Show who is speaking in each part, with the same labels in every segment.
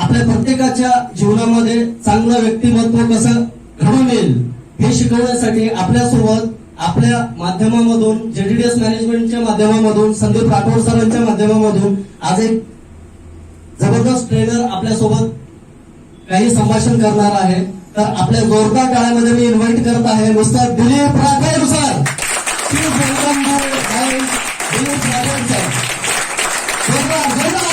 Speaker 1: आपल्या प्रत्येकाच्या जीवनामध्ये चांगलं व्यक्तिमत्व कसं घडून येईल हे शिकवण्यासाठी आपल्यासोबत आपल्या माध्यमामधून जेडीडीएस मॅनेजमेंटच्या माध्यमामधून संदीप राठोड सरांच्या माध्यमामधून आज एक जबरदस्त ट्रेनर आपल्यासोबत काही संभाषण करणार आहे. तर आपल्या जोरदार टाळ्यामध्ये मी इन्व्हाइट करत आहे mister Dilip Rathod sir. Please welcome Dilip Rathod sir. जोरदार जोरदार.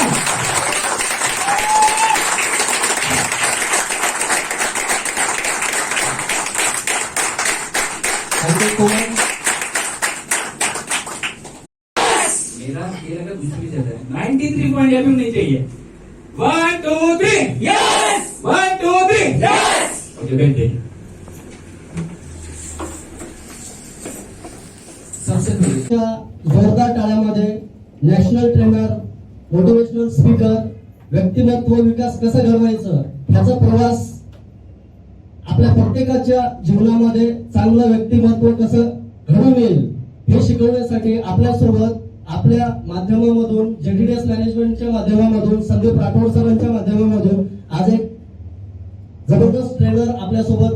Speaker 2: मेरा खेल का दूसरी चल रहा है 93 पॉइंट अभी नहीं चाहिए 1 2 3 यस 1 2 3 यस ओके बैठे.
Speaker 1: सबसे पहिले जोरदार टाळ्यामध्ये नॅशनल ट्रेनर, मोटिवेशनल स्पीकर, व्यक्तिमत्व विकास कसा घडवायचं ह्याचा प्रवास आपल्या प्रत्येकाच्या जीवनामध्ये चांगलं व्यक्तिमत्व कसं घडून येईल हे शिकवण्यासाठी आपल्यासोबत आपल्या माध्यमामधून जेडीडीएस मॅनेजमेंटच्या माध्यमामधून संदीप राठोड सरांच्या माध्यमामधून आज एक जबरदस्त ट्रेनर आपल्यासोबत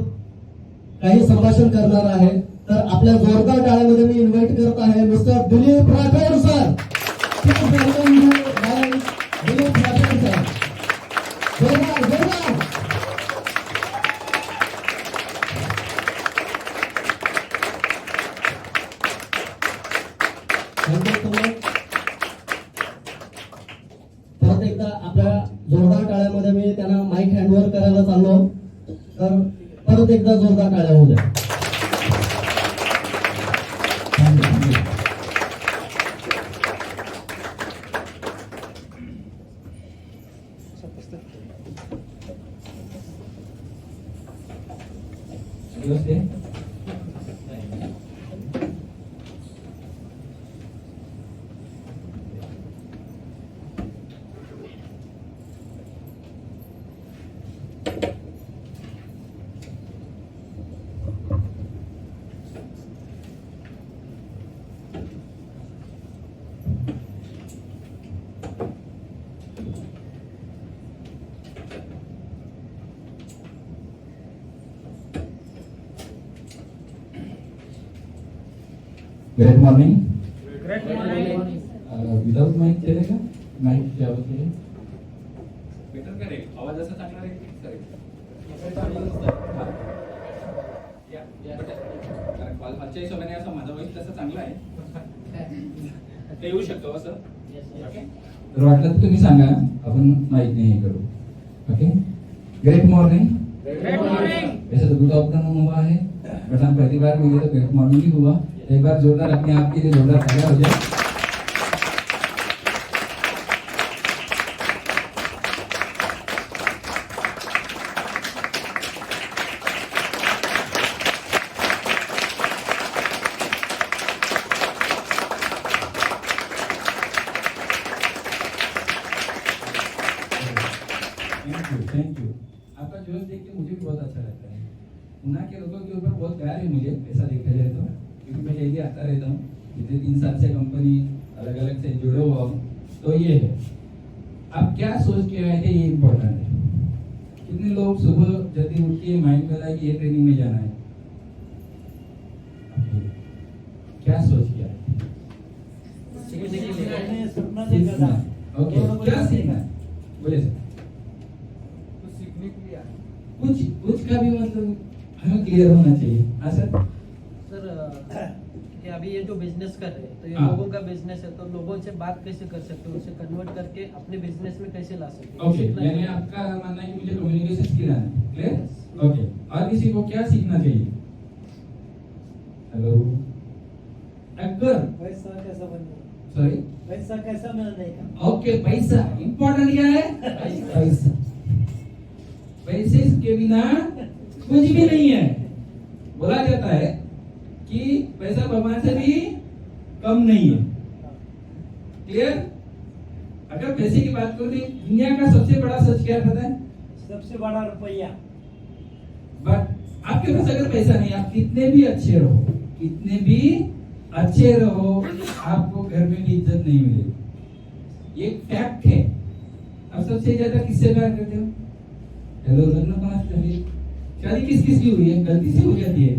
Speaker 1: काही संभाषण करणार आहे. तर आपल्या जोरदार टाळ्यामध्ये मी इन्व्हाइट करत आहे mister Dilip Rathod sir. Dilip Rathod sir. जोरदार जोरदार. परत एकदा आपल्या जोरदार टाळ्यामध्ये मी त्यांना माईक हँडओव्हर करायला चाललो. तर परत एकदा जोरदार टाळ्या होऊ द्या.
Speaker 2: Great morning.
Speaker 3: Great morning.
Speaker 2: Without mic चलेगा? माइक की आवश्यकता है. बेटर करेल आवाज असा चांगला करेल. कारण मागच्या हिशोबाने असं माझा वॉइस तसा चांगला आहे ते येऊ शकतो असं. ओके तर वाटलं तर तुम्ही सांगा आपण माइक नाही हे करू. Okay great morning.
Speaker 3: Great morning.
Speaker 2: वैसे तो गुड आफ्टरनून हुआ है बट हम पहली बार मिले तो ग्रेट मॉर्निंग ही हुआ. एक बार जोरदार अपने आप के लिए जोरदार तालियां हो जाए. Thank you. आपका जोश देख के मुझे भी बहुत अच्छा लगता है. उना के लोगों के ऊपर बहुत प्यार है मुझे ऐसा देखा जाए तो, क्योंकि मैं डेली आता रहता हूँ. पिछले 3 साल से कंपनी अलग अलग से जुड़े हुआ हूँ. तो ये है आप क्या सोच के आए थे ये इम्पोर्टेंट है. कितने लोग सुबह जल्दी उठ के माइंड में लाए कि ये ट्रेनिंग में जाना है. क्या सोच के आए? सीखना. ओके क्या सीखना है बोले सर. कुछ का भी मतलब हमें क्लियर होना चाहिए. हाँ सर.
Speaker 4: सर कि अभी ये जो बिजनेस कर रहे हैं तो ये
Speaker 2: हाँ.
Speaker 4: लोगों का बिजनेस है तो लोगों से बात कैसे कर सकते हो, उसे कन्वर्ट करके अपने बिजनेस में कैसे ला सकते हो.
Speaker 2: ओके यानी आपका मानना है कि मुझे कम्युनिकेशन स्किल आना है. क्लियर. ओके और किसी को क्या सीखना चाहिए. हेलो. अगर
Speaker 4: पैसा कैसा बनने
Speaker 2: सॉरी
Speaker 4: पैसा कैसा मिलने का.
Speaker 2: ओके पैसा इम्पोर्टेंट क्या है. पैसा. पैसे के बिना कुछ भी नहीं है. बोला जाता है कि पैसा भगवान से भी कम नहीं है. क्लियर. अगर पैसे की बात करो तो दुनिया का सबसे बड़ा सच क्या पता है.
Speaker 4: सबसे बड़ा रुपया.
Speaker 2: बट आपके पास अगर पैसा नहीं आप कितने भी अच्छे रहो आपको घर में भी इज्जत नहीं मिलेगी. ये एक फैक्ट है. अब सबसे ज्यादा किससे प्यार करते हो? हेलो, लग्न कोणाची झाली? शादी किस किस की हुई है? गलती से हो जाती है।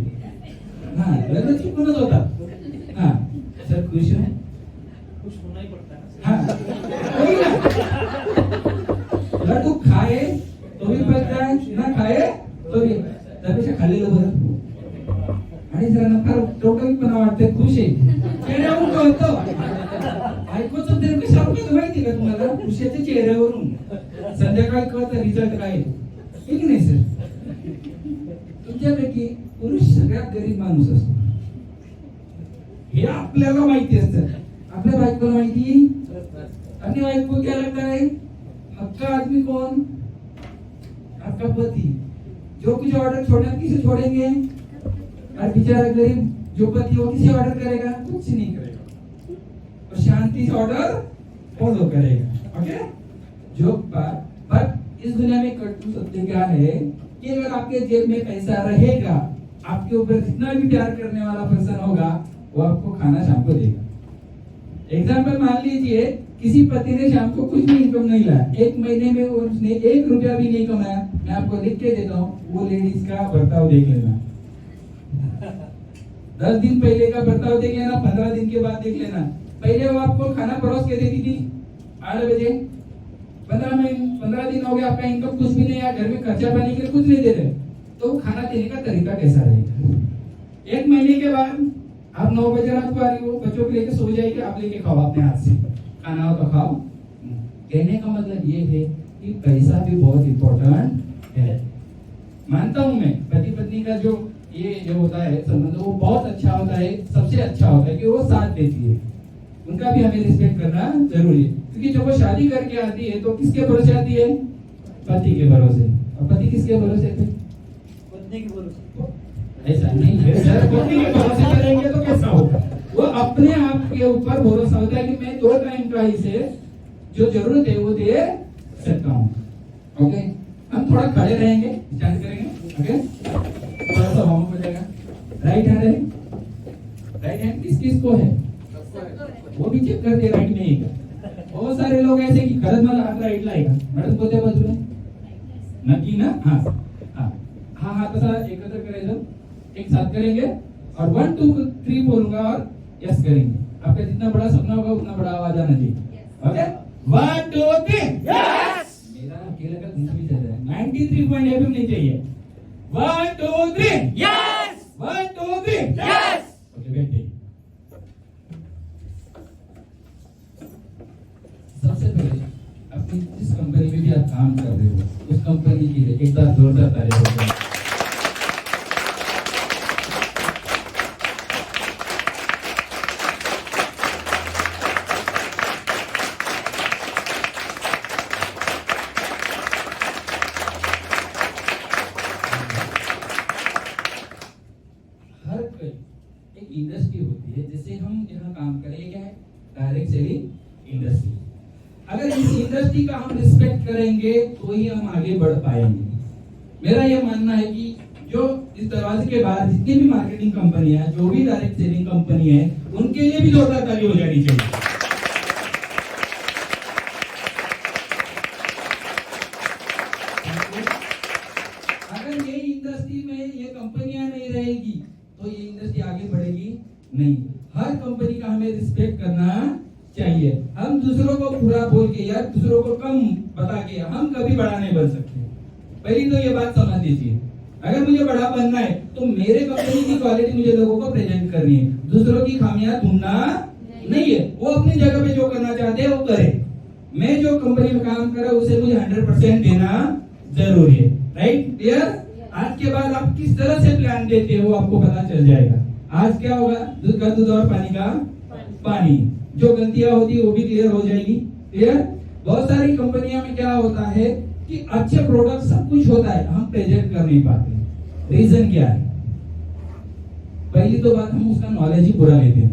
Speaker 2: हाँ, लग्न चुकूनच होता। हाँ, सब खुश है?
Speaker 4: कुछ होना ही पड़ता है।
Speaker 2: हाँ, वही ना। अगर तू खाए तो भी पचता है, ना खाए तो भी। त्यापेक्षा खाल्लेलं बरं. आणि जरा नकार टोटलपणा वाटते, खुश आहे चेहऱ्यावरून कळतो. ऐकूचं तरी कशा होतं माहिती का तुम्हाला? खुशाच्या चेहऱ्यावरून संध्याकाळी कळतं रिझल्ट काय आहे की नाही सर? तुमच्यापैकी पुरुष सगळ्यात गरीब माणूस असतो हे आपल्याला माहिती असतं. आपल्या बायकोला माहिती. अपनी वाइफ को क्या लगता है? आपका आदमी कौन? आपका पति. जो कुछ ऑर्डर छोड़ना किसे छोड़ेंगे? और बेचारा गरीब जो पति वो किसे ऑर्डर करेगा? कुछ नहीं करेगा और शांति से ऑर्डर फॉलो करेगा. ओके, जो पर इस दुनिया में कटु सत्य क्या है कि अगर आपके जेब में पैसा रहेगा, आपके ऊपर जितना भी प्यार करने वाला पर्सन होगा वो आपको खाना शाम को देगा. एग्जाम्पल मान लीजिए किसी पति ने शाम को कुछ भी इनकम नहीं लाया, एक महीने में उसने 1 रुपया भी नहीं कमाया, मैं आपको लिख के देता हूँ, वो लेडीज का बर्ताव देख लेना. 10 दिन पहले का बर्ताव देख लेना, 15 दिन के बाद देख लेना. पहले वो आपको खाना परोस के देती थी 8 बजे. 15 दिन हो गया आपका इनकम कुछ भी नहीं आया, घर में खर्चा पानी के लिए कुछ नहीं दे रहे, तो खाना देने का तरीका कैसा रहेगा? 1 महीने के बाद आप 9 बजे रात को आ रही हो, बच्चों को लेके सो जाएगी, आप लेके खाओ अपने हाथ से, खाना हो तो खाओ. कहने का मतलब ये है कि पैसा भी बहुत इम्पोर्टेंट है. मानता हूं मैं पति पत्नी का जो ये जो होता है संबंध वो बहुत अच्छा होता है, सबसे अच्छा होता है कि वो साथ देती है. उनका भी हमें रिस्पेक्ट करना जरूरी है, क्योंकि जब वो शादी करके आती है तो किसके भरोसे आती है? पति के भरोसे. और पति किसके भरोसे थे?
Speaker 4: पत्नी के भरोसे.
Speaker 2: ऐसा नहीं है सर, पत्नी के भरोसे करेंगे तो कैसा होगा? वो अपने आप के ऊपर भरोसा होता है कि मैं 2 टाइम का ही से जो जरूरत है वो दे सकता हूँ. ओके, हम थोड़ा खड़े रहेंगे, स्टैंड करेंगे. ओके, थोड़ा सा वार्म अप हो जाएगा. राइट हैंड है, राइट हैंड किस किस को है वो भी चेक करते राइट में ही का. बहुत सारे लोग ऐसे की खरंच मला हात राईटला आहे का? मॅडम कोणत्या बाजूला? नक्की ना? हाँ हाँ हाँ हाँ, तसा एकत्र करायचं, एक साथ करेंगे और 1 2 3 बोलूंगा और यस करेंगे. आपका जितना बड़ा सपना होगा उतना बड़ा आवाज आना चाहिए. Okay, 1 2 3 yes. मेरा अकेले का धुन भी चल रहा है. 93.8 FM नहीं चाहिए. 1 2 3 यस. 1 2 3 यस. ओके, बैठे. सबसे पहले अपनी जिस कंपनी में भी आप काम कर रहे हो उस कंपनी के लिए एक बार जोरदार तालियां बजाएं. हर कोई एक इंडस्ट्री होती है, जैसे हम यहाँ काम करें, क्या है? Direct selling industry. अगर इस इंडस्ट्री का हम रिस्पेक्ट करेंगे तो ही हम आगे बढ़ पाएंगे. मेरा यह मानना है कि जो इस दरवाजे के बाहर जितनी भी मार्केटिंग कंपनी है, जो भी डायरेक्ट सेलिंग कंपनी है, उनके लिए भी जोरदार ताली हो जानी चाहिए. अगर ये इंडस्ट्री में ये कंपनियां नहीं रहेगी तो ये इंडस्ट्री आगे बढ़ेगी नहीं. हर कंपनी का हमें रिस्पेक्ट करना चाहिए. हम दूसरों को बुरा बोल के या दूसरों को कम बता के हम कभी बड़ा नहीं बन सकते. पहली तो ये बात समझ लीजिए. अगर मुझे बड़ा बनना है तो मेरे कंपनी की क्वालिटी मुझे लोगों को प्रेजेंट करनी है, दूसरों की खामियां ढूंढना नहीं है. वो अपनी जगह पे जो करना चाहते हैं वो करे. मैं जो कंपनी में काम कर रहा हूं उसे मुझे 100% देना जरूरी है. Right, clear? आज के बाद आप किस तरह से प्लान देते हो आपको पता चल जाएगा. आज क्या होगा? दूध का दूध और पानी का पानी. जो गलतियां होती है वो भी क्लियर हो जाएगी. क्लियर? बहुत सारी कंपनियों में क्या होता है कि अच्छे प्रोडक्ट सब कुछ होता है, हम प्रेजेंट कर नहीं पाते. रीजन क्या है? पहली तो बात, हम उसका नॉलेज ही पूरा लेते हैं.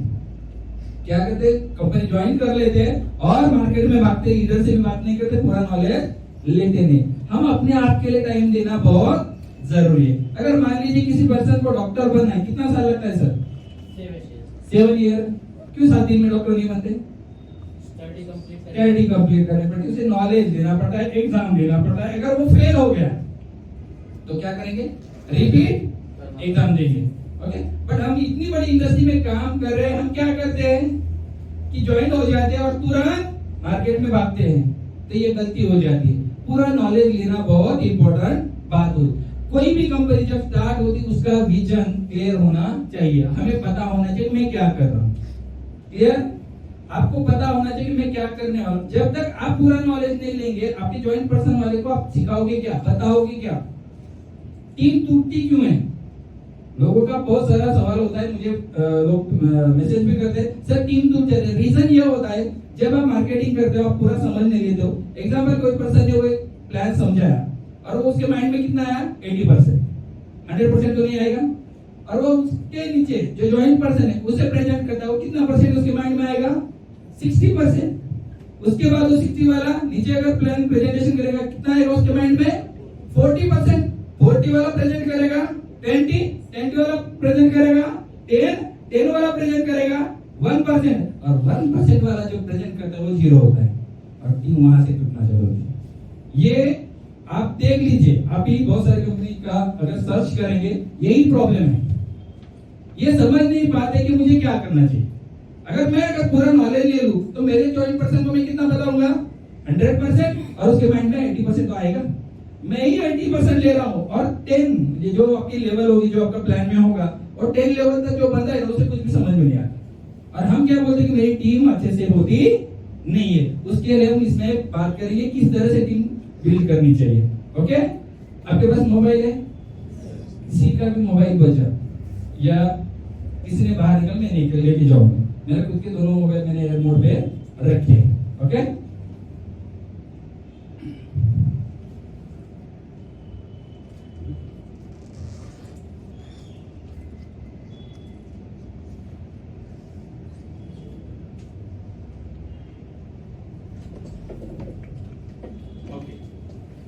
Speaker 2: क्या करते? कंपनी ज्वाइन कर लेते हैं और मार्केट में भागते, इधर से भी बात नहीं करते, पूरा नॉलेज लेते नहीं. हम अपने आप के लिए टाइम देना बहुत जरूरी है. अगर मान लीजिए किसी पर्सन को डॉक्टर बनना है, कितना साल लगता है सर? 7 ईयर. क्यों 7 दिन में डॉक्टर नहीं बनते? टेडी कंप्लीट करनी पड़ती है, उसे नॉलेज देना पड़ता है, एग्जाम देना पड़ता है। अगर वो फेल हो गया तो क्या करेंगे? रिपीट एग्जाम देंगे। ओके, बट हम इतनी बड़ी इंडस्ट्री में काम कर रहे हैं, हम क्या करते हैं कि ज्वाइन हो जाते हैं और तुरंत मार्केट में भागते हैं, तो ये गलती हो जाती है। पूरा नॉलेज लेना बहुत इंपॉर्टेंट बात होती है। कोई भी कंपनी जब स्टार्ट होती है उसका विजन क्लियर होना चाहिए, हमें पता होना चाहिए मैं क्या कर रहा हूँ। क्लियर? आपको पता होना चाहिए मैं क्या करने वाला हूं। जब तक आप पूरा नॉलेज नहीं लेंगे, आपके ज्वाइंट पर्सन वाले को आप सिखाओगे क्या, बताओगे क्या? टीम टूटती क्यों है? लोगों का बहुत सारा सवाल होता है, मुझे लोग मैसेज भी करते हैं, सर टीम टूट जाते हैं। रीजन ये होता है, जब आप मार्केटिंग करते हो आप पूरा समझ नहीं लेते हो। एग्जाम्पल, कोई पर्सन ने वो प्लान समझाया और वो उसके माइंड में कितना आया? 80%, 100% तो नहीं आएगा। और वो उसके नीचे जो ज्वाइंट पर्सन है उसे प्रेजेंट करता है, वो कितना परसेंट उसके माइंड में आएगा? 60%। उसके बाद वो 60 वाला नीचे अगर प्लान प्रेजेंटेशन करेगा, कितना आएगा उसके माइंड में? 40%। 40 वाला प्रेजेंट करेगा 20 वाला प्रेजेंट करेगा 10 वाला प्रेजेंट करेगा 1%, और 1% वाला जो प्रेजेंट करता है वो 0 होता है, और टीम वहां से टूटना शुरू होती है। ये आप देख लीजिए, आप ही बहुत सारी कंपनी का अगर सर्च करेंगे यही प्रॉब्लम है। ये समझ नहीं पाते कि मुझे क्या करना चाहिए। अगर पूरा नॉलेज ले लूं तो मेरे ज्वाइंट पर्सन को मैं कितना बताऊंगा? 100%, और उसके माइंड में 80% तो आएगा। मैं ही 80% ले रहा हूं, और 10 ये जो आपकी लेवल होगी, जो आपका प्लान में होगा, और 10 लेवल तक जो बंदा है उसे कुछ भी समझ में नहीं आता। और हम क्या बोलते हैं कि मेरी टीम अच्छे से होती नहीं है। उसके लिए हम इसमें बात करेंगे किस तरह से टीम बिल्ड करनी चाहिए। ओके, आपके पास मोबाइल है, किसी का भी मोबाइल बचा या किसी ने बाहर निकल, मैं निकल लेके जाऊंगा, मेरे खुद के दोनों मोबाइल मैंने एयर मोड पे रखे। ओके,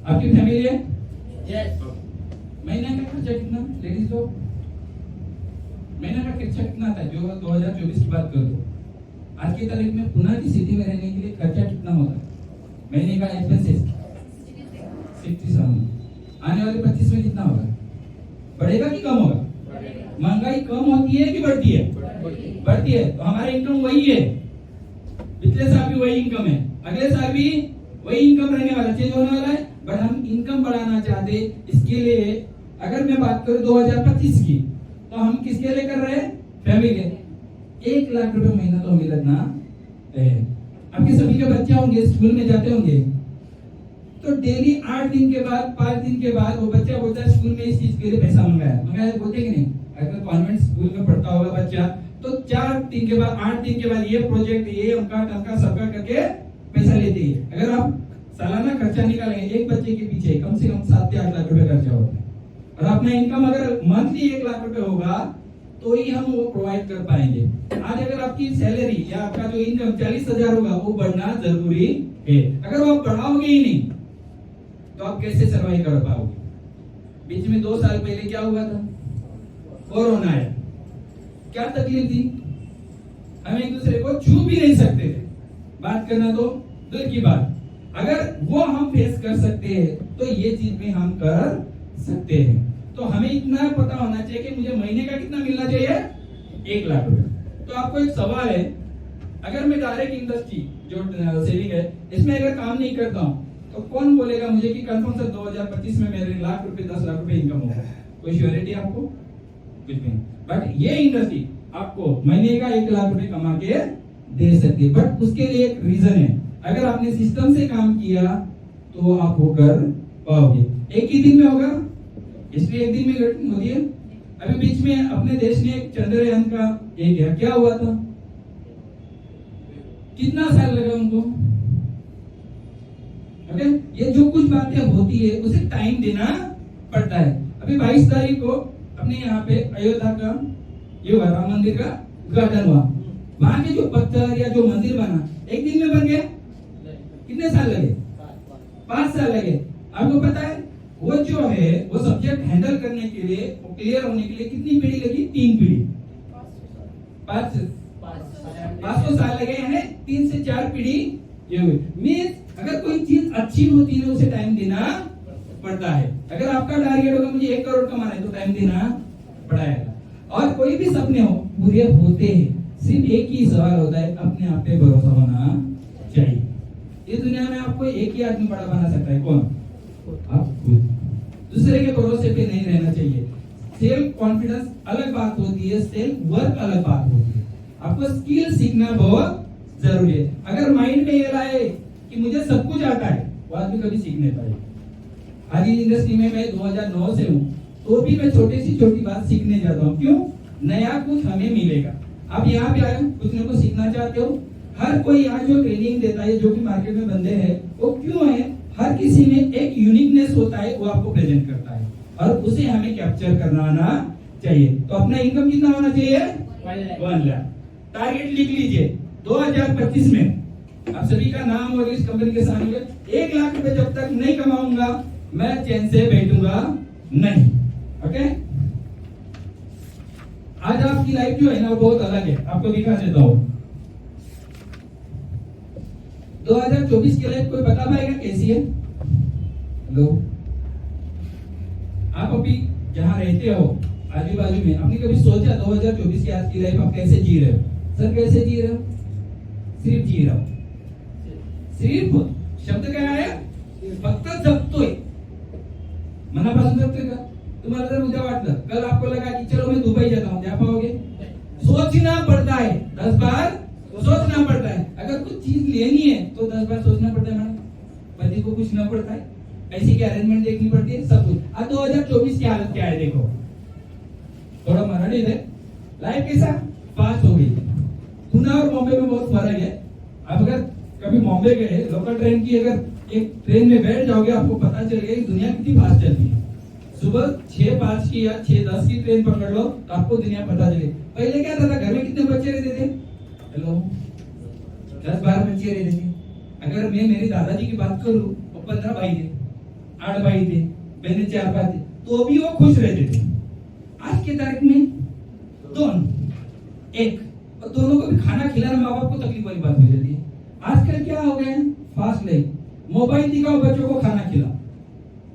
Speaker 2: आपकी फैमिली है?
Speaker 4: यस।
Speaker 2: महीने का खर्चा कितना? लेडीज लोग महीने का खर्चा कितना था? जो 2024 की बात करो, आज की तारीख में पुणे की सिटी में रहने के लिए खर्चा कितना होता है? महीने का एक्सपेंसेस 67। आने वाले 25 में कितना होगा? बढ़ेगा कि कम होगा? महंगाई कम होती है कि बढ़ती है? बढ़ती है। तो हमारा इनकम वही है, पिछले साल भी वही इनकम है, अगले साल भी वही इनकम रहने वाला, चेंज होने वाला है। बट हम इनकम बढ़ाना चाहते, इसके लिए अगर मैं बात करूं 2025 की, तो हम किसके लिए कर रहे हैं? फैमिली के। 1 लाख रुपए महीना तो हमें लगना है। आपके सभी के बच्चे होंगे, स्कूल में जाते होंगे, तो डेली 8 दिन के बाद, 5 दिन के बाद वो बच्चा बोलता है स्कूल में इस चीज के लिए पैसा मंगाया, बोलते कि नहीं? अगर कॉन्वेंट स्कूल में पढ़ता होगा बच्चा, तो 4 दिन के बाद, 8 दिन के बाद ये प्रोजेक्ट, ये उनका टनका सबका करके पैसा लेते हैं। अगर आप सालाना खर्चा निकालेंगे एक बच्चे के पीछे कम से कम 7 से 8 लाख रुपए खर्चा होता है, और अपना इनकम अगर मंथली 1 लाख रुपए होगा तो ही हम वो प्रोवाइड कर पाएंगे। आज अगर आपकी सैलरी या आपका जो इनकम 40,000 होगा, वो बढ़ना जरूरी है। अगर वो आप बढ़ाओगे ही नहीं तो आप कैसे सर्वाइव कर पाओगे? बीच में 2 साल पहले क्या हुआ था? कोरोना आया। क्या तकलीफ थी? हम एक दूसरे को छू भी नहीं सकते थे, बात करना तो दूर की बात। अगर वो हम फेस कर सकते हैं तो ये चीज भी हम कर सकते हैं। तो हमें इतना पता होना चाहिए कि मुझे महीने का कितना मिलना चाहिए? 1 लाख रुपए। तो आपको एक सवाल है, अगर मैं डायरेक्ट इंडस्ट्री जो सेविंग है इसमें अगर काम नहीं करता हूँ, तो कौन बोलेगा मुझे कि कंफर्म सर 2025 में मेरे 1 लाख रुपए 10 लाख रुपए इनकम होगा? कोई श्योरिटी आपको? कुछ नहीं। बट ये इंडस्ट्री आपको महीने का 1 लाख रुपए कमा के दे सकती है, बट उसके लिए एक रीजन है। अगर आपने सिस्टम से काम किया तो आप वो कर पाओगे। एक ही दिन में होगा, इसलिए एक दिन में होती है। अभी बीच में अपने देश ने एक चंद्रयान का ये किया, क्या हुआ था? कितना साल लगा उनको? ओके, ये जो कुछ बातें होती है उसे टाइम देना पड़ता है। अभी 22 तारीख को अपने यहाँ पे अयोध्या का ये हुआ, राम मंदिर का उद्घाटन हुआ। वहां के जो पत्थर या जो मंदिर बना एक दिन में बन गया? कितने साल लगे? 5 साल लगे। आपको पता है वो जो है वो सब्जेक्ट हैंडल करने के लिए, वो क्लियर होने के लिए कितनी पीढ़ी लगी? 3 पीढ़ी। 5 500 साल लगे, यानी 3 से 4 पीढ़ी ये हुई। मीन्स अगर कोई चीज अच्छी होती है उसे टाइम देना पड़ता है। अगर आपका टारगेट होगा मुझे 1 करोड़ कमाना है तो टाइम देना पड़ेगा। और कोई भी सपने हो पूरे होते हैं, सिर्फ एक ही सवाल होता है, अपने आप पे भरोसा होना चाहिए। इस दुनिया में आपको एक ही आदमी बड़ा बना सकता है, कौन? आप खुद। दूसरे के भरोसे पे नहीं रहना चाहिए। सेल्फ कॉन्फिडेंस अलग बात होती है, सेल्फ वर्क अलग बात होती है। आपको स्किल सीखना बहुत जरूरी है। अगर माइंड में ये लाए कि मुझे सब कुछ आता है, वो आदमी कभी सीख नहीं पाएगा। आज इस इंडस्ट्री में मैं 2009 से हूँ, तो भी मैं छोटी सी छोटी बात सीखने जाता हूँ। क्यों? नया कुछ हमें मिलेगा। आप यहाँ पे आए, कुछ न कुछ सीखना चाहते हो। हर कोई यहाँ जो ट्रेनिंग देता है, जो भी मार्केट में बंदे हैं, वो क्यों है? हर किसी में एक यूनिकनेस होता है, वो आपको प्रेजेंट करता है और उसे हमें कैप्चर करना आना चाहिए। तो अपना इनकम कितना होना चाहिए? 1 लाख। टारगेट लिख लीजिए 2025 में आप सभी का नाम और इस कंपनी के सामने 1 लाख रुपए जब तक नहीं कमाऊंगा मैं चैन से बैठूंगा नहीं। ओके, आज आपकी लाइफ जो है ना वो बहुत अलग है। आपको दिखा देता हूं 2024 की लाइफ कोई बता पाएगा कैसी है? हेलो, आप अभी जहां रहते हो आजू बाजू में, आपने कभी सोचा 2024 की आज की लाइफ आप कैसे जी रहे हो? सर कैसे जी रहे हो? सिर्फ जी रहा हूं। सिर्फ शब्द काय आहे? फक्त जगतोय। मनापासून जगतोय का? तुम्हाला जर उद्या वाटलं, कल आपको लगा कि चलो मैं दुबई जाता हूं, जा पाओगे? सोचना पड़ता है, 10 बार सोचना पड़ता है। अगर कुछ चीज लेनी है तो 10 बार सोचना पड़ता है। मैडम पति को पूछना पड़ता है, पैसे की अरेंजमेंट देखनी पड़ती है, सब कुछ। अब 2024 की हालत क्या है देखो, थोड़ा मराठी है। लाइफ कैसा फास्ट हो गई। पुणे और बॉम्बे में बहुत फर्क है। आप अगर कभी बॉम्बे गए, लोकल ट्रेन की अगर एक ट्रेन में बैठ जाओगे, आपको पता चलेगा कि दुनिया कितनी फास्ट चलती है। सुबह 6:05 की या 6:10 की ट्रेन पकड़ लो तो आपको दुनिया पता चले। पहले क्या था, घर में कितने बच्चे रहते थे? हेलो, 10-12 बच्चे रहते थे। अगर मैं मेरे दादाजी की बात करूं तो 15 भाई थे, 8 भाई थे, बहने 4 भाई थे, तो भी वो खुश रहते थे। आज की तारीख में 2, 1, और दोनों को भी खाना खिलाना माँ बाप को तकलीफ वाली बात हो जाती है। आजकल क्या हो गया है? Fast life. मोबाइल दिखाओ, बच्चों को खाना खिलाओ,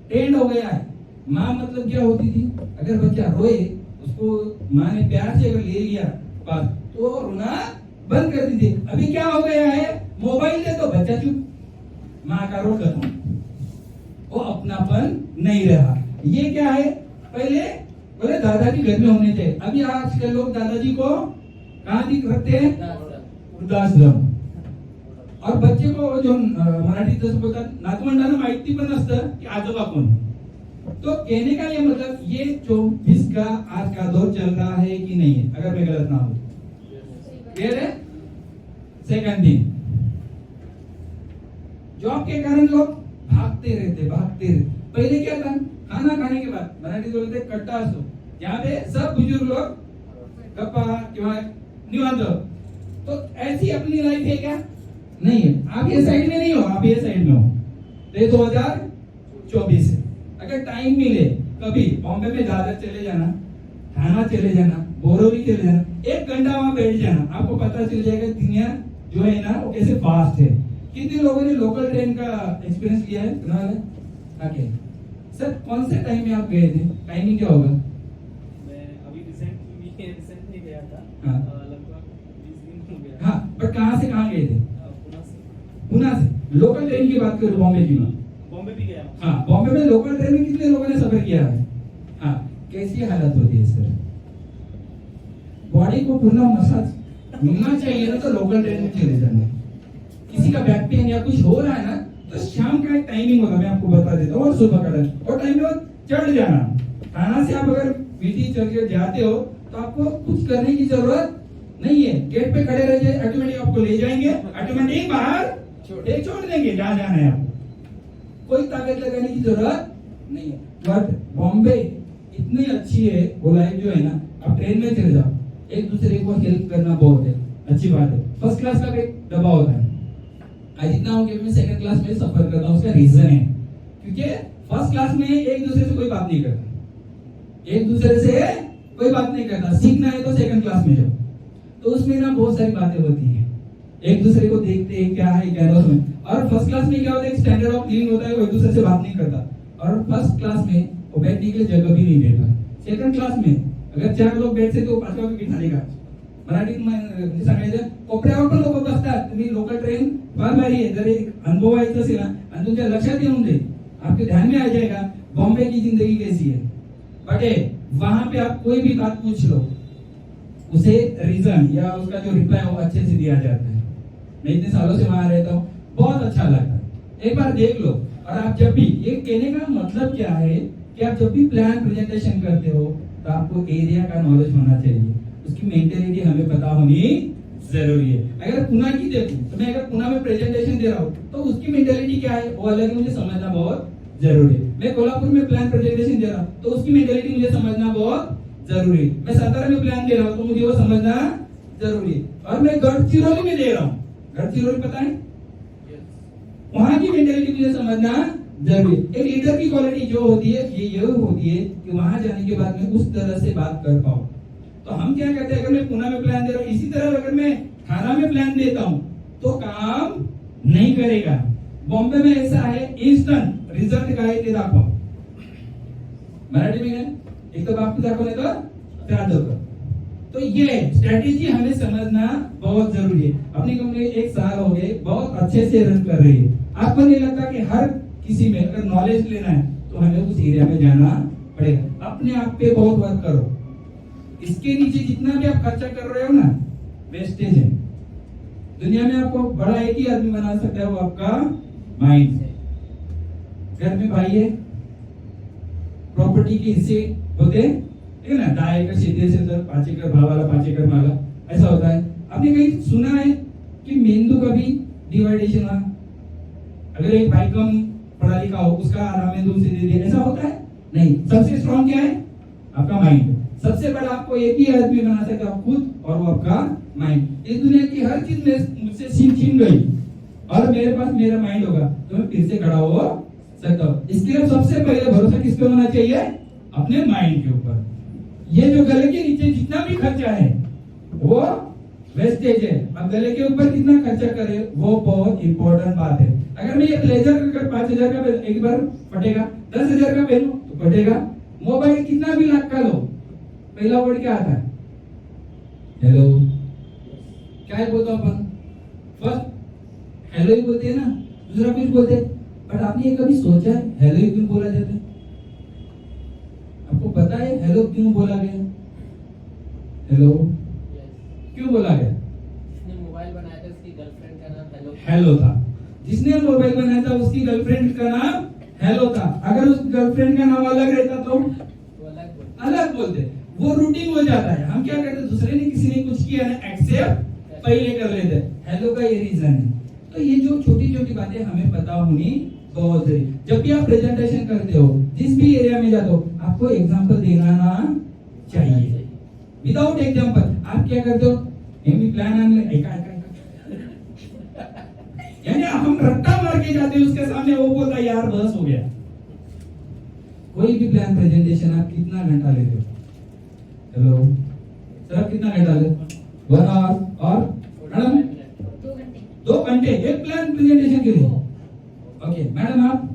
Speaker 2: ट्रेंड हो गया है। माँ मतलब क्या होती थी? अगर बच्चा रोए, उसको माँ ने प्यार से अगर ले लिया पास, तो रोना बंद कर दी थी। अभी क्या हो गया है? मोबाइल दे तो बच्चा चुप, माँ का रोल खत्म, वो अपनापन नहीं रहा। ये क्या है? पहले बोले दादाजी घर में होने थे, अभी आजकल लोग दादाजी को कहाँ दिख रखते हैं? वृद्धाश्रम। और बच्चे को जो मराठी जसं बोलतात नातवंडांना माहिती पण नसतं की आजोबा कोण। तो कहने का ये मतलब ये 24 का आज का दौर चल रहा है कि नहीं है? अगर मैं गलत ना हूं, क्लियर है? सेकंड थिंग, जॉब के कारण लोग भागते रहते। पहले क्या था? खाना खाने के बाद मराठी बोलते कट्टा असतो, यहाँ पे सब बुजुर्ग लोग गप्पा किंवा निवांत। तो ऐसी अपनी लाइफ है क्या? नहीं है। आप ये साइड में नहीं हो, आप ये साइड में हो। तो 2024 है। अगर टाइम मिले कभी बॉम्बे में दादर चले जाना, थाना चले जाना, बोरोली चले जाना, 1 घंटा वहां बैठ जाना, आपको पता चल जाएगा दुनिया जो है ना वो कैसे फास्ट है। कितने लोगों ने लोकल ट्रेन का एक्सपीरियंस किया है? आगे सर, कौन से टाइम में आप गए थे? टाइमिंग क्या होगा?
Speaker 4: मैं अभी रिसेंटली गया था।
Speaker 2: हाँ।
Speaker 4: लगभग 20 दिन हो गया।
Speaker 2: हाँ, बट कहाँ से कहाँ गए थे?
Speaker 4: पुणे से।
Speaker 2: लोकल ट्रेन की बात करूँ, बॉम्बे की बात।
Speaker 4: बॉम्बे भी गया।
Speaker 2: हाँ, बॉम्बे में लोकल ट्रेन में कितने लोगों ने सफर किया है? हाँ, कैसी हालत होती है सर? बॉडी को पूरा मसाज मिलना चाहिए ना, तो लोकल ट्रेन में चले जाना। किसी का बैक पेन या कुछ हो रहा है ना, तो शाम का एक टाइमिंग होगा, मैं आपको बता देता हूँ, और सुबह का टाइम, और टाइम में चढ़ जाना। थाना से आप अगर वीटी चल के जाते हो तो आपको कुछ करने की जरूरत नहीं है। गेट पे खड़े रह जाए, ऑटोमेटिक आपको ले जाएंगे, ऑटोमेटिक बाहर छोड़ देंगे जहाँ जाना है आपको। कोई ताकत लगाने की जरूरत नहीं है। बट बॉम्बे इतनी अच्छी है, वो लाइफ जो है ना, आप ट्रेन में चले जाओ, एक दूसरे को हेल्प करना बहुत है, अच्छी बात है। फर्स्ट क्लास का एक डब्बा होता है। आज इतना हो गया मैं सेकंड क्लास में सफर करता हूँ, उसका रीजन है क्योंकि फर्स्ट क्लास में एक दूसरे से कोई बात नहीं करता, एक दूसरे से कोई बात नहीं करता। सीखना है तो सेकंड क्लास में जाओ। तो उसमें ना बहुत सारी बातें होती हैं, एक दूसरे को देखते हैं क्या है क्या नहीं। और फर्स्ट क्लास में क्या होता है, स्टैंडर्ड ऑफ लिविंग होता है, वो एक दूसरे से बात नहीं करता। और फर्स्ट क्लास में वो बैठने के लिए जगह भी नहीं देता। सेकंड क्लास में अगर 4 लोग बैठते तो 5वां भी बिठा देगा। मराठीत सांगायचं कोपऱ्यावर पण लोक बसतात, तुम्ही लोकल ट्रेन फार भारी आहे, जर एक अनुभव व्हायचा असेल ना आणि तुमच्या लक्षात येऊन जाईल, आपके ध्यान में आ जाएगा बॉम्बे की जिंदगी कैसी है। बट वहां पे आप कोई भी बात पूछ लो, उसे रीजन या उसका जो रिप्लाई वो अच्छे से दिया जाता है। मैं इतने सालों से वहां रहता हूँ, बहुत अच्छा लगता है। एक बार देख लो। और आप जब भी, ये कहने का मतलब क्या है कि आप जब भी प्लान प्रेजेंटेशन करते हो तो आपको एरिया का नॉलेज होना चाहिए, उसकी मेंटेलिटी हमें पता होनी जरूरी है। अगर पुणे की देखूं तो मैं अगर पुणे में प्रेजेंटेशन दे रहा हूँ तो उसकी मेंटेलिटी क्या है वो अलग है, मुझे समझना बहुत जरूरी है। मैं कोल्हापुर में प्लान प्रेजेंटेशन दे रहा हूँ तो उसकी मेंटेलिटी मुझे समझना बहुत जरूरी है। मैं सातारा में प्लान दे रहा हूँ तो मुझे वो समझना जरूरी है। और मैं गढ़चिरौली में दे रहा हूँ, गढ़चिरौली पता है, वहां की मेंटेलिटी मुझे समझना जरूरी है। एक लीडर की क्वालिटी जो होती है ये होती है कि वहां जाने के बाद में उस तरह से बात कर पाऊं। तो हम क्या कहते हैं, अगर मैं पुणे में प्लान दे रहा हूँ, इसी तरह अगर मैं थाना में प्लान देता हूं तो काम नहीं करेगा। बॉम्बे में ऐसा है, इंस्टंट रिजल्ट काय ते दाखवा। मराठी में है, एक तो बाप दाखव नहीं तो त्याग दो। तो ये स्ट्रेटेजी हमें समझना बहुत जरूरी है। अपनी कंपनी 1 साल हो गए, बहुत अच्छे से रन कर रही है। आपको नहीं लगता कि हर किसी में अगर नॉलेज लेना है तो हमें उस एरिया में जाना पड़ेगा। अपने आप पे बहुत वर्क करो। इसके नीचे जितना भी आप खर्चा कर रहे हो ना, वेस्टेज है। दुनिया में आपको बड़ा एक ही आदमी बना सकता है, वो आपका माइंड है। घर में भाई है, प्रॉपर्टी के हिस्से होते हैं, ठीक है ना, 10 एकड़ शेती असेल तर 5 एकड़ भावाला 5 एकड़ मला, ऐसा होता है। आपने कहीं सुना है कि मेंदू का भी डिवाइडेशन हुआ? अगर एक भाई कम पढ़ा लिखा हो, उसका आराम मेंदू से दे दिया, ऐसा होता है नहीं। सबसे स्ट्रॉन्ग क्या है? आपका माइंड। सबसे बड़ा आपको एक ही आदमी बना सकता है, खुद, और वो आपका माइंड। इस दुनिया की हर चीज में मुझसे छीन गई और मेरे पास मेरा माइंड होगा तो मैं फिर से खड़ा हो सकता हूँ। इसके लिए सबसे पहले भरोसा किस पे होना चाहिए? अपने माइंड के ऊपर। ये जो गले के नीचे जितना भी खर्चा है वो वेस्टेज है। अब गले के ऊपर कितना खर्चा करे वो बहुत इंपॉर्टेंट बात है। अगर मैं ये ब्लेजर अगर 5,000 का एक बार फटेगा, 10,000 का पहनूं तो फटेगा। मोबाइल कितना भी लाख का लो, पहला वर्ड क्या आता है? हेलो। क्या बोलते हो अपन? फर्स्ट हेलो ही बोलते हैं ना, दूसरा कुछ बोलते हैं। बट आपने ये कभी सोचा है हेलो ही क्यों बोला जाता है? आपको पता है हेलो क्यों बोला गया? हेलो क्यों बोला गया?
Speaker 4: जिसने मोबाइल बनाया था उसकी गर्लफ्रेंड का नाम
Speaker 2: हेलो था। जिसने मोबाइल बनाया था उसकी गर्लफ्रेंड का नाम हेलो था। अगर उस गर्लफ्रेंड का नाम अलग रहता तो अलग बोलते। वो रूटीन हो जाता है। हम क्या करते, दूसरे ने किसी ने कुछ किया ना, एक्सेप्ट पहले कर लेते। हेलो का ये रीजन है। तो ये जो छोटी छोटी बातें हमें पता होनी बहुत जरूरी। जब भी आप प्रेजेंटेशन करते हो, जिस भी एरिया में जाते हो, आपको एग्जांपल देना ना चाहिए। विदाउट एग्जांपल आप क्या करते हो? प्लान यानी हम रट्टा मार के जाते हैं उसके सामने, वो बोलता है यार बस हो गया। कोई भी प्लान प्रेजेंटेशन आप कितना घंटा लेते हो? हेलो सर, आप कितना घंटा लेते? 1 आवर। और मैडम 2 घंटे एक प्लान प्रेजेंटेशन के लिए। ओके मैडम, आप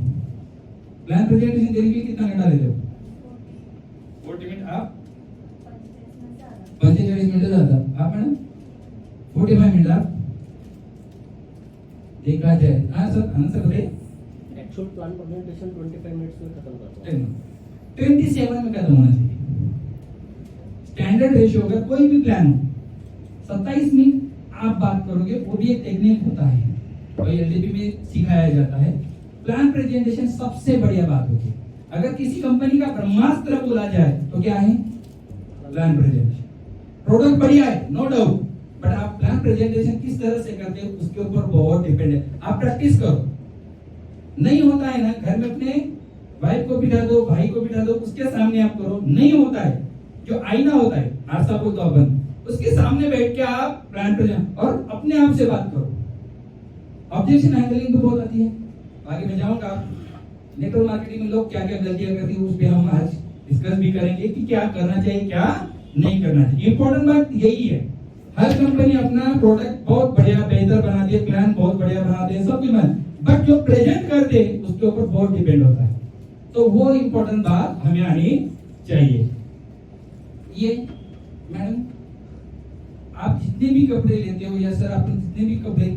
Speaker 2: प्लान प्रेजेंटेशन देने के लिए कितना घंटा लेते हो? 40 मिनट। आप 45 मिनट जाता। आप मैडम 45 मिनट। आप देखा जाए। हाँ सर, आंसर बताइए।
Speaker 4: एक्चुअल प्लान प्रेजेंटेशन 25 मिनट्स में खत्म करता हूं।
Speaker 2: 27 में खत्म होना चाहिए। स्टैंडर्ड रेशियो अगर कोई भी प्लान हो, 27 मिनट आप बात करोगे, वो भी एक टेक्निक होता है, वही एलडीपी में सिखाया जाता है। प्लान प्रेजेंटेशन सबसे बढ़िया बात होती है। अगर किसी कंपनी का ब्रह्मास्त्र बोला जाए तो क्या है? Plan presentation. प्रोडक्ट बढ़िया है, नो डाउट, बट आप प्लान प्रेजेंटेशन किस तरह से करते हो उसके ऊपर बहुत डिपेंड है। आप प्रैक्टिस करो। नहीं होता है ना, घर में अपने वाइफ को बिठा दो, भाई को बिठा दो, उसके सामने आप करो। नहीं होता है, जो आईना होता है, आरसा बोलते हो अपन, उसके सामने बैठ के आप प्लान प्रेजेंट और अपने आप से बात करो। ऑब्जेक्शन हैंडलिंग तो बहुत आती है, आगे मैं जाऊंगा। नेटवर्क मार्केटिंग में लोग क्या क्या गलतियां करते हैं उस पर हम आज डिस्कस भी करेंगे कि क्या करना चाहिए क्या नहीं करना चाहिए। इंपॉर्टेंट बात यही है, हर कंपनी अपना प्रोडक्ट बहुत बढ़िया बेहतर बनाती है, प्लान बहुत बढ़िया बनाते हैं, सब कुछ, बट जो प्रेजेंट करते हैं उसके ऊपर बहुत डिपेंड होता है। तो वो इंपॉर्टेंट बात हमें आनी चाहिए। ये मैडम, आप जितने भी कपड़े लेते हो या सर आप जितने भी कपड़े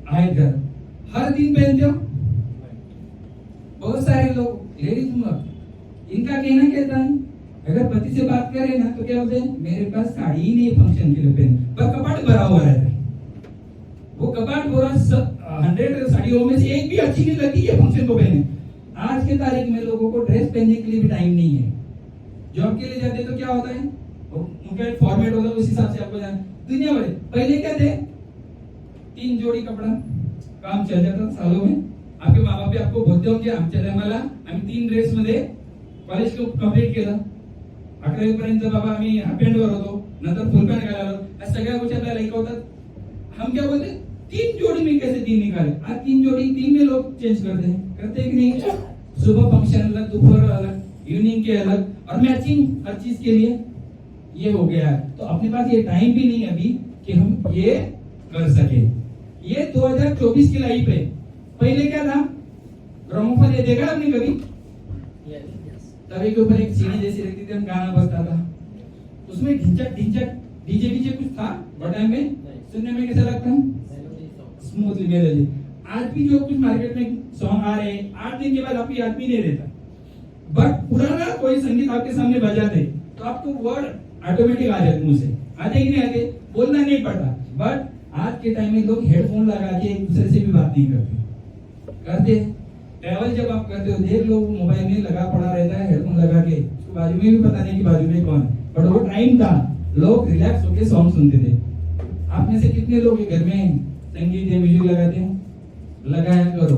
Speaker 2: आए घर, हर दिन पहनते हो? बहुत सारे लोग लेडीज इनका कहना कहता है, अगर पति से बात करें ना तो क्या बोलते हैं, मेरे पास साड़ी ही नहीं फंक्शन के लिए पहने, पर कपाट भरा हुआ रहता है। वो कपाट पूरा 100 साड़ियों में से एक भी अच्छी नहीं लगती है फंक्शन को पहने। आज के तारीख में लोगों को ड्रेस पहनने के लिए भी टाइम नहीं है। जॉब के लिए जाते तो क्या होता है, उनका एक फॉर्मेट होता है, उस हिसाब से आपको जाना। दुनिया भर पहले क्या थे, 3 जोड़ी कपड़ा काम चल जाता सालों में। आपके माँ बाप भी आपको बोलते होंगे, आमच्या टायमाला आम्ही 3 ड्रेस मध्ये कॉलेज कंप्लीट केलं। 11वी पर्यंत बाबा आम्ही हाफ पॅन्ट वर होतो, नंतर फुल पॅन्ट घालायला लागलो। सगळ्या गोष्टी आपल्याला ऐकवतात। हम क्या बोलते, 3 जोड़ी में कैसे 3 निकाले? आज 3 जोड़ी 3 में लोग चेंज करते हैं कि नहीं? सुबह फंक्शन अलग, दोपहर अलग, इवनिंग के अलग, और मैचिंग हर चीज के लिए ये हो गया है। तो अपने पास ये टाइम भी नहीं है अभी कि हम ये कर सके। ये 2024 की लाइफ है। पहले क्या था, ग्रामोफोन ये देखा आपने कभी? तवे के ऊपर एक सीढ़ी जैसी रहती थी, हम गाना बजता था, उसमें ढिंचक ढिंचक डीजे डीजे कुछ था वो टाइम में, सुनने में कैसा लगता है? Smoothly melody. आज भी जो कुछ मार्केट में सॉन्ग आ रहे हैं, 8 दिन के बाद आपको याद भी नहीं रहता, बट पुराना कोई संगीत आपके सामने बजाते तो आपको वर्ड ऑटोमेटिक आ जाते, मुंह से आते कि नहीं आते, बोलना नहीं पड़ता। बट आज के टाइम में लोग हेडफोन लगा के एक दूसरे से भी बात नहीं करते। ट्रैवल जब आप करते हो, देख लो मोबाइल में लगा पड़ा रहता है हेडफोन लगा के, उसको बाजू में भी पता नहीं कि बाजू में कौन है, बट वो टाइम था लोग रिलैक्स होकर सॉन्ग सुनते थे। आप में से कितने लोग घर में संगीत या म्यूजिक लगाते हैं? लगाया करो,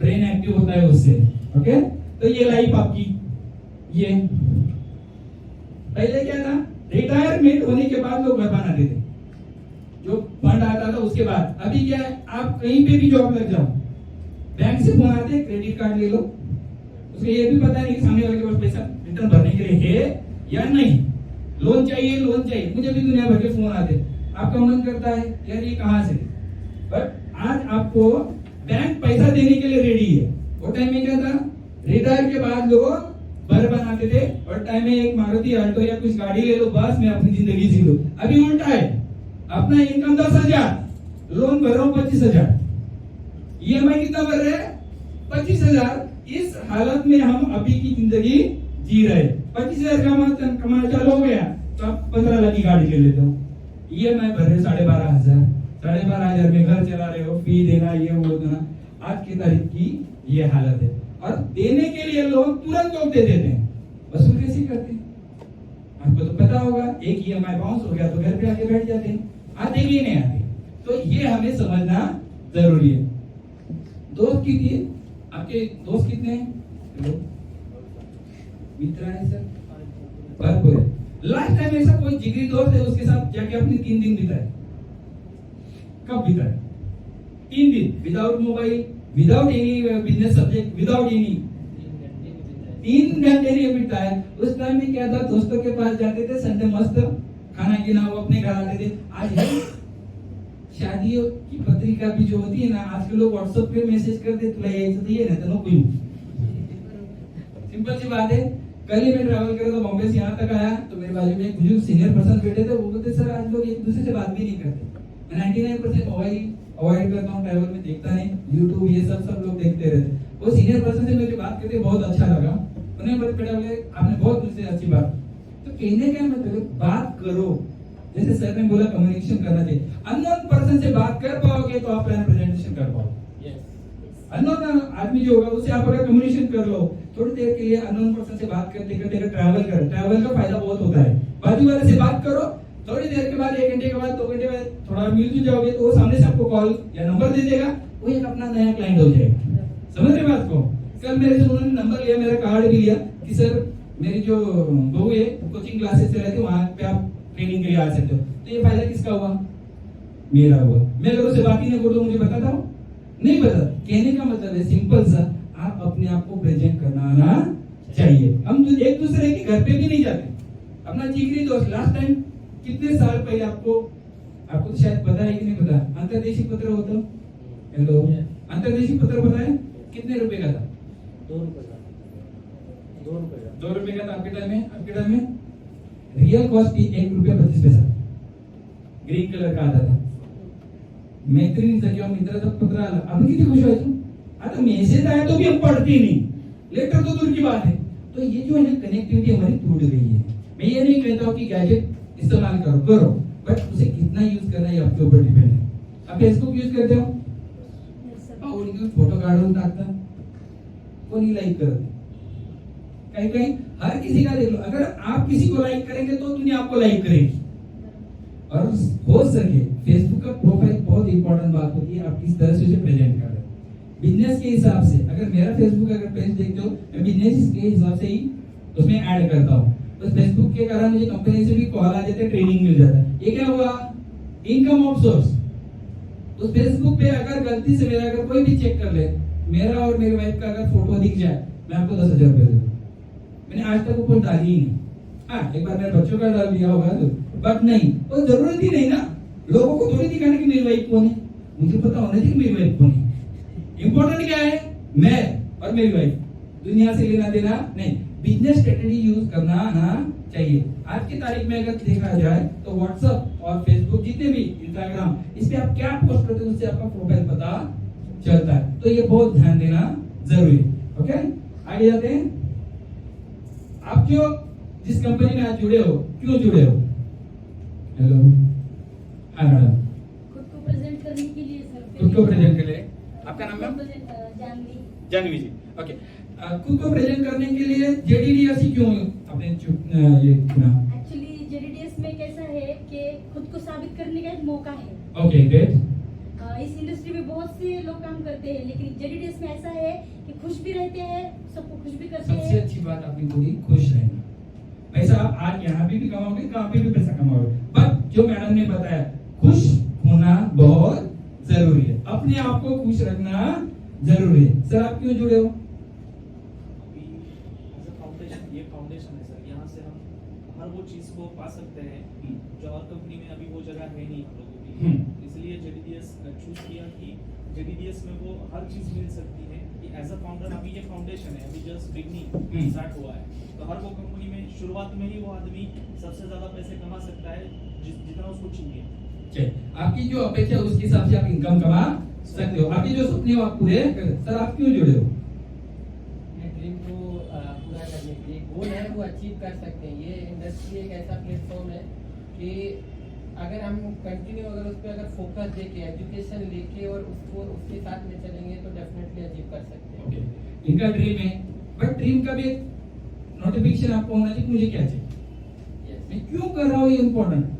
Speaker 2: ब्रेन एक्टिव होता है उससे। ओके, तो ये लाइफ आपकी। ये पहले क्या था, रिटायरमेंट होने के बाद लोग घर बनाते थे, जो फंड आता था उसके बाद। अभी क्या है, आप कहीं पे भी जॉब लग जाओ, बैंक से फोन आते हैं, क्रेडिट कार्ड ले लो, उसको ये भी पता नहीं कि सामने वाले के पास पैसा रिटर्न भरने के लिए है या नहीं। लोन चाहिए, लोन चाहिए, मुझे भी दुनिया भर के फोन आते हैं। आपका मन करता है यार ये कहां से, बट आज आपको बैंक पैसा देने के लिए रेडी है। वो टाइम में क्या था, रिटायर के बाद लोग घर बनाते थे, और टाइम में एक मारुति अल्टो या कुछ गाड़ी ले लो, बस में अपनी जिंदगी जी लो। अभी उल्टा है, अपना इनकम 10,000, लोन भर रहा हूं 25,000, ईएमआई कितना भर रहे हैं? 25,000। इस हालत में हम अभी की जिंदगी जी रहे। 25,000 कमाना चालू हो गया तो आप 15 लाख की गाड़ी ले लेते हो, ईएमआई भर रहे 12,500, 12,500 में घर चला रहे हो, फी देना, ये वो देना। आज की तारीख की ये हालत है, और देने के लिए लोग तुरंत लोग दे देते हैं, वसूल कैसे करते हैं आपको तो पता होगा। एक ईएमआई बाउंस हो गया तो घर पे आके बैठ जाते हैं, आते कि नहीं आते। तो ये हमें समझना जरूरी है। दोस्त कितने, आपके दोस्त कितने हैं? मित्र है सर, भरपूर है। लास्ट टाइम ऐसा कोई जिगरी दोस्त है उसके साथ जाके अपने 3 दिन बिताए? कब बिताए? 3 दिन, without mobile, without any business subject, without any, 3 घंटे नहीं बिताए। उस टाइम में क्या था, दोस्तों के पास जाते थे, संडे मस्त खाना गिना, वो अपने घर आते थे। आज है शादियों की पत्रिका भी जो होती है ना, आज के लोग व्हाट्सएप पे मैसेज करते, तुला यायचं तो ये ना, तो नको येऊ। सिंपल सी बात है। कल ही मैं ट्रैवल कर रहा था बॉम्बे से यहाँ तक आया, तो मेरे बाजू में एक बुजुर्ग सीनियर पर्सन बैठे थे, वो बोलते सर आज लोग एक दूसरे से बात भी नहीं करते। मैं 99% मोबाइल अवॉइड करता हूँ, ट्रैवल में देखता नहीं, यूट्यूब ये सब लोग देखते रहते। वो सीनियर पर्सन से मुझे बात करके बहुत अच्छा लगा। उन्हें बोले आपने बहुत मुझसे अच्छी बात, तो कहने का मतलब बात करो, जैसे सर ने बोला कम्युनिकेशन करना चाहिए। अननोन पर्सन से बात कर पाओगे तो आप प्लान प्रेजेंटेशन कर पाओगे। अननोन आदमी जो होगा उससे आप अगर कम्युनिकेशन कर लो, थोड़ी देर के लिए अननोन पर्सन से बात करते करते ट्रैवल करो, ट्रैवल का फायदा बहुत होता है। बाजू वाले से बात करो, थोड़ी देर के बाद, 1 घंटे के बाद, 2 घंटे बाद थोड़ा मिल जुल जाओगे तो वो सामने से आपको कॉल या नंबर दे देगा, वो एक अपना नया क्लाइंट हो जाएगा। समझ रहे बात को? कल मेरे से उन्होंने नंबर लिया, मेरा कार्ड भी लिया कि सर मेरी जो बहू है कोचिंग क्लासेस चल रही थी, वहां पे आप ट्रेनिंग के लिए आ सकते हो। तो ये फायदा किसका हुआ? मेरा हुआ। मैं अगर उससे बात ही नहीं करूँ, मुझे बताता हूँ नहीं बता। कहने का मतलब है सिंपल सा, आप अपने आप को प्रेजेंट करना आना चाहिए। हम एक दूसरे के घर पे भी नहीं जाते। अपना जिगरी दोस्त, लास्ट टाइम कितने साल पहले आपको आपको तो शायद पता है कि नहीं पता, अंतर्देशीय पत्र होता। हेलो, अंतर्देशीय पत्र पता है कितने रुपए का था?
Speaker 4: 2 रुपए का
Speaker 2: 2 रुपए का था आपके टाइम में रियल कॉस्ट थी 1 रुपया 25 पैसा। ग्रीन कलर का आता था। मैत्रिणीचा किंवा मित्राचा पत्र आला, आपण किती खुश व्हायचो। आता मेसेज आया तो भी हम पढ़ते नहीं, लेटर तो दूर की बात है। तो ये जो है ना कनेक्टिविटी हमारी टूट गई है। मैं ये नहीं कहता हूँ कि गैजेट इस्तेमाल करो, बट उसे कितना यूज करना है आपके ऊपर डिपेंड है। आप फेसबुक यूज करते हो, फोटो काढून टाकता, कोणी लाइक करत, कहीं हर किसी का देख लो, अगर आप किसी को लाइक करेंगे तो दुनिया आपको लाइक करेगी। और हो सके फेसबुक का प्रोफाइल बहुत इंपॉर्टेंट बात होती है, आप किस तरह से उसे प्रेजेंट कर रहे हो। बिजनेस के हिसाब से अगर मेरा फेसबुक अगर पेज देखते हो, मैं बिजनेस के हिसाब से ही उसमें ऐड करता हूँ। तो फेसबुक के कारण मुझे कंपनी से भी कॉल आ जाते हैं, ट्रेनिंग मिल जाता है। ये क्या हुआ? Income of source. तो फेसबुक पे अगर गलती से मेरा अगर कोई भी चेक कर ले, मेरा और मेरी वाइफ का अगर फोटो दिख जाए, मैं आपको 10,000 रुपए दे दूँ। मैंने आज तक वो फोटो डाली ही नहीं। हाँ, एक बार मेरे बच्चों का डाल दिया होगा तो, बट नहीं, वो जरूरत ही नहीं ना। लोगों को थोड़ी दिखाने की मेरी वाइफ कौन है, मुझे पता होना चाहिए मेरी वाइफ कौन है। इंपॉर्टेंट क्या है? मैं और मेरी वाइफ, दुनिया से लेना देना नहीं। बिजनेस स्ट्रेटेजी यूज करना आना चाहिए। आज की तारीख में अगर देखा जाए तो व्हाट्सएप और फेसबुक, जितने भी इंस्टाग्राम, इस पे आप क्या पोस्ट करते हो उससे आपका प्रोफाइल पता चलता है। तो ये बहुत ध्यान देना जरूरी है। ओके, आगे जाते हैं। आप जो जिस कंपनी में आज जुड़े हो, क्यों जुड़े हो? हेलो, हाँ मैडम।
Speaker 5: खुद को प्रेजेंट करने के लिए सर।
Speaker 2: खुद को प्रेजेंट के लिए। आपका नाम मैम? जानवी जी। ओके, खुद को प्रेजेंट करने के लिए जेडीडीएस ही क्यों आपने ये चुना?
Speaker 5: एक्चुअली जेडीडीएस में कैसा है कि खुद को साबित करने का एक मौका है।
Speaker 2: Okay, great.
Speaker 5: इस इंडस्ट्री में बहुत से लोग काम करते हैं, लेकिन जेडीडीएस में ऐसा है कि खुश भी रहते हैं, सबको खुश भी करते हैं।
Speaker 2: सबसे अच्छी बात आपने बोली, खुश रहना। पैसा आप आज यहाँ पे भी कमाओगे, कहाँ पे भी पैसा कमाओगे, बट जो मैडम ने बताया, खुश होना बहुत जरूरी है। अपने आप को खुश रखना जरूरी है। सर, आप क्यों जुड़े हो?
Speaker 6: ये फाउंडेशन है सर, यहाँ से हम हर वो चीज को पा सकते हैं जो और कंपनी में अभी वो जगह है नहीं हम लोगों की। इसलिए जेडीडीएस चूज किया कि जेडीडीएस में वो हर चीज मिल सकती है कि एज अ फाउंडर। अभी ये फाउंडेशन है, अभी जस्ट बिगनिंग स्टार्ट हुआ है, तो हर वो कंपनी में शुरुआत में ही वो आदमी सबसे ज्यादा पैसे कमा सकता है जितना उसको चाहिए।
Speaker 2: आपकी जो अपेक्षा है उसके हिसाब से आप इनकम कमा सकते हो। आपके जो सपने हो आप पूरे कर। सर, आप क्यों जुड़े हो?
Speaker 7: ड्रीम को पूरा करने के लिए गोल है वो अचीव कर सकते हैं। ये इंडस्ट्री एक ऐसा प्लेटफॉर्म है कि अगर हम कंटिन्यू अगर उस पर अगर फोकस देके एजुकेशन लेके और उसको उसके साथ में चलेंगे तो डेफिनेटली अचीव कर सकते हैं।
Speaker 2: ओके, इनका ड्रीम है, बट ड्रीम का भी एक नोटिफिकेशन आपको होना चाहिए, मुझे क्या चाहिए, मैं क्यों कर रहा हूँ, ये इम्पोर्टेंट है।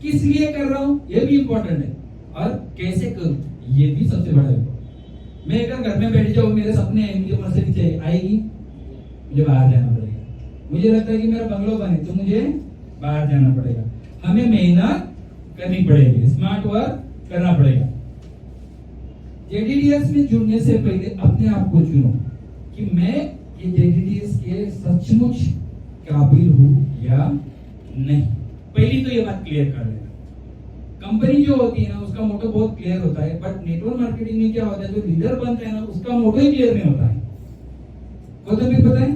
Speaker 2: किस लिए कर रहा हूँ, ये भी इम्पोर्टेंट है, और कैसे करूँ, ये भी सबसे बड़ा है। मैं अगर घर में बैठ जाऊँ, मेरे सपने हैं, मुझे मर्सिडीज चाहिए, आएगी, मुझे बाहर जाना पड़ेगा। मुझे लगता है कि मेरा बंगलो बने, तो मुझे बाहर जाना पड़ेगा। हमें मेहनत करनी पड़ेगी, स्मार्ट वर्क करना पड़ेगा। जेडीडीएस में जुड़ने से पहले अपने आप को चुनो कि मैं ये जेडीडीएस के सचमुच काबिल हूँ या नहीं। पहली तो ये बात क्लियर कर लेना। कंपनी जो होती है ना, उसका मोटो बहुत क्लियर होता है, बट नेटवर्क मार्केटिंग में क्या होता है, जो लीडर बनता है ना, उसका मोटो ही क्लियर नहीं होता है। गौतम भी पता है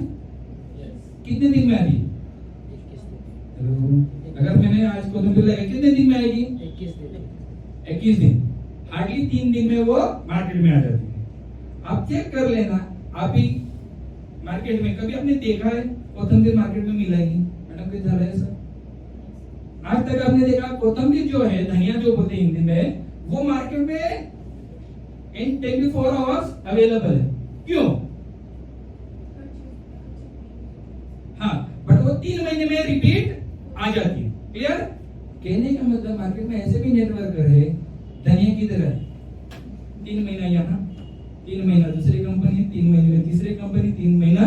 Speaker 2: कितने दिन में आएगी? अगर मैंने आज गौतम भी लगाया, कितने दिन में आएगी? 21 दिन। हार्डली 3 दिन में वो मार्केट में आ जाती है। आप चेक कर लेना, आप ही मार्केट में कभी आपने देखा है कोथंबीर मार्केट में मिलेगी? मैडम क्या जा रहा है सर? आज तक आपने देखा कोथंबीर जो है, धनिया जो बोलते हैं हिंदी में, वो मार्केट में इन 24 आवर्स अवेलेबल है। क्यों? हाँ, बट वो 3 महीने में रिपीट आ जाती है। क्लियर? कहने का मतलब मार्केट में ऐसे भी नेटवर्क है, धनिया की तरह 3 महीना यहाँ, 3 महीना दूसरी कंपनी, 3 महीने में तीसरी कंपनी, 3 महीना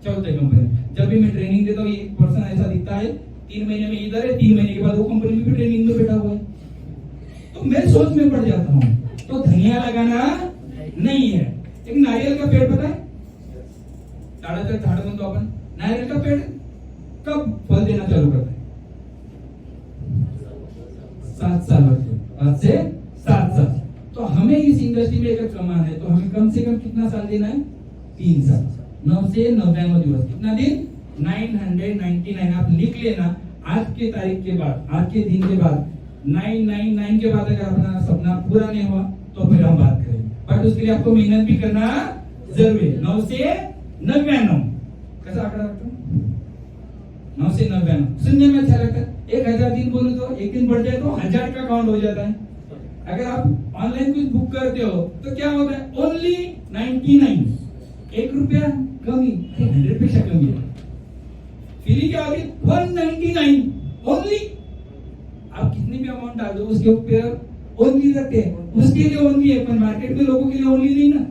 Speaker 2: चौथी कंपनी। जब भी मैं ट्रेनिंग देता हूँ, एक पर्सन ऐसा दिखता है, 3 महीने में इधर है, 3 महीने के बाद वो कंपनी में भी ट्रेनिंग में बैठा हुआ है। तो मैं सोच में पड़ जाता हूँ। तो धनिया लगाना नहीं है। एक नारियल का पेड़ पता है, झाडाचं झाड म्हणतो आपण, नारियल का पेड़ कब फल देना चालू करता है? 7 साल बाद। 5 से 7 साल। तो हमें इस इंडस्ट्री में अगर कमाना है तो हमें कम से कम कितना साल देना है? 3 साल। 9 से 99 दिवस, कितना दिन? 999। आप लिख लेना, आज के तारीख के बाद, आज के दिन के बाद 999 के बाद अगर अपना सपना पूरा नहीं हुआ तो फिर हम बात करेंगे, बट उसके लिए आपको मेहनत भी करना जरूरी है। 9 से 99 कैसा आंकड़ा रखता हूँ? 9 से 99 सुनने में अच्छा लगता है। 1000 दिन बोलूं तो एक दिन बढ़ जाए तो 1000 का काउंट हो जाता है। अगर आप ऑनलाइन कुछ बुक करते हो तो क्या होता है? ओनली 99, 1 रुपया कमी, 100 पेक्षा कमी है। फीलिंग क्या होगी? 199 ओनली। आप कितनी भी अमाउंट डाल दो उसके ऊपर ओनली रखते हैं, उसके लिए ओनली है, पर मार्केट में लोगों के लिए ओनली नहीं ना।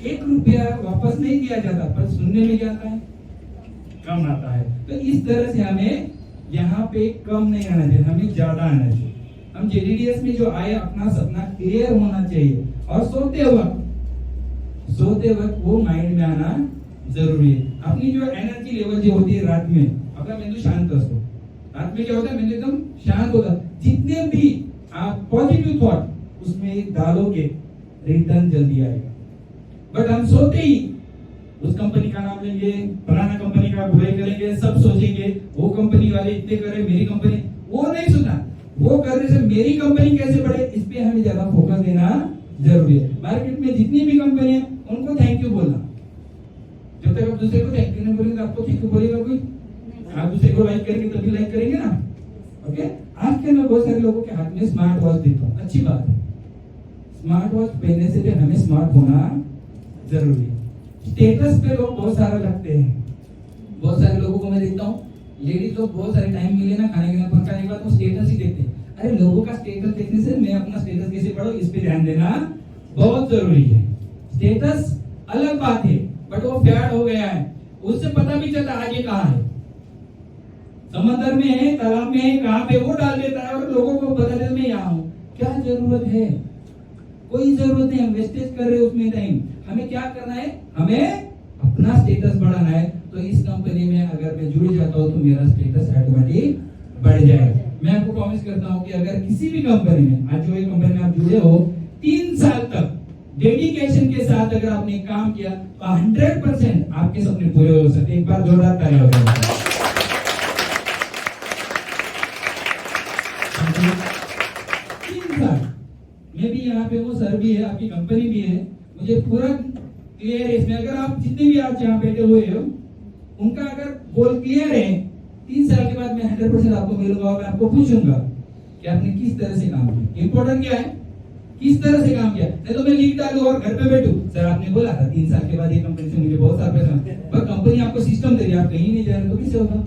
Speaker 2: 1 रुपया वापस नहीं दिया जाता, पर सुनने में क्या आता है? कम आता है। तो इस तरह से हमें यहाँ पे कम नहीं आना चाहिए, हमें ज्यादा आना चाहिए। हम जेडीडीएस में जो आए अपना सपना क्लियर होना चाहिए, और सोते वक्त वो माइंड में आना जरूरी है। अपनी जो एनर्जी लेवल जो होती है रात में, अपना मेंदू शांत असतो। रात में क्या होता है? मेंदू एकदम शांत होता है। जितने भी आप पॉजिटिव थॉट उसमें डालोगे, रिटर्न जल्दी आएगा। बट हम सोते ही उस कंपनी का नाम लेंगे, फलाना कंपनी का बुराई करेंगे, सब सोचेंगे वो कंपनी वाले इतने करे, मेरी कंपनी, वो नहीं सुना। वो करने से मेरी कंपनी कैसे बढ़े, इस पे हमें ज्यादा फोकस देना जरूरी है। मार्केट में जितनी भी कंपनी है उनको थैंक यू बोलना। जब तक आप दूसरे को थैंक यू नहीं बोलेंगे आपको थैंक यू बोलेगा कोई? आप दूसरे को लाइक करेंगे तभी लाइक करेंगे ना। ओके, आजकल मैं बहुत सारे लोगों के हाथ में स्मार्ट वॉच देखता हूँ, अच्छी बात है। स्मार्ट वॉच पहनने से भी हमें स्मार्ट होना जरूरी है। स्टेटस पे लोग बहुत सारा लगते हैं। बहुत सारे लोगों को मैं देखता हूँ, लेडीज लोग बहुत सारे टाइम मिले ना खाने के बाद वो स्टेटस ही देखते हैं। अरे लोगों का स्टेटस देखने से मैं अपना स्टेटस कैसे बढ़ाऊं, इस पे ध्यान देना बहुत जरूरी है। स्टेटस अलग बात है, बट वो फैड हो गया है, उससे पता भी चलता आगे कहाँ है, समंदर में है, तालाब में है, कहाँ पे, वो डाल देता है और लोगों को पता चलता मैं यहाँ हूँ। क्या जरूरत है? कोई जरूरत नहीं, हम वेस्टेज कर रहे हैं उसमें टाइम। हमें क्या करना है? हमें अपना स्टेटस बढ़ाना है। तो इस कंपनी में अगर मैं जुड़ जाता हूँ तो मेरा स्टेटस ऑटोमेटिक बढ़ जाएगा। मैं आपको प्रॉमिस करता हूँ कि अगर किसी भी कंपनी में, आज जो एक कंपनी में आप जुड़े हो, 3 साल तक डेडिकेशन के साथ अगर आपने काम किया तो 100% आपके सपने पूरे हो सकते हैं। एक बार जोरदार तालियां हो जाए। 3 साल मैं भी यहाँ पे, वो सर भी है, आपकी कंपनी भी है, मुझे पूरा क्लियर है इसमें। अगर आप जितने भी आप यहाँ बैठे हुए हो उनका अगर गोल क्लियर है, 3 साल के बाद मैं 100% आपको मिलूंगा और मैं आपको पूछूंगा कि आपने किस तरह से काम किया। इंपॉर्टेंट क्या है? किस तरह से काम किया। नहीं तो मैं लिख डालूं और घर पे बैठूं, सर आपने बोला था 3 साल के बाद ये कंपनी से मुझे बहुत सारा पैसा, पर कंपनी आपको सिस्टम दे रही है, आप कहीं नहीं जा रहे तो किससे होगा?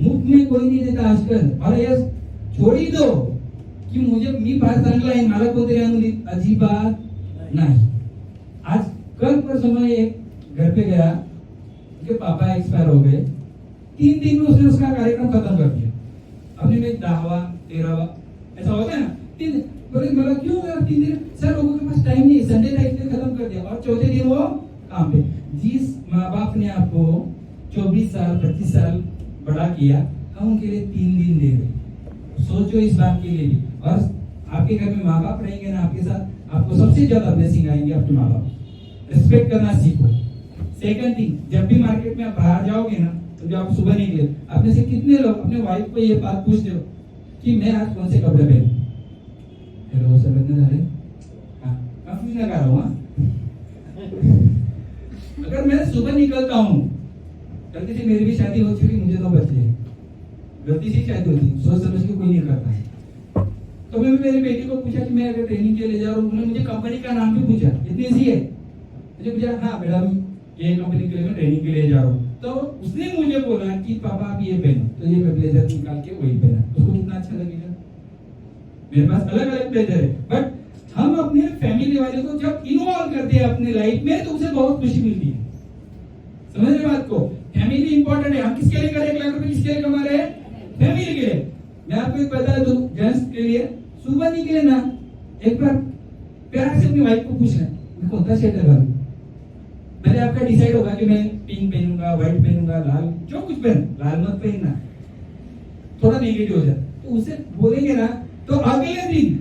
Speaker 2: मुफ्त में कोई नहीं देता आजकल। और ये छोड़ी दो कि मुझे मी फार चांगला आहे, मला कोणतरी आणून दे, अजिबात नहीं। आज कल पर समय एक घर पे गया, उनके पापा एक्सपायर हो गए, 3 दिन में उसने उसका कार्यक्रम खत्म कर दिया। अपने में 10वां 13वां ऐसा होता है ना, 3 बोले मला क्यों यार 3 दिन? सर लोगों के पास टाइम नहीं, संडे था इसलिए खत्म कर दिया, और चौथे दिन वो काम पे। जिस माँ बाप ने आपको 24 साल 25 साल बड़ा किया, हम उनके लिए 3 दिन दे रहे। सोचो इस बात के लिए भी। और आपके घर में माँ बाप रहेंगे ना आपके साथ, आपको सबसे ज्यादा ब्लेसिंग आएंगे आपके माँ बाप। रिस्पेक्ट करना सीखो। सेकंड थिंग, जब भी मार्केट में आप बाहर जाओगे ना, तो जब आप सुबह निकले, अपने से कितने लोग अपने वाइफ को ये बात पूछते हो कि मैं आज कौन से कपड़े पहनूं? हेलो सर, बदले झाले? हाँ, कंफ्यूज लगा रहा हूँ। अगर मैं सुबह निकलता हूँ, गलती से मेरी भी शादी हो चुकी, मुझे 2 बच्चे हैं, गलती से शादी होती, सोच समझ के कोई नहीं करता है। तो मैं मेरी बेटी को पूछा कि मैं अगर ट्रेनिंग के लिए जा रहा हूँ, मुझे कंपनी का नाम भी पूछा, इतनी सी है, मुझे पूछा हाँ मैडम ये कंपनी के लिए मैं ट्रेनिंग के लिए जा रहा हूँ। तो उसने मुझे बोला कि पापा आप ये पहनो, तो ये मैं ब्लेजर निकाल के वही पहना। उसको कितना अच्छा लगेगा? मेरे पास अलग अलग ब्लेजर है, बट हम अपने फैमिली वाले को जब इन्वॉल्व करते हैं अपने लाइफ में तो उसे बहुत खुशी मिलती है। समझ रहे बात को? फैमिली इंपॉर्टेंट है। हम किसके लिए करें 1 लाख रुपए? किसके लिए कमा रहे हैं? फैमिली के लिए। मैं आपको एक बता दूं, जेंट्स के लिए सुबह निकले ना, एक बार प्यार से अपनी वाइफ को पूछना मैं कौन सा स्वेटर पहनूं। पहले आपका डिसाइड होगा कि मैं पिंक पहनूंगा, व्हाइट पहनूंगा, लाल, जो कुछ पहन, लाल मत पहनना, थोड़ा नेगेटिव हो जाए। तो उसे बोलेंगे ना, तो अगले दिन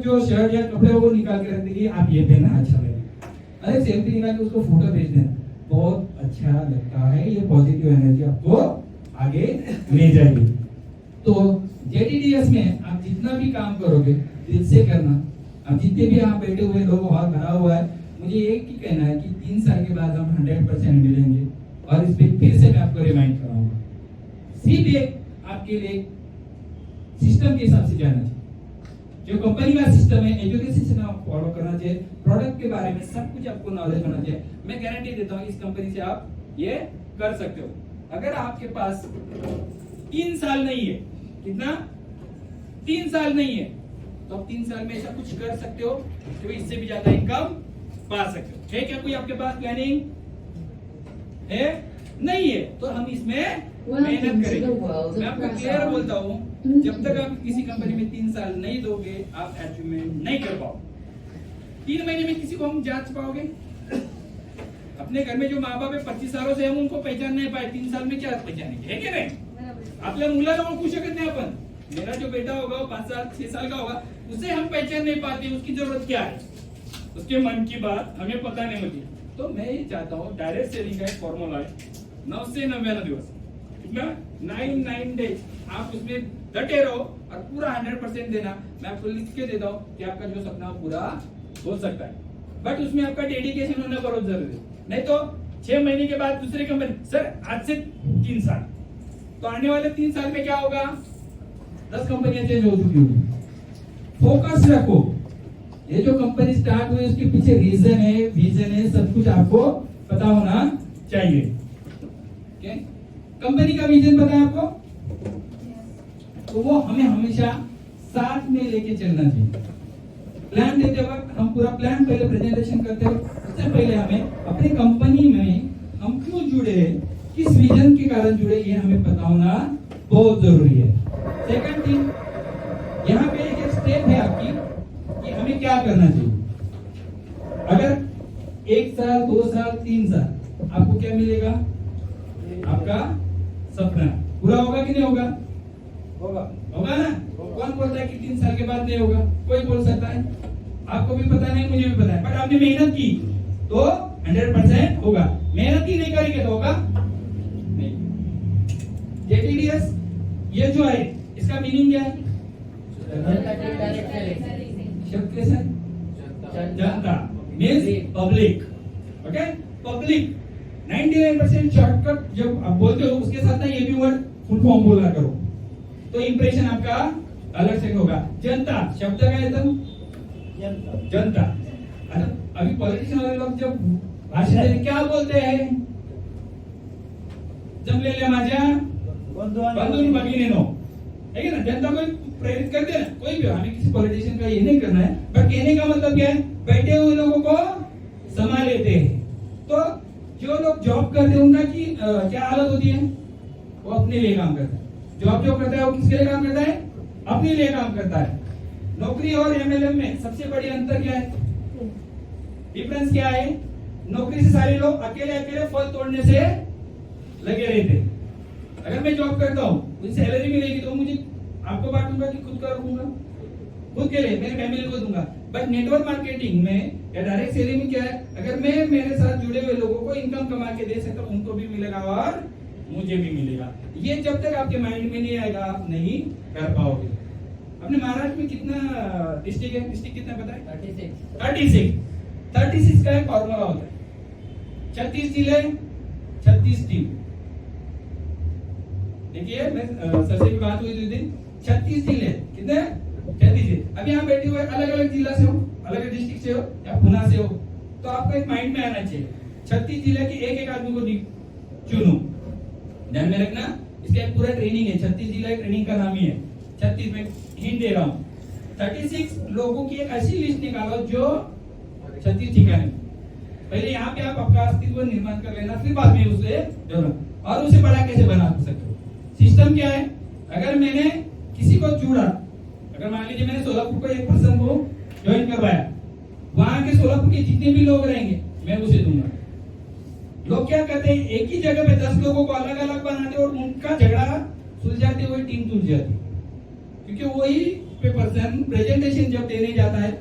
Speaker 2: जो शर्ट या कपड़े वो निकाल के रख देगी, आप ये पहना अच्छा लगेगा। अरे सेल्फी निकाल के उसको फोटो भेज देना, बहुत अच्छा लगता है, ये पॉजिटिव एनर्जी आपको आगे ले जाएगी। तो जेडीडीएस में आप जितना भी काम करोगे दिल से करना। अब जितने भी यहाँ बैठे हुए लोग हॉल भरा हुआ है, मुझे एक ही कहना है कि 3 साल के बाद हम 100% मिलेंगे। और इस पे फिर से मैं आपको रिमाइंड कराऊंगा, सिर्फ एक आपके लिए सिस्टम के हिसाब से जाना चाहिए। जो कंपनी का सिस्टम है, एजुकेशन सिस्टम आपको फॉलो करना चाहिए, प्रोडक्ट के बारे में सब कुछ आपको नॉलेज होना चाहिए। मैं गारंटी देता हूँ इस कंपनी से आप ये कर सकते हो। अगर आपके पास 3 साल नहीं है, कितना 3 साल नहीं है, तो आप 3 साल में ऐसा कुछ कर सकते हो कि इससे भी ज्यादा इनकम पा सकते हो। है क्या कोई आपके पास प्लानिंग है? नहीं है तो हम इसमें मेहनत करेंगे। मैं आपको क्लियर बोलता हूँ, जब तक आप किसी कंपनी में 3 साल नहीं दोगे, आप अचीवमेंट नहीं कर पाओगे। 3 महीने में किसी को हम जांच पाओगे? अपने घर में जो माँ बाप है 25 सालों से हम उनको पहचान नहीं पाए, 3 साल में क्या पहचानेंगे? है कि नहीं? आपल्या मुलाला ओळखू शकत नाही आपण। मेरा जो बेटा होगा वो 5 साल 6 साल का होगा, उसे हम पहचान नहीं पाते, उसकी जरूरत क्या है, उसके मन की बात हमें पता नहीं होती। तो मैं ये चाहता हूँ, डायरेक्ट सेलिंग का एक फॉर्मूला है, 9 से 99 दिवस, कितना 9 डेज आप उसमें डटे रहो और पूरा 100% देना। मैं आपको लिख के देता हूँ कि आपका जो सपना पूरा हो सकता है, बट उसमें आपका डेडिकेशन होना बहुत जरूरी है। नहीं तो 6 महीने के बाद दूसरी कंपनी, सर आज से 3 साल, तो आने वाले 3 साल में क्या होगा? 10 कंपनियां चेंज हो चुकी होगी। फोकस रखो, ये जो कंपनी स्टार्ट हुई उसके पीछे रीजन है, विजन है, सब कुछ आपको पता होना चाहिए। okay? कंपनी का विजन पता है आपको, तो वो हमें हमेशा साथ में लेके चलना चाहिए। प्लान देते वक्त हम पूरा प्लान पहले प्रेजेंटेशन करते वक्त उससे पहले हमें अपनी कंपनी में हम क्यों जुड़े, किस विजन के कारण जुड़े, ये हमें पता होना बहुत जरूरी है। सेकंड थिंग, यहाँ पे एक स्टेप है आपकी कि हमें क्या करना चाहिए। अगर 1 साल 2 साल 3 साल आपको क्या मिलेगा? आपका सपना पूरा होगा कि नहीं होगा? होगा ना? कौन बोलता है कि 3 साल के बाद नहीं होगा? कोई बोल सकता है, आपको भी पता नहीं, मुझे भी पता है, पर आपने मेहनत की तो 100% होगा। मेहनत ही नहीं करेंगे तो होगा नहीं। जेटीडीएस ये जो है, इसका मीनिंग क्या है? शब्द कैसा है? जनता means public. Okay, public 99% shortcut जब आप बोलते हो उसके साथ ना ये भी वर्ड फुल फॉर्म बोला करो, तो इंप्रेशन आपका अलग से होगा। जनता शब्द काय येतं? जनता। अभी पॉलिटिशियन वाले लोग जब भाषण देते क्या बोलते हैं? जमलेल्या माझ्या बंधू भगिनीनो, है ना? जनता को प्रेरित करते हैं ना, कोई भी, हमें किसी पॉलिटिशियन का ये नहीं करना है, बट कहने का मतलब क्या है? बैठे हुए लोगों को संभाल लेते हैं। तो जो लोग जॉब करते हैं उनका की क्या हालत होती है? वो अपने लिए काम करता है। जॉब जो करता है वो किसके लिए काम करता है? अपने लिए काम करता है। नौकरी और एमएलएम में सबसे बड़ी अंतर क्या है? डिफरेंस क्या है? नौकरी से सारे लोग अकेले अकेले फल तोड़ने से लगे रहते हैं। अगर मैं जॉब करता हूँ, मुझे सैलरी मिलेगी तो मुझे आपको बांटूंगा कि खुद का रखूंगा? खुद के लिए, मेरे फैमिली को दूंगा। बट नेटवर्क मार्केटिंग में या डायरेक्ट सेलिंग में क्या है? अगर मैं मेरे साथ जुड़े हुए लोगों को इनकम कमा के दे सकता हूँ, उनको भी मिलेगा और मुझे भी मिलेगा। ये जब तक आपके माइंड में नहीं आएगा आप नहीं कर पाओगे। अपने महाराष्ट्र में कितना डिस्ट्रिक्ट है? डिस्ट्रिक्ट कितना पता है? 36 का एक फॉर्मूला होता है। 36 जिले 36 टीम। देखिए मैं सर से भी बात हुई थी, 36 जिले कितने? 36। अभी यहाँ बैठे हुए अलग अलग जिला से हो, अलग अलग डिस्ट्रिक्ट से हो या पुणे से हो, तो आपको एक माइंड में आना चाहिए 36 जिले के एक आदमी को चुनो। ध्यान में रखना, इसका एक पूरा ट्रेनिंग है। 36 जिला ट्रेनिंग का नाम ही है। 36 में हिंट दे रहा हूँ, 36 लोगों की एक ऐसी लिस्ट निकालो जो 36 ठिकाने। पहले यहाँ पे आप आपका अस्तित्व निर्माण कर लेना, फिर बाद में उसे डेवलप और उसे बड़ा कैसे बना सकते हो। सिस्टम क्या है? अगर मैंने किसी को जोड़ा, अगर मान लीजिए मैंने सोलापुर को एक पर्सन को ज्वाइन करवाया, वहां के सोलापुर के जितने भी लोग रहेंगे मैं उसे दूंगा। लोग क्या करते हैं? एक ही जगह पे 10 लोगों को अलग अलग बनाते और उनका झगड़ा सुलझाते हुए टीम टूट जाती, क्योंकि वही पे पर्सन प्रेजेंटेशन जब देने जाता है,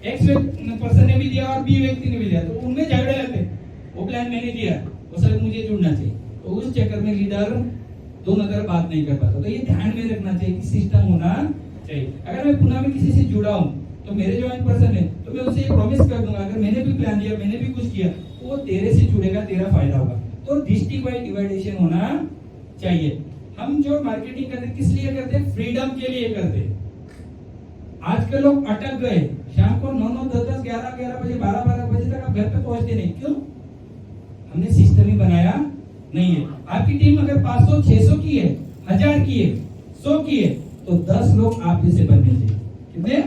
Speaker 2: एक्स पर्सन ने भी दिया और बी व्यक्ति ने भी दिया, तो उनमें झगड़े लगते हैं। वो प्लान मैंने दिया, वो सर मुझे जुड़ना चाहिए, तो उस चक्कर में लीडर दोनों तरफ बात नहीं कर पाता। तो ये ध्यान में रखना चाहिए कि सिस्टम होना चाहिए। अगर मैं पुणे में किसी से जुड़ा हूँ तो मेरे ज्वाइंट पर्सन है, तो मैं उसे प्रॉमिस कर दूंगा अगर मैंने भी प्लान दिया, मैंने भी कुछ किया, तो वो तेरे से जुड़ेगा, तेरा फायदा होगा। तो डिस्ट्रिक्ट वाइड डिवाइडेशन होना चाहिए। हम जो मार्केटिंग करते किस लिए करते हैं? फ्रीडम के लिए करते हैं। आजकल लोग अटक गए, शाम को 9 10 11 बजे 12 बजे तक आप घर पे पहुंचते नहीं, क्यों? हमने सिस्टम ही बनाया नहीं है। आपकी टीम अगर 500 600 की है, 1000 की है, 100 की है, तो 10 लोग आप जैसे बनने चाहिए। कितने?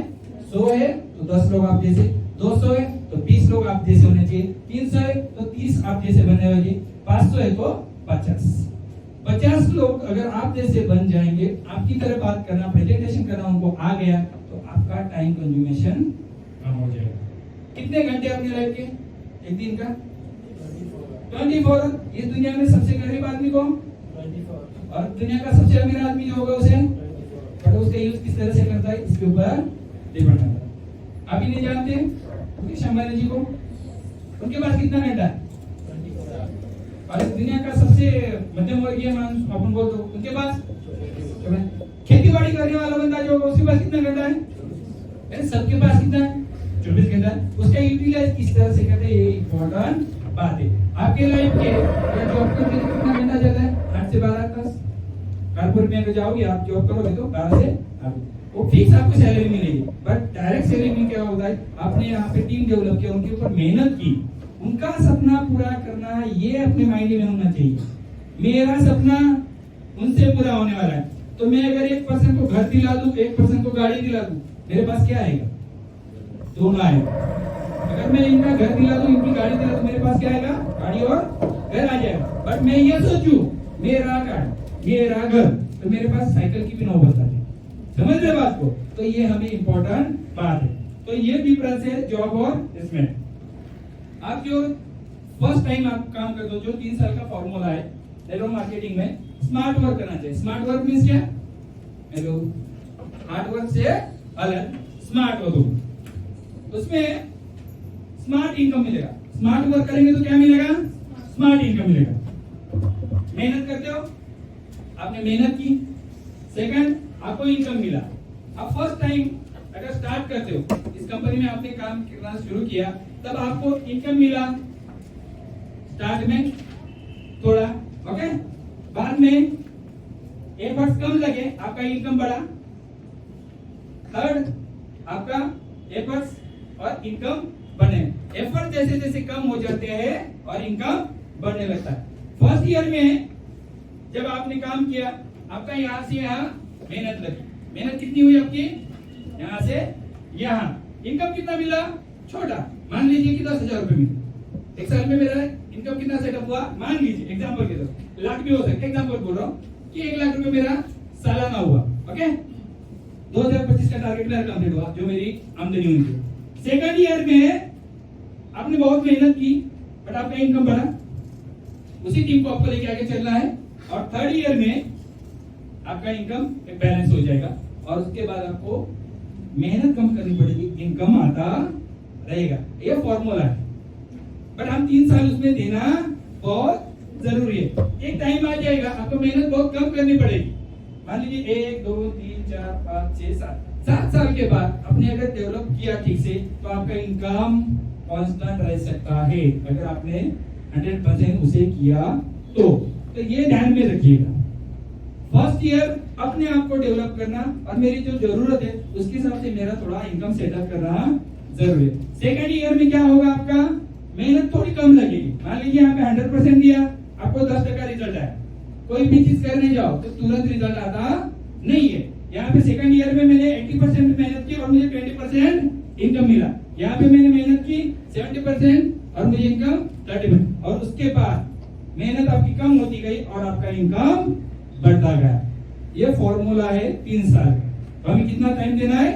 Speaker 2: 100 है तो 10 लोग आप जैसे, 200 है तो 20 लोग आप जैसे होने चाहिए, 300 है तो 30 आप जैसे बनने चाहिए, 500 है तो 50 लोग अगर आप जैसे बन जाएंगे, आपकी तरह बात करना, प्रेजेंटेशन करना उनको आ गया, तो आपका टाइम कंज्यूमेशन कम हो जाएगा। कितने घंटे अपनी लाइफ के एक दिन का? 24। ये दुनिया में सबसे गरीब आदमी को, और दुनिया का सबसे अमीर आदमी जो होगा उसे, बट उसका यूज किस तरह से करता है इसके ऊपर डिपेंड करता है। आप ही नहीं जानते मुकेश अंबानी जी को, उनके पास कितना घंटा है? और दुनिया का सबसे मध्यम वर्गीय अपन बोल दो, उनके पास खेती बाड़ी करने वाला बंदा जो होगा उसके पास कितना घंटा है? अरे सबके पास कितना है? 24 घंटा। उसका यूटिलाइज किस तरह से करते हैं, ये इम्पोर्टेंट बात है। आपके लाइफ के जॉब करने में कितना घंटा जाता है? 8 से 12 क्लास। कारपोरेट में अगर जाओगे आप जॉब करोगे तो 12 से 8, वो फिक्स आपको सैलरी मिलेगी। बट डायरेक्ट सैलरी में क्या होता है, आपने यहाँ पे टीम डेवलप किया, उनके ऊपर मेहनत की, उनका सपना पूरा करना, ये अपने माइंड में होना चाहिए। मेरा सपना उनसे पूरा होने वाला है, तो मैं अगर एक पर्सन को घर दिला दूं, एक पर्सन को गाड़ी दिला दूं, मेरे पास क्या आएगा? दोनों आएगा। अगर मैं इनका घर दिला दूं, इनकी गाड़ी दिला दूं, मेरे पास क्या आएगा? गाड़ी और घर आ जाएगा। बट मैं ये सोचूं मेरा गाड़ी मेरा घर, तो मेरे पास साइकिल की भी नौबत आती है। समझ रहे बात को? तो ये हमें इंपॉर्टेंट बात है। तो ये डिफरेंस है जॉब और इसमें। आप जो फर्स्ट टाइम आप काम करते हो, जो 3 साल का फॉर्मूला है नेटवर्क मार्केटिंग में, स्मार्ट वर्क करना चाहिए। स्मार्ट वर्क मींस क्या? हेलो, हार्ड वर्क से अलग स्मार्ट वर्क होगा, उसमें स्मार्ट इनकम मिलेगा। स्मार्ट वर्क करेंगे तो क्या मिलेगा? स्मार्ट इनकम मिलेगा। मेहनत करते हो, आपने मेहनत की, सेकंड आपको इनकम मिला। आप फर्स्ट टाइम अगर स्टार्ट करते हो, इस कंपनी में आपने काम करना शुरू किया, तब आपको इनकम मिला स्टार्ट में थोड़ा, ओके। बाद में एफर्ट्स कम लगे, आपका इनकम बढ़ा। थर्ड, आपका एफर्ट्स और इनकम बने। एफर्ट जैसे जैसे कम हो जाते हैं और इनकम बढ़ने लगता है। फर्स्ट ईयर में जब आपने काम किया, आपका यहाँ से यहाँ मेहनत लगी। मेहनत कितनी हुई आपकी? यहाँ से यहाँ। इनकम कितना मिला? छोटा, मान लीजिए कि 10,000 रुपए मिले। एक साल में मेरा इनकम कितना सेटअप हुआ? मान लीजिए एग्जाम्पल के तौर, लाख भी हो सकता है, एग्जाम्पल बोल रहा हूँ कि 1 लाख रुपए मेरा सालाना हुआ, ओके। 2025 का टारगेट मेरा कंप्लीट हुआ, जो मेरी आमदनी हुई थी। सेकंड ईयर में आपने बहुत मेहनत की, बट आपका इनकम बढ़ा। उसी टीम को आपको लेके आगे चलना है। और थर्ड ईयर में आपका इनकम एक बैलेंस हो जाएगा, और उसके बाद आपको मेहनत कम करनी पड़ेगी, इनकम आता रहेगा। ये फॉर्मूला है, बट हम 3 साल उसमें देना बहुत जरूरी है। एक टाइम आ जाएगा आपको मेहनत बहुत कम करनी पड़ेगी। मान लीजिए 1 2 3 4 5 6 7 साल के बाद आपने अगर डेवलप किया ठीक से, तो आपका इनकम कांस्टेंट रह सकता है, अगर आपने 100% उसे किया तो ये ध्यान में रखिएगा। फर्स्ट ईयर अपने आप को डेवलप करना, और मेरी जो जरूरत है उसके हिसाब से मेरा थोड़ा इनकम सेटअप करना जरूरी है। सेकंड ईयर में क्या होगा? आपका मेहनत थोड़ी कम लगेगी। मान लीजिए यहाँ पे 100% दिया, आपको 10% रिजल्ट आया। कोई भी चीज करने जाओ तो तुरंत रिजल्ट आता नहीं है। यहाँ पे सेकंड ईयर में मैंने 80% मेहनत की और मुझे 20% इनकम मिला। यहाँ पे मैंने मेहनत की 70% और मुझे इनकम 30%, और उसके बाद मेहनत आपकी कम होती गई और आपका इनकम बढ़ता गया। ये फॉर्मूला है 3 साल। तो हमें कितना टाइम देना है?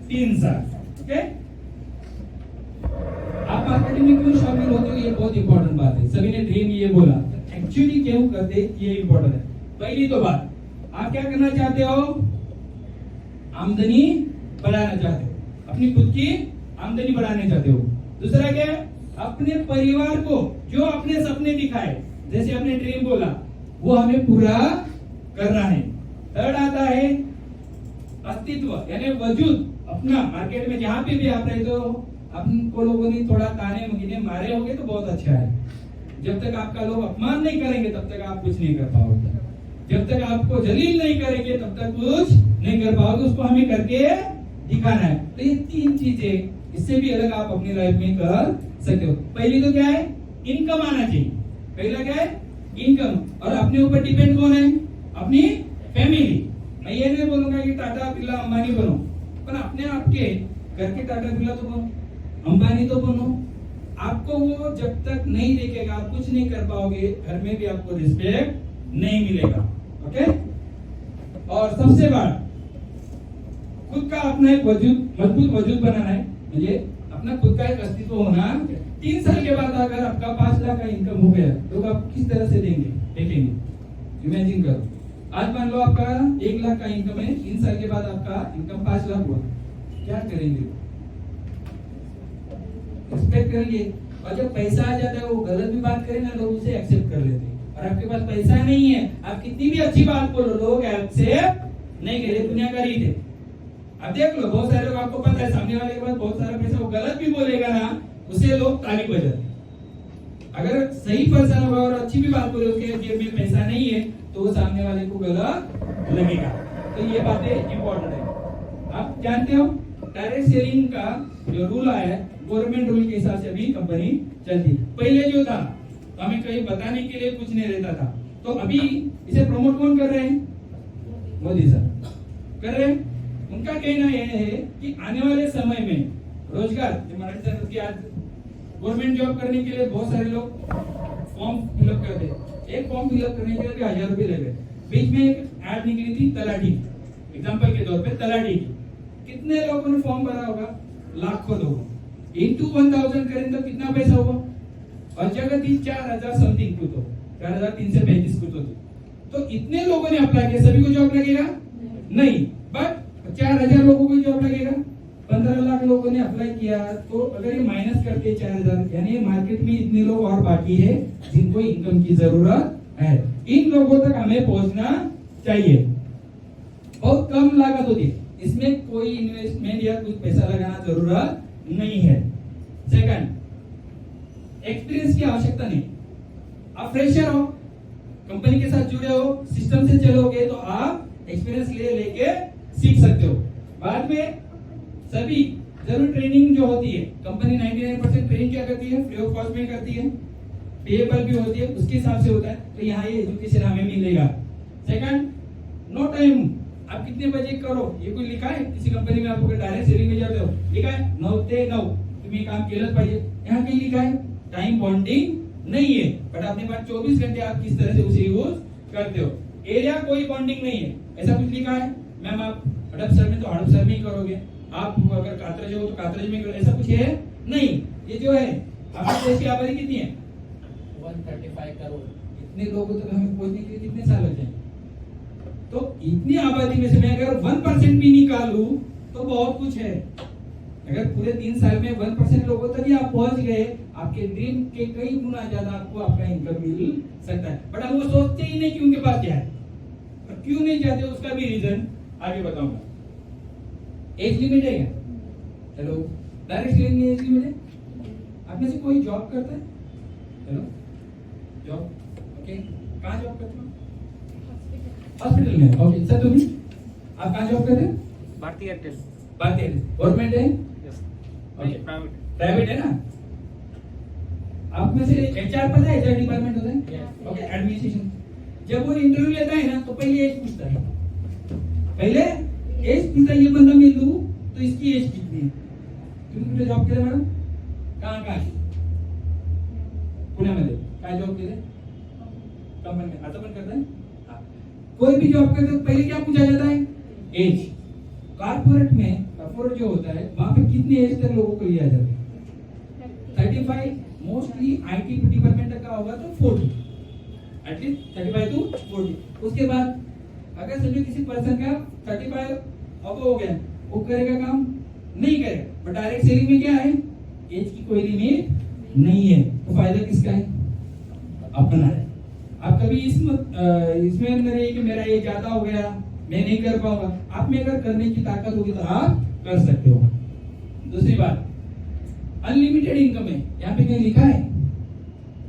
Speaker 2: 3 साल, ओके। आप मार्केटिंग में क्यों शामिल होते हो, ये बहुत इंपॉर्टेंट बात है। सभी ने ड्रीम ये बोला, एक्चुअली क्यों करते, ये इंपॉर्टेंट है। पहली तो बात, आप क्या करना चाहते हो? आमदनी बढ़ाना चाहते हो, अपनी खुद की आमदनी बढ़ाना चाहते हो। दूसरा क्या है, अपने परिवार को जो अपने सपने दिखाए, जैसे अपने ड्रीम बोला, वो हमें पूरा करना है। थर्ड आता है अस्तित्व, यानी वजूद अपना। मार्केट में जहां पे भी आप रहते हो, आपको लोगों ने थोड़ा ताने मगीने मारे होंगे तो बहुत अच्छा है। जब तक आपका लोग अपमान नहीं करेंगे तब तक आप कुछ नहीं कर पाओगे। जब तक आपको जलील नहीं करेंगे तब तक कुछ नहीं कर पाओगे। उसको हमें करके दिखाना है। तो ये तीन चीजें, इससे भी अलग आप अपनी लाइफ में कर सकते हो। पहली तो क्या है, इनकम आना चाहिए। पहला क्या है, इनकम। और अपने ऊपर डिपेंड कौन है, अपनी फैमिली। मैं ये नहीं बोलूंगा कि टाटा बिरला अंबानी बनो, पर अपने आपके घर के टाटा बिरला तो बनो, अंबानी तो बनो। आपको वो जब तक नहीं देखेगा आप कुछ नहीं कर पाओगे। घर में भी आपको रिस्पेक्ट नहीं मिलेगा। ओके। और सबसे बड़ा, खुद का अपना एक वजूद, मजबूत वजूद बनाना है। मुझे अपना खुद का एक अस्तित्व होना। 3 साल के बाद अगर आपका 5 लाख का इनकम हो गया तो आप किस तरह से देंगे, देखेंगे। इमेजिन करो, आज मान लो आपका 1 लाख का इनकम है, 3 साल के बाद आपका इनकम 5 लाख हुआ, क्या करेंगे? रिस्पेक्ट करेंगे। और जब पैसा आ जाता है, वो गलत भी बात करें ना, लोग उसे एक्सेप्ट कर लेते हैं। और आपके पास पैसा नहीं है, आप कितनी भी अच्छी बात बोलो, लोग एक्सेप्ट नहीं करें। दुनिया का रीत है। अब देख लो, बहुत सारे लोग, आपको पता है, सामने वाले के पास बहुत सारा पैसा, वो गलत भी बोलेगा ना, उसे लोग ताली बजाते। अगर सही पर्सन होगा और अच्छी भी बात बोले, उसके जेब में पैसा नहीं है, तो वो सामने वाले को गलत लगेगा। तो ये बातें इंपॉर्टेंट है। आप जानते हो, डायरेक्ट सेलिंग का जो रूल आया है, गवर्नमेंट रूल के हिसाब से अभी कंपनी चलती। पहले जो था, तो हमें कहीं बताने के लिए कुछ नहीं रहता था। तो अभी इसे प्रमोट कौन कर रहे हैं? मोदी सर कर रहे हैं। उनका कहना यह है कि आने वाले समय में रोजगार, मराठी सर की आज गवर्नमेंट जॉब करने के लिए बहुत सारे लोग फॉर्म फिलअप करते हैं। एक फॉर्म फिलअप करने के लिए 1000 रुपए लगे। बीच में एक ऐड निकली थी तलाठी, एग्जाम्पल के तौर पे तलाठी की। कितने लोगों ने फॉर्म भरा होगा? लाखों लोगों। इंटू 1000 करें तो कितना पैसा होगा? और जगह थी 4000 समथिंग कुछ हो, 4335 कुछ होती। तो इतने लोगों ने अप्लाई किया, सभी को जॉब लगेगा? नहीं, बट 4000 लोगों को जॉब लगेगा। 15 लाख लोगों ने अप्लाई किया, तो अगर ये माइनस करते 4000, यानी मार्केट में इतने लोग और बाकी है जिनको इनकम की जरूरत है। इन लोगों तक हमें पहुंचना चाहिए। बहुत कम लागत होती है, इसमें कोई इन्वेस्टमेंट या कुछ पैसा लगाना जरूरत नहीं है। सेकंड, एक्सपीरियंस की आवश्यकता नहीं। आप फ्रेशर हो, कंपनी के साथ जुड़े हो, सिस्टम से चलोगे तो आप एक्सपीरियंस लेके सीख सकते हो। बाद में सभी जरूर ट्रेनिंग जो होती है, कंपनी 99% ट्रेनिंग क्या करती है? फ्री ऑफ कॉस्ट में करती है, पेएबल भी होती है, उसके हिसाब से होता है। तो यहाँ ये एजुकेशन हमें मिलेगा। Second, no time. आप कितने बजे करो ये कोई लिखा है? किसी कंपनी में आपको डायरेक्ट सेलिंग में जाते हो, लिखा है 9 ते 9 तुम्हें काम केलंच पाहिजे। यहाँ कहीं लिखा है टाइम बॉन्डिंग नहीं है, बट अपने पास 24 घंटे आप किस तरह से उसे यूज करते हो। एरिया कोई बॉन्डिंग नहीं है, ऐसा कुछ लिखा है? मैम आप हड़पसर में तो हड़पसर में ही करोगे, आप अगर कातरज हो तो कातरज में करोगे, ऐसा कुछ है नहीं। ये जो है, हमारे देश की आबादी कितनी है?
Speaker 7: 135 करोड़।
Speaker 2: इतने लोगों तक हमें पहुंचने के लिए कितने साल लग जाएंगे? तो इतनी आबादी में से मैं अगर 1% भी निकालूं तो बहुत कुछ है। अगर पूरे 3 साल में 1% लोगों तक ही आप पहुंच गए, आपके ड्रीम के कई गुना ज्यादा आपको आपका इनकम मिल सकता है। बट हम वो सोचते ही नहीं कि उनके पास क्या है, और क्यों नहीं चाहते उसका भी रीजन आगे बताऊंगा। एज लिमिट है क्या? हेलो, डायरेक्ट सेलिंग में एज लिमिट है? आप में से कोई जॉब करता है? हेलो, जॉब, ओके, कहाँ जॉब करते हो? हॉस्पिटल में। ओके सर, तुम्हें आप कहाँ जॉब करते हैं?
Speaker 3: Bharti Airtel.
Speaker 2: Bharti Airtel government है?
Speaker 3: यस।
Speaker 2: Okay,
Speaker 3: private.
Speaker 2: प्राइवेट है ना? आप में से एचआर पता है? एचआर डिपार्टमेंट होता है?
Speaker 3: Yes.
Speaker 2: Okay, administration. जब वो इंटरव्यू लेता है ना, तो पहले एज पूछता है। पहले एज पूछता है, ये बंदा मैं लूं तो इसकी एज कितनी है? तुम्ही कुठे जॉब केलं मॅडम? कहाँ पुण्यामध्ये काय जॉब केले? कंपनी में आता पण करता है? हाँ। कोई भी जॉब करते तो पहले क्या पूछा जाता है? एज। कॉर्पोरेट में, कॉर्पोरेट जो होता है वहां पे कितने एज तक लोगों को लिया जाता है? 35, मोस्टली आईटी डिपार्टमेंट का होगा तो 40, एटलीस्ट 35 to 40। उसके बाद अगर समझो किसी पर्सन का 35 अब हो गया वो करेगा काम नहीं करेगा। बट डायरेक्ट सेलिंग में क्या है, एज की कोई लिमिट नहीं है, तो फायदा किसका है, अपना है। आप कभी इसमें अंदर है कि मेरा ये ज्यादा हो गया, मैं नहीं कर पाऊंगा, आप में अगर करने की ताकत होगी तो आप कर सकते हो। दूसरी बात, अनलिमिटेड इनकम है, यहाँ पे क्या लिखा है,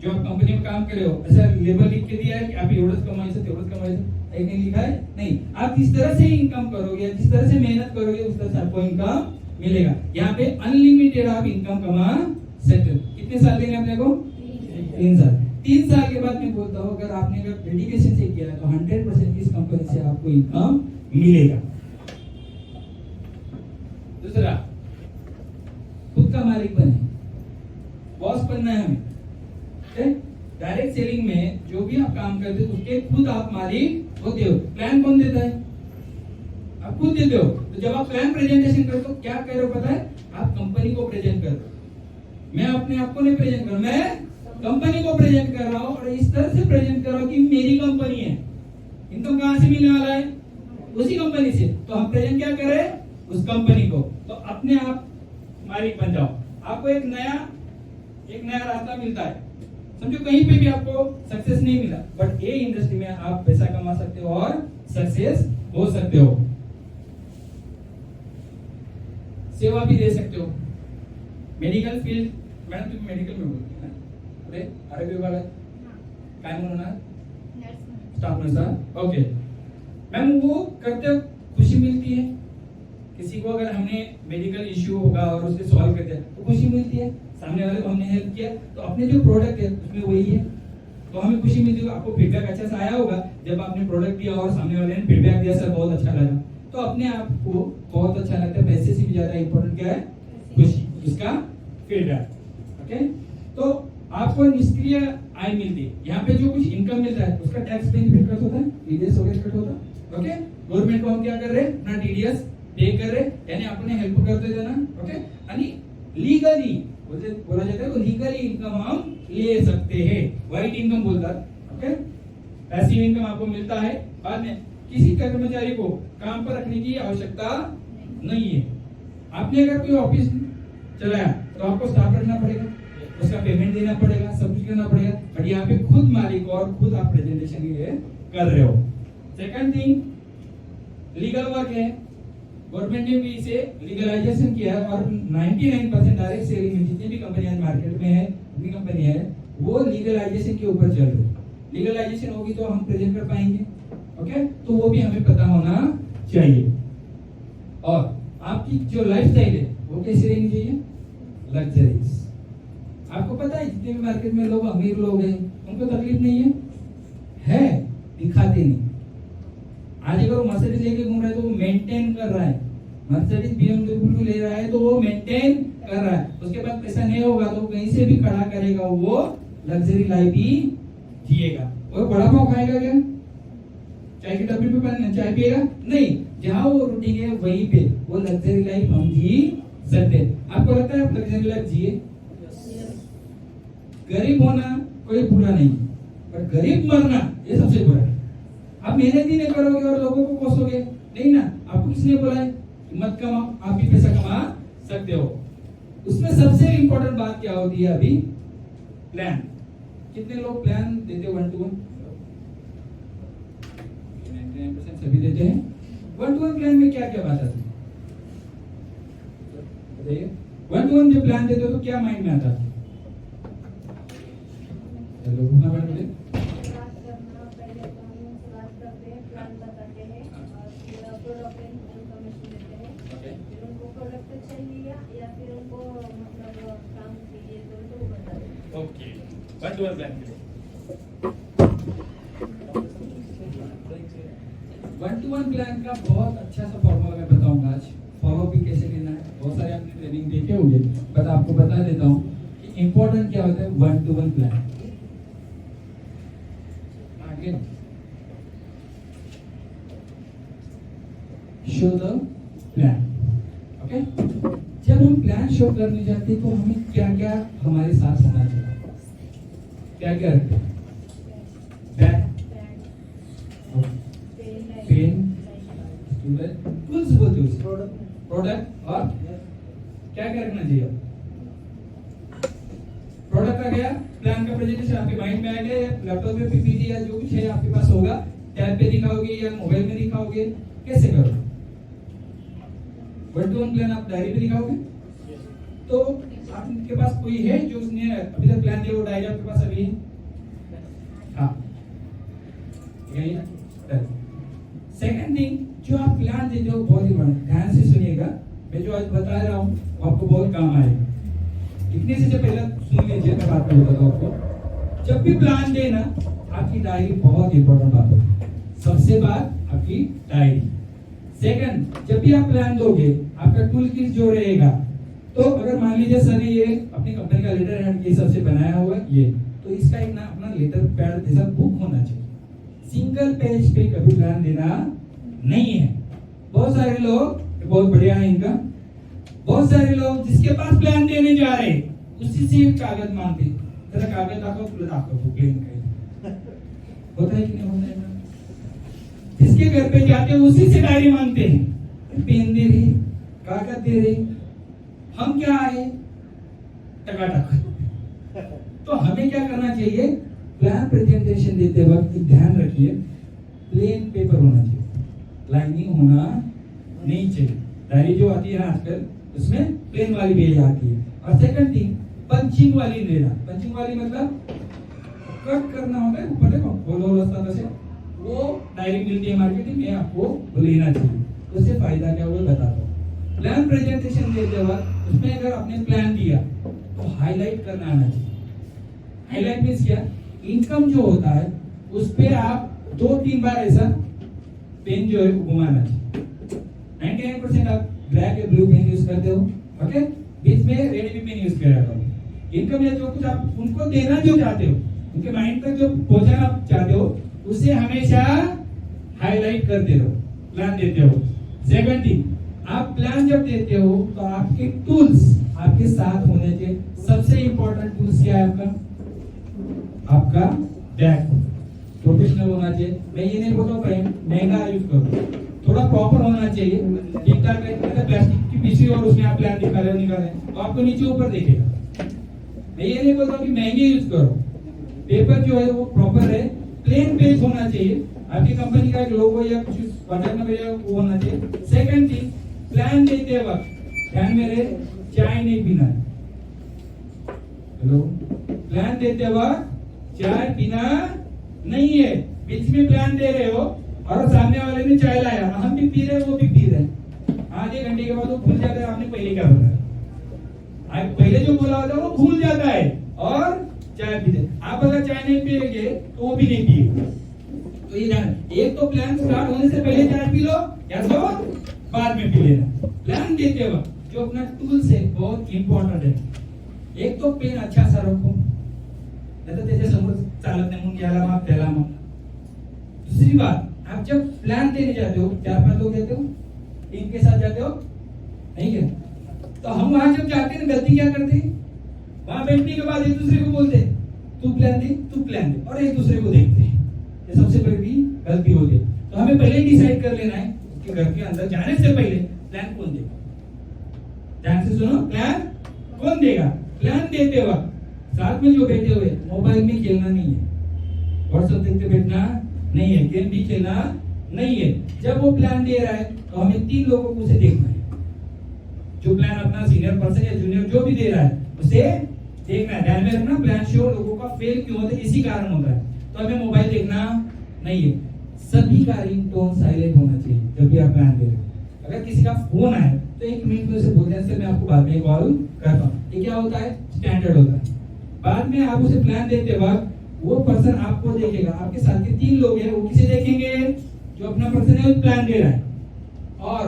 Speaker 2: जो आप कंपनी में काम कर रहे हो ऐसा लेबल लिख के दिया है कि आप एवढंच कमायचं तेवढंच कमायचं, एक नहीं लिखा है, नहीं, आप जिस तरह से इनकम करोगे, जिस तरह से मेहनत करोगे उस तरह से आपको इनकम मिलेगा। यहाँ पे अनलिमिटेड आप इनकम कमा सकते हो। कितने साल देंगे अपने को, 3 साल। 3 साल के बाद मैं बोलता हूँ अगर आपने अगर डेडिकेशन से किया तो 100% इस कंपनी से आपको इनकम मिलेगा। दूसरा, खुद का मालिक बने, बॉस बनना है हमें। डायरेक्ट सेलिंग में जो भी आप काम करते हो उसके खुद आप मालिक होते हो। प्लान कौन देता है, आप खुद देते हो। तो जब आप प्लान प्रेजेंटेशन करते हो क्या कर रहे हो पता है, आप कंपनी को प्रेजेंट कर रहे हो। मैं अपने आप को नहीं प्रेजेंट कर रहा, मैं कंपनी को प्रेजेंट कर रहा हूँ, और इस तरह से प्रेजेंट कर रहा हूँ कि मेरी कंपनी है। इनकम कहां से मिलने वाला है, उसी कंपनी से। तो हम प्रेजेंट क्या करें, उस कंपनी को। तो अपने आप मालिक बन जाओ। आपको एक नया रास्ता मिलता है। समझो कहीं पे भी आपको सक्सेस नहीं मिला, बट ये इंडस्ट्री में आप पैसा कमा सकते हो और सक्सेस हो सकते हो, सेवा भी दे सकते हो। मेडिकल फील्ड, मॅडम तुम्ही मेडिकल में बोलते ना, अरे आरोग्य विभागात काय म्हणणार, स्टाफ नर्स, ओके मैम, वो करते खुशी मिलती है। किसी को अगर हमने मेडिकल इश्यू होगा और उसे सॉल्व कर दिया तो खुशी मिलती है, सामने वाले को हमने हेल्प किया, तो अपने जो प्रोडक्ट है उसमें वही है तो हमें खुशी मिलती है। आपको फीडबैक अच्छा सा आया होगा जब आपने प्रोडक्ट दिया और सामने वाले ने फीडबैक दिया, सर बहुत अच्छा लगा, तो अपने आप को बहुत अच्छा लगता है। पैसे से भी ज्यादा इंपॉर्टेंट क्या है, खुशी, उसका फीडबैक। ओके, तो आपको निष्क्रिय आय मिलती है। यहाँ पे जो कुछ इनकम मिल रहा है उसका टैक्स बेनिफिट कट होता है, टीडीएस वगैरह कट होता है। ओके, गवर्नमेंट को हम क्या कर रहे हैं, अपना टीडीएस पे कर रहे, यानी अपने हेल्प करते थे ना। ओके, आणि लीगली बोला जाता है, लीगली इनकम हम ले सकते हैं, व्हाइट इनकम बोलतात। ओके, पैसिव इनकम आपको मिलता है। बाद में किसी कर्मचारी को काम पर रखने की आवश्यकता नहीं है। आपने अगर कोई ऑफिस चलाया तो आपको स्टाफ रखना पड़ेगा, उसका पेमेंट देना पड़ेगा, सब कुछ करना पड़ेगा, बट यहाँ पे खुद मालिक और खुद आप प्रेजेंटेशन के लिए कर रहे हो। सेकंड थिंग, लीगल वर्क है, गवर्नमेंट ने भी इसे लीगलाइजेशन किया है और 99% डायरेक्ट सेलिंग में जितनी भी कंपनियां मार्केट में है, अपनी कंपनी है, वो लीगलाइजेशन के ऊपर चल रही है। लीगलाइजेशन होगी तो हम प्रेजेंट कर पाएंगे। ओके, तो वो भी हमें पता होना चाहिए। और आपकी जो लाइफस्टाइल है वो कैसी रहनी चाहिए, लग्जरीज। आपको पता है जितने भी मार्केट में लोग अमीर लोग हैं उनको तकलीफ नहीं है, दिखाते नहीं। आज अगर वो मर्सिडीज लेके घूम रहा है तो वो मेंटेन कर रहा है, मर्सिडीज BMW ले रहा है तो वो मेंटेन कर रहा है। उसके बाद पैसा नहीं होगा तो कहीं से भी खड़ा करेगा, वो लग्जरी लाइफ ही जिएगा। और बड़ा पाव खाएगा क्या, चाय की टपरी पे पानी चाय पिएगा नहीं, जहाँ वो रूटीन है वहीं पे वो लग्जरी लाइफ हम जी सकते हैं। आपको लगता है आप लग्जरी लाइफ जिए? गरीब होना कोई बुरा नहीं, पर गरीब मरना ये सबसे बुरा है। आप मेहनत ही नहीं करोगे और लोगों को कोसोगे नहीं ना। आपको किसने बोला है मत कमाओ, आप भी पैसा कमा सकते हो। उसमें सबसे इंपॉर्टेंट बात क्या होती है अभी, प्लान। कितने लोग प्लान देते हो 1-to-1? 99% सभी देते हैं। 1-to-1 प्लान में क्या क्या बात आती है बताइए। 1-to-1 जब प्लान देते हो तो क्या माइंड में आता है? हेलो ना मैडम बोले ओके, 1-to-1 प्लान के लिए 1-to-1 प्लान का बहुत अच्छा सा फॉर्मूला मैं बताऊंगा आज। फॉलो भी कैसे लेना है, बहुत सारे आपने ट्रेनिंग देखे होंगे, बट आपको बता देता हूँ कि इंपॉर्टेंट क्या होता है 1-to-1 प्लान। आगे शो द प्लान। ओके, जब हम प्लान शो करने जाते हैं तो हमें क्या क्या हमारे साथ होना चाहिए, क्या क्या रखते हैं? बैग, पेन, टूल्स बोलते हैं, प्रोडक्ट और क्या क्या रखना चाहिए? प्रोडक्ट आ गया, प्लान का प्रेजेंटेशन आपके माइंड में आ गया, लैपटॉप पे पीपीटी या जो कुछ है आपके पास होगा, टैब पे दिखाओगे या मोबाइल में दिखाओगे, कैसे करोगे? 1-to-1 प्लान आप डायरी पे दिखाओगे? तो आपके पास कोई है जो उसने अभी तक प्लान दिया, वो डायरी आपके पास अभी है? हाँ, यही है। सेकंड थिंग, जो आप प्लान देते हो बहुत ही बड़ा, ध्यान से सुनिएगा, मैं जो आज बता रहा हूँ आपको बहुत काम आएगा। लिखने से पहले सुन लीजिए, मैं बात बताता हूँ आपको। जब भी प्लान देना, आपकी डायरी बहुत इंपॉर्टेंट बात है। सबसे बात आपकी डायरी। सेकंड, जब भी आप प्लान दोगे, आपका टूल किट जो रहेगा, तो अगर मान लीजिए सर ने ये अपनी कंपनी का लेटर हेड के हिसाब से बनाया हुआ है ये, तो इसका एक ना अपना लेटर पैड जैसा बुक होना चाहिए। सिंगल पेज पे कभी प्लान देना नहीं है। बहुत सारे लोग, बहुत बढ़िया है इनका, बहुत सारे लोग जिसके पास प्लान देने जा रहे उसी से कागज मांगते, तेरा कागज दाखो, प्लेन का होता है कि नहीं होता है? जिसके घर पे जाते हैं उसी से डायरी मांगते हैं, पेन दे रही, कागज दे रही, हम क्या आए टकाटक। तो हमें क्या करना चाहिए? प्लान प्रेजेंटेशन देते वक्त ध्यान रखिए, प्लेन पेपर होना चाहिए, लाइनिंग होना नहीं चाहिए। डायरी जो आती है ना आजकल, उसमें प्लेन वाली पेज आती है। और सेकंड थिंग, पंचिंग वाली लेना। पंचिंग वाली मतलब कट करना होता है, ऊपर देखो होलो रास्ता वैसे, वो डायरी मिलती है मार्केटिंग में, आपको वो लेना चाहिए। उससे फायदा क्या होगा बताता हूँ। प्लान प्रेजेंटेशन देते वक्त उसमें अगर आपने प्लान दिया तो हाईलाइट करना आना चाहिए। हाईलाइट मींस क्या? इनकम जो होता है उस पे आप 2-3 बार ऐसा पेन जो है घुमाना चाहिए। 99% आप ब्लैक या ब्लू पेन यूज करते हो, ओके? बीच में रेड भी पेन यूज किया करो। इनकम या जो कुछ आप उनको देना जो चाहते हो, उनके माइंड तक जो पहुंचाना आप चाहते हो, उसे हमेशा हाईलाइट करते रहो प्लान देते हो। सेकंड थिंग, आप प्लान जब देते हो तो आपके टूल्स आपके साथ होने चाहिए। सबसे इंपॉर्टेंट टूल्स क्या है आपका बैग प्रोफेशनल होना चाहिए। मैं ये नहीं बोलता हूँ महंगा यूज करो, थोड़ा प्रॉपर होना चाहिए, ठीक ठाक है। प्लास्टिक की पीसी और उसमें आप प्लान दिखा रहे हो निकाल रहे हो तो आपको नीचे ऊपर दिखेगा। मैं ये नहीं बोलता हूँ कि महंगे यूज करो, पेपर जो है वो प्रॉपर है, प्लेन पेज होना चाहिए, आपकी कंपनी का एक लोगो या कुछ कॉन्टैक्ट नंबर वो होना चाहिए। सेकंड थिंग, प्लान देते वक्त ध्यान में रहे, चाय नहीं पीना है। हेलो, प्लान देते वक्त चाय पीना नहीं है। बीच में प्लान दे रहे हो और सामने वाले ने चाय लाया, हम भी पी रहे, वो भी पी रहे, आधे घंटे के बाद वो भूल जाता है आपने पहले क्या बोला। पहले जो बोला होता है वो भूल जाता है और चाय पीते। आप अगर चाय नहीं पिएंगे तो वो भी नहीं पिएगा। तो ये ध्यान, एक तो प्लान स्टार्ट होने से पहले चाय पी लो या तो बाद में पी लेना। प्लान देते वक्त जो अपना टूल्स है बहुत इंपॉर्टेंट है। एक तो पेन अच्छा सा रखो, नहीं तो त्याच्या समोर चालत नाही म्हणून याला माप त्याला माप। दूसरी बात, आप जब प्लान देने जाते हो 4-5 लोग जाते हो, टीम के साथ जाते हो, नहीं क्या? तो हम वहां जब जाते हैं गलती क्या करते हैं? वहां बैठने के बाद एक दूसरे को बोलते हैं तू प्लान दे, और एक दूसरे को देखते हैं। ये सबसे बड़ी गलती होती है। तो हमें पहले डिसाइड कर लेना है कि घर के अंदर जाने से पहले प्लान कौन देगा। ध्यान से सुनो, प्लान कौन देगा? प्लान देते वक्त साथ में जो बैठे हुए मोबाइल में खेलना नहीं है, व्हाट्सएप देखते बैठना नहीं है, गेम भी खेलना नहीं है। जब वो प्लान दे रहा है तो हमें 3 लोगों को उसे देखना है। जो प्लान अपना सीनियर पर्सन या जूनियर जो भी दे रहा है उसे देखना है, ध्यान में रखना। प्लान शो लोगों का फेल क्यों होता है, इसी कारण होता है। तो हमें मोबाइल देखना नहीं है। सभी का रिंगटोन साइलेंट होना चाहिए जब भी आप प्लान दे रहे हैं। अगर किसी का फोन आए तो 1 मिनट में उसे बोल दें, मैं आपको बाद में कॉल करता हूँ। ये क्या होता है? स्टैंडर्ड होता है। बाद में आप उसे प्लान देते वक्त वो पर्सन आपको देखेगा। आपके साथ के 3 लोग हैं, वो किसे देखेंगे? जो अपना पर्सन है वो प्लान दे रहा है। और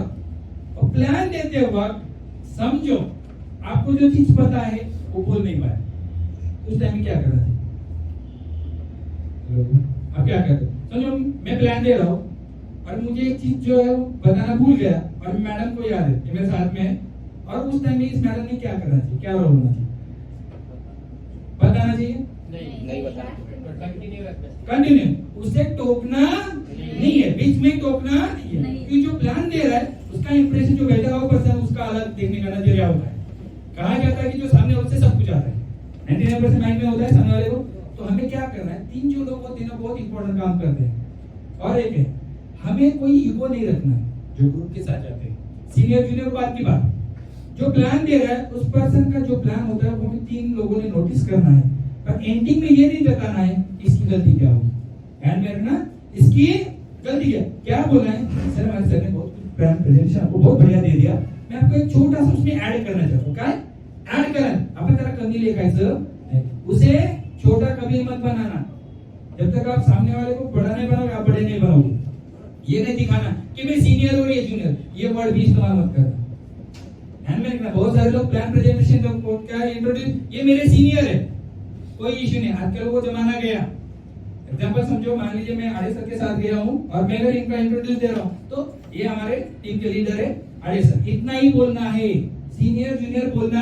Speaker 2: प्लान देते वक्त समझो आपको जो चीज पता है वो बोल नहीं पाया, उस टाइम में क्या करना चाहिए? आप क्या करते हो? समझो मैं प्लान दे रहा हूँ और मुझे एक चीज जो है वो बताना भूल गया और मैडम को याद है कि मेरे साथ में है, और उस टाइम में इस मैडम ने क्या करना चाहिए, क्या रोल होना चाहिए? बताना चाहिए?
Speaker 7: नहीं बताना, कंटिन्यू रखना।
Speaker 2: कंटिन्यू, उसे टोकना नहीं है, बीच में टोकना नहीं है। क्योंकि जो प्लान दे रहा है उसका उसका इंप्रेशन जो बैठा हुआ पर्सन उसका अलग देखने का नजरिया होता है। कहा जाता है कि जो सामने वाले से सब कुछ आता है, 99% माइंड में होता है सामने वाले को। तो हमें क्या करना है, तीन जो लोग होते हैं ना बहुत इंपॉर्टेंट काम करते हैं। और एक है, हमें कोई ईगो नहीं रखना है जो ग्रुप के साथ जाते हैं। सीनियर जूनियर बात की बात, जो प्लान दे रहा है उस पर्सन का जो प्लान होता है वो हमें तीन लोगों ने नोटिस करना है, पर एंडिंग में ये नहीं बताना है इसकी गलती क्या होगी। ध्यान में रखना इसकी गलती क्या बोला है। सर हमारे सर ने बहुत प्लान प्रेजेंटेशन आपको बहुत बढ़िया दे दिया, मैं आपको एक छोटा सा उसमें ऐड करना चाहता हूँ। काय ऐड करा आपण त्याला कमी लेखायचं, उसे छोटा कभी मत बनाना। जब तक आप सामने वाले को बड़ा नहीं बनाओगे आप बड़े नहीं बनाओगे। ये नहीं दिखाना कि मैं सीनियर और ये जूनियर, ये वर्ड भी इस्तेमाल मत करना। ध्यान में रखना, बहुत सारे लोग प्लान प्रेजेंटेशन को क्या इंट्रोड्यूस, ये मेरे सीनियर है, कोई इशू नहीं। आजकल वो जमाना गया। एग्जांपल समझो, मान लीजिए मैं आड़े सर के साथ गया हूँ और मैं अगर इनका इंट्रोड्यूस दे रहा हूँ तो ये हमारे टीम के लीडर है आड़े सर, इतना ही बोलना है, सीनियर जूनियर बोलना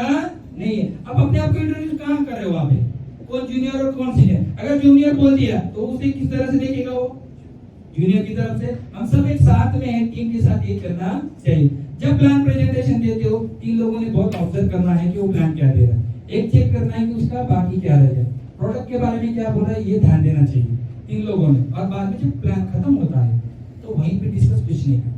Speaker 2: नहीं है। अब अपने आप को इंट्रोड्यूस कहाँ कर रहे हो वहां पे, कौन जूनियर और कौन सीनियर। अगर जूनियर बोल दिया तो उसे किस तरह से देखेगा वो, जूनियर की तरफ से। हम सब एक साथ में हैं, टीम के साथ एक करना चाहिए। जब प्लान प्रेजेंटेशन देते हो तीन लोगों ने बहुत ऑब्जर्व करना है कि वो प्लान क्या दे रहा है, एक चेक करना है कि उसका बाकी क्या रह गया, प्रोडक्ट के बारे में क्या बोल रहा है, ये ध्यान देना चाहिए तीन लोगों ने। और बाद में जब प्लान खत्म होता है तो वहीं पे डिस्कस कुछ नहीं करना।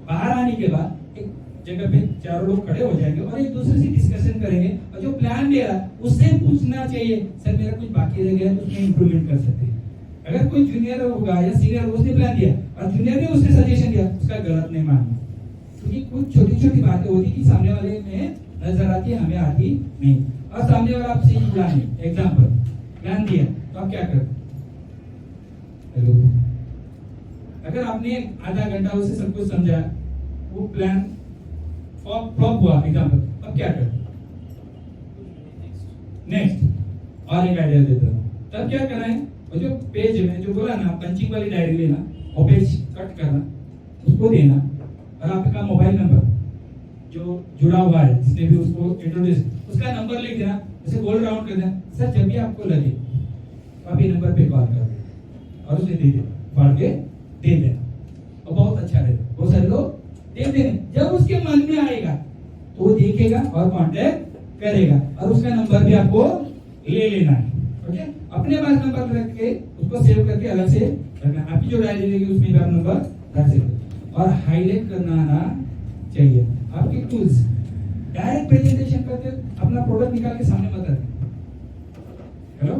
Speaker 2: बाहर आने के बाद एक जगह पे चारों लोग खड़े हो जाएंगे और एक दूसरे से डिस्कशन करेंगे, और जो प्लान दे रहा है उससे पूछना चाहिए सर मेरा कुछ बाकी रह गया तो उसमें इंप्रूवमेंट कर सकते हैं। अगर कोई जूनियर होगा या सीनियर उसने प्लान दिया और जूनियर ने उसने सजेशन दिया, उसका गलत नहीं मानना, क्योंकि कुछ छोटी छोटी बातें होती कि सामने वाले में नजर आती है, हमें आती नहीं। और सामने वाला आपसे ही प्लान, एग्जांपल प्लान दिया तो आप क्या करते, हेलो, अगर आपने आधा घंटा उसे सब कुछ समझा, वो प्लान फ्लॉप हुआ एग्जांपल, अब क्या करते, नेक्स्ट और एक आइडिया देता हूँ। तब क्या करना है, वो जो पेज में जो बोला ना पंचिंग वाली डायरी लेना और पेज कट करना, उसको देना, और आपका मोबाइल नंबर जो जुड़ा हुआ है जिसने भी उसको इंट्रोड्यूस, उसका नंबर लिख देना, उसे गोल राउंड कर देना। सर जब भी आपको लगे तो आप ये नंबर पे कॉल कर देना और उसे दे देना, फाड़ के दे देना, और बहुत अच्छा रहेगा। बहुत सारे लोग दे देंगे, जब उसके मन में आएगा तो वो देखेगा और कांटेक्ट करेगा, और उसका नंबर भी आपको ले लेना है। ओके, अपने पास नंबर रख के उसको सेव करके अलग से रखना। आपकी जो डायरी रहेगी उसमें भी आप नंबर रख सकते, और हाईलाइट करना आना चाहिए। आपके टूल्स डायरेक्ट प्रेजेंटेशन करते अपना प्रोडक्ट निकाल के सामने मत रखना, हेलो,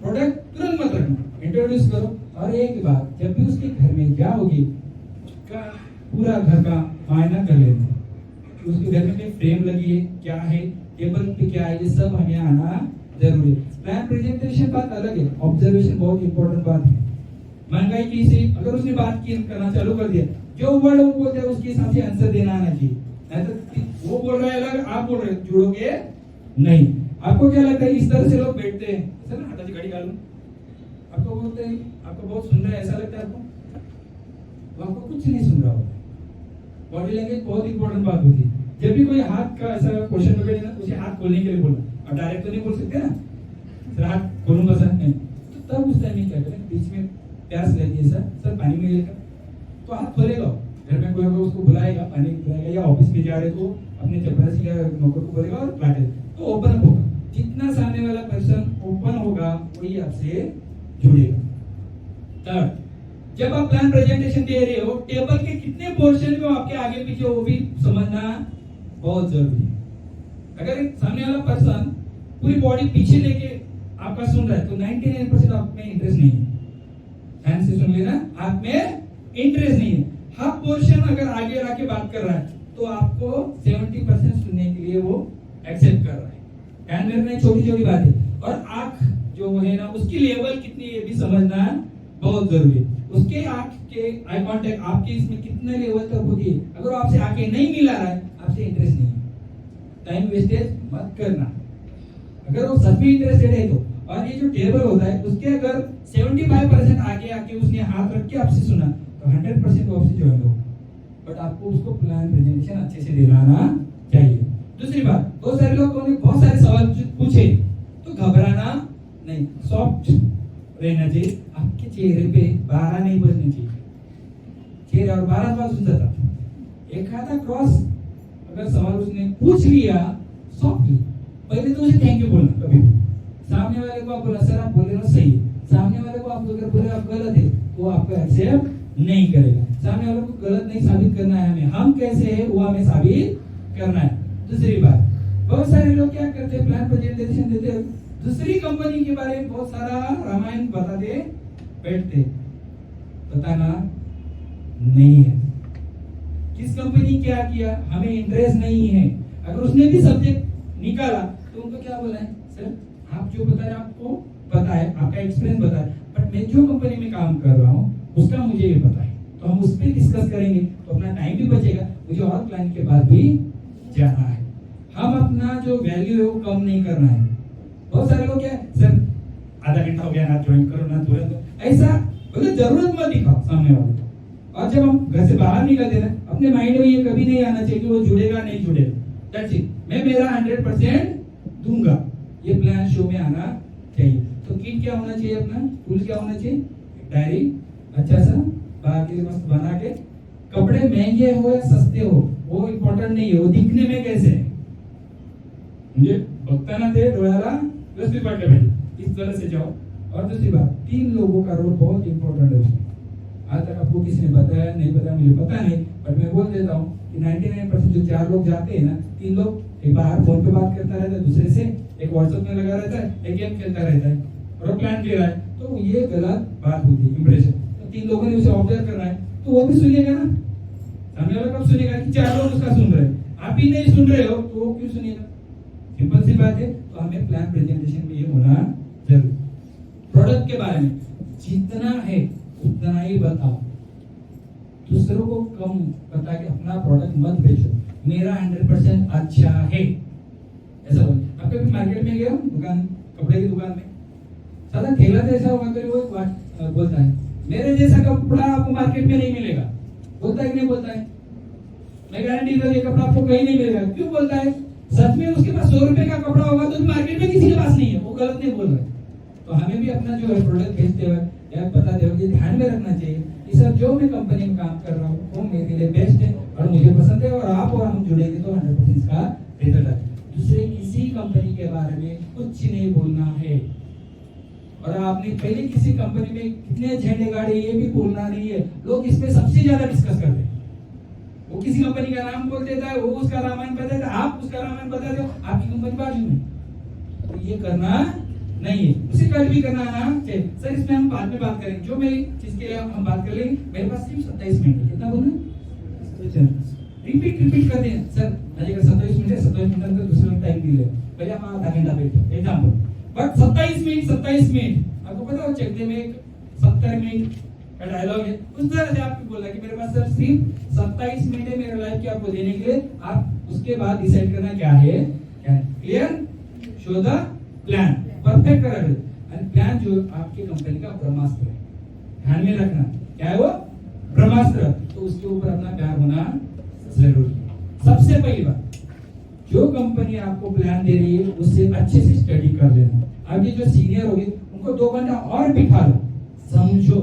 Speaker 2: प्रोडक्ट तुरंत मत रखना, इंट्रोड्यूस करो। और एक बात, जब भी उसके घर में जाओगे उसका पूरा घर का मायना कर लेना, उसके घर में फ्रेम लगी है, क्या है, टेबल पे क्या है, ये सब हमें आना जरूरी है। प्लान प्रेजेंटेशन बात अलग है, ऑब्जर्वेशन बहुत इंपॉर्टेंट बात है। महंगाई की से अगर उसने बात की करना चालू कर दिया, जो वर्ड वो बोलते हैं उसके हिसाब से आंसर देना आना चाहिए। नहीं तो वो बोल रहा है अलग, आप बोल रहे हो, जुड़ोगे नहीं। आपको क्या लगता है इस तरह से लोग बैठते हैं, सर ना हाथाची घड़ी डालूं, आपको बोलते हैं आपको बहुत सुन रहा है, ऐसा लगता है आपको, वो आपको कुछ नहीं सुन रहा होता। बॉडी लैंग्वेज बहुत इंपॉर्टेंट बात होती है। जब भी कोई हाथ का ऐसा क्वेश्चन वगैरह ना, उसे हाथ खोलने के लिए बोलना, और डायरेक्ट तो नहीं बोल सकते ना, सर हाथ खोलूंगा सर, नहीं, तो तब उस टाइम क्या करें, बीच में प्यास लगी है सर पानी मिलेगा, तो हाथ खोलेगा। घर में कोई होगा उसको बुलाएगा, पानी पिलाएगा, या ऑफिस में जा रहे तो अपने चपरासी या नौकर को बोलेगा और लाटे, तो ओपन अप होगा। जितना सामने वाला पर्सन ओपन होगा वही आपसे जुड़ेगा। थर्ड, जब आप प्लान प्रेजेंटेशन दे रहे हो, टेबल के कितने पोर्शन में आपके आगे पीछे वो भी समझना बहुत जरूरी है। अगर सामने वाला पर्सन पूरी बॉडी पीछे लेके आपका सुन रहा है तो 99% आप में इंटरेस्ट नहीं है। ध्यान से सुन लेना, आप में इंटरेस्ट नहीं है। हाफ पोर्शन अगर आगे आके बात कर रहा है तो आपको 70% सुनने के लिए वो एक्सेप्ट कर रहा है। ध्यान में रखना, छोटी छोटी बातें। और आंख जो है ना उसकी लेवल कितनी ये भी समझना बहुत जरूरी है। उसके आंख के आई कांटेक्ट आपके इसमें कितने लेवल तक होती है। अगर वो आपसे आंखें नहीं मिला रहा है, आपसे इंटरेस्ट नहीं है, टाइम वेस्टेज मत करना। अगर वो सच में इंटरेस्टेड है तो, और ये जो टेबल होता है उसके अगर 75% आगे आके उसने हाथ रख के आपसे सुना तो 100% वो आपसे ज्वाइन हो। बट आपको उसको प्लान प्रेजेंटेशन अच्छे से देना आना चाहिए। दूसरी बात, बहुत सारे लोगों ने बहुत सारे सवाल पूछे तो घबराना नहीं, सॉफ्ट रहना चाहिए। आपके चेहरे पे 12 नहीं बजने चाहिए, चेहरे और 12 बार सुन जाता। एक आधा क्रॉस अगर सवाल उसने पूछ लिया सॉफ्टली, पहले तो उसे थैंक यू बोलना कभी भी। सामने वाले को आप बोला सर आप बोले ना सही है, सामने वाले को आप अगर बोले आप गलत है वो आपको एक्सेप्ट नहीं करेगा। सामने वाले को गलत नहीं साबित करना है हमें, हम कैसे है वो हमें साबित करना है। दूसरी बात, बहुत सारे लोग क्या करते हैं, प्लान प्रेजेंटेशन देते हैं, दूसरी कंपनी के बारे में बहुत सारा रामायण बताते बैठते, बताना नहीं है किस कंपनी क्या किया, हमें इंटरेस्ट नहीं है। अगर उसने भी सब्जेक्ट निकाला तो उनको क्या बोला है, सर आप जो बता रहे हैं आपको पता है, आपका एक्सपीरियंस बता है, बट मैं जो कंपनी में काम कर रहा हूँ उसका मुझे ये पता है, तो हम उस पर डिस्कस करेंगे तो अपना टाइम भी बचेगा, मुझे और क्लाइंट के पास भी जाना है। हम अपना जो वैल्यू है वो कम नहीं करना है। बहुत सारे लोग क्या है, सर आधा घंटा हो गया ना ज्वाइन करो ना तुरंत, ऐसा मतलब जरूरत मत दिखाओ सामने वाले को। और जब हम घर से बाहर निकलते हैं अपने माइंड में ये कभी नहीं आना चाहिए कि वो जुड़ेगा नहीं जुड़ेगा, दैट्स इट, मैं मेरा 100% दूंगा, ये प्लान शो में आना चाहिए। तो किट क्या होना चाहिए, अपना टूल क्या होना चाहिए, डायरी अच्छा सा बाकी मस्त बना के, कपड़े महंगे हो या सस्ते हो वो इम्पोर्टेंट नहीं है, वो दिखने में कैसे है म्हणजे बघताना ते डोळ्याला व्यवस्थित वाटलं पाहिजे, इस तरह से जाओ। और दूसरी बात, 3 लोगों का रोल बहुत इंपॉर्टेंट है उसमें। आज तक आपको किसी ने बताया नहीं बताया मुझे पता नहीं, बट मैं बोल देता हूँ कि 99% जो 4 लोग जाते हैं ना, 3 लोग एक बाहर फोन पे बात करता रहता है दूसरे से, एक व्हाट्सएप में लगा रहता है, एक गेम खेलता रहता है और प्लान ले रहा है, तो ये गलत बात होती है इंप्रेशन। तो 3 लोगों ने उसे ऑब्जर्व करना है तो वो भी सुनेगा ना, सामने वाला कब सुनेगा कि 4 लोग उसका सुन रहे हैं, आप ही नहीं सुन रहे हो तो वो क्यों सुनेगा, सिंपल सी बात है। तो हमें प्लान प्रेजेंटेशन में ये होना जरूर। प्रोडक्ट के बारे में जितना है उतना ही बताओ, दूसरों को कम बता के अपना प्रोडक्ट मत बेचो, मेरा 100% अच्छा है ऐसा बोल। आप कभी मार्केट में गए हो, दुकान कपड़े की दुकान में, साला ठेला जैसा होगा तो वो बोलता है मेरे जैसा कपड़ा आपको मार्केट में नहीं मिलेगा, बोलता है कि नहीं बोलता है, मैं गारंटी देता हूं ये कपड़ा आपको कहीं नहीं मिलेगा। क्यों बोलता है, सच में उसके पास 100 रुपए का कपड़ा होगा तो मार्केट में किसी के पास नहीं है, वो गलत नहीं बोल रहा है। तो हमें भी अपना जो है प्रोडक्ट बेचते वक्त या बताते वक्त ये ध्यान में रखना चाहिए कि सर जो मैं कंपनी में काम कर रहा हूँ वो मेरे लिए बेस्ट है और मुझे पसंद है, और आप और हम जुड़ेंगे तो 100% इसका रिजल्ट है। दूसरे किसी कंपनी के बारे में कुछ नहीं बोलना है, और आपने पहले किसी कंपनी में कितने झंडे गाड़े ये भी बोलना नहीं है। लोग इस पे सबसे ज्यादा डिस्कस करते हैं, वो किसी कंपनी का नाम बोल देता है, वो उसका रामायण बताता है, आप उसका रामायण बताते हो, आपकी कंपनी बाजू में, तो ये करना नहीं है। उसे कल भी करना ना चाहिए। सर इसमें हम बाद में बात करेंगे, जो मेरी चीज के लिए हम बात कर लेंगे, मेरे पास सिर्फ 27 मिनट है, कितना बोलना, रिपीट करते हैं सर माझ्याकडे 27 मिनिट है, 27 मिनिटानंतर दुसऱ्याला टाइम दिले, पहिले आपण आधा घंटा बैठो एग्जांपल, बट 27 मिनट आपको पता हो चकते में 70 मिनट का डायलॉग है, उस तरह से आपको बोला कि मेरे पास सर सिर्फ 27 मिनट है मेरे लाइफ के आपको देने के लिए, आप उसके बाद डिसाइड करना क्या है clear, show the plan, perfect करा है। और प्लान जो आपकी कंपनी का ब्रह्मास्त्र है, ध्यान में रखना क्या है वो ब्रह्मास्त्र, तो उसके ऊपर अपना प्यार होना जरूरी है। सबसे पहली बात, जो कंपनी आपको प्लान दे रही है उससे अच्छे से स्टडी कर लेना। आगे जो सीनियर होंगे उनको 2 घंटा और बिठा लो, समझो,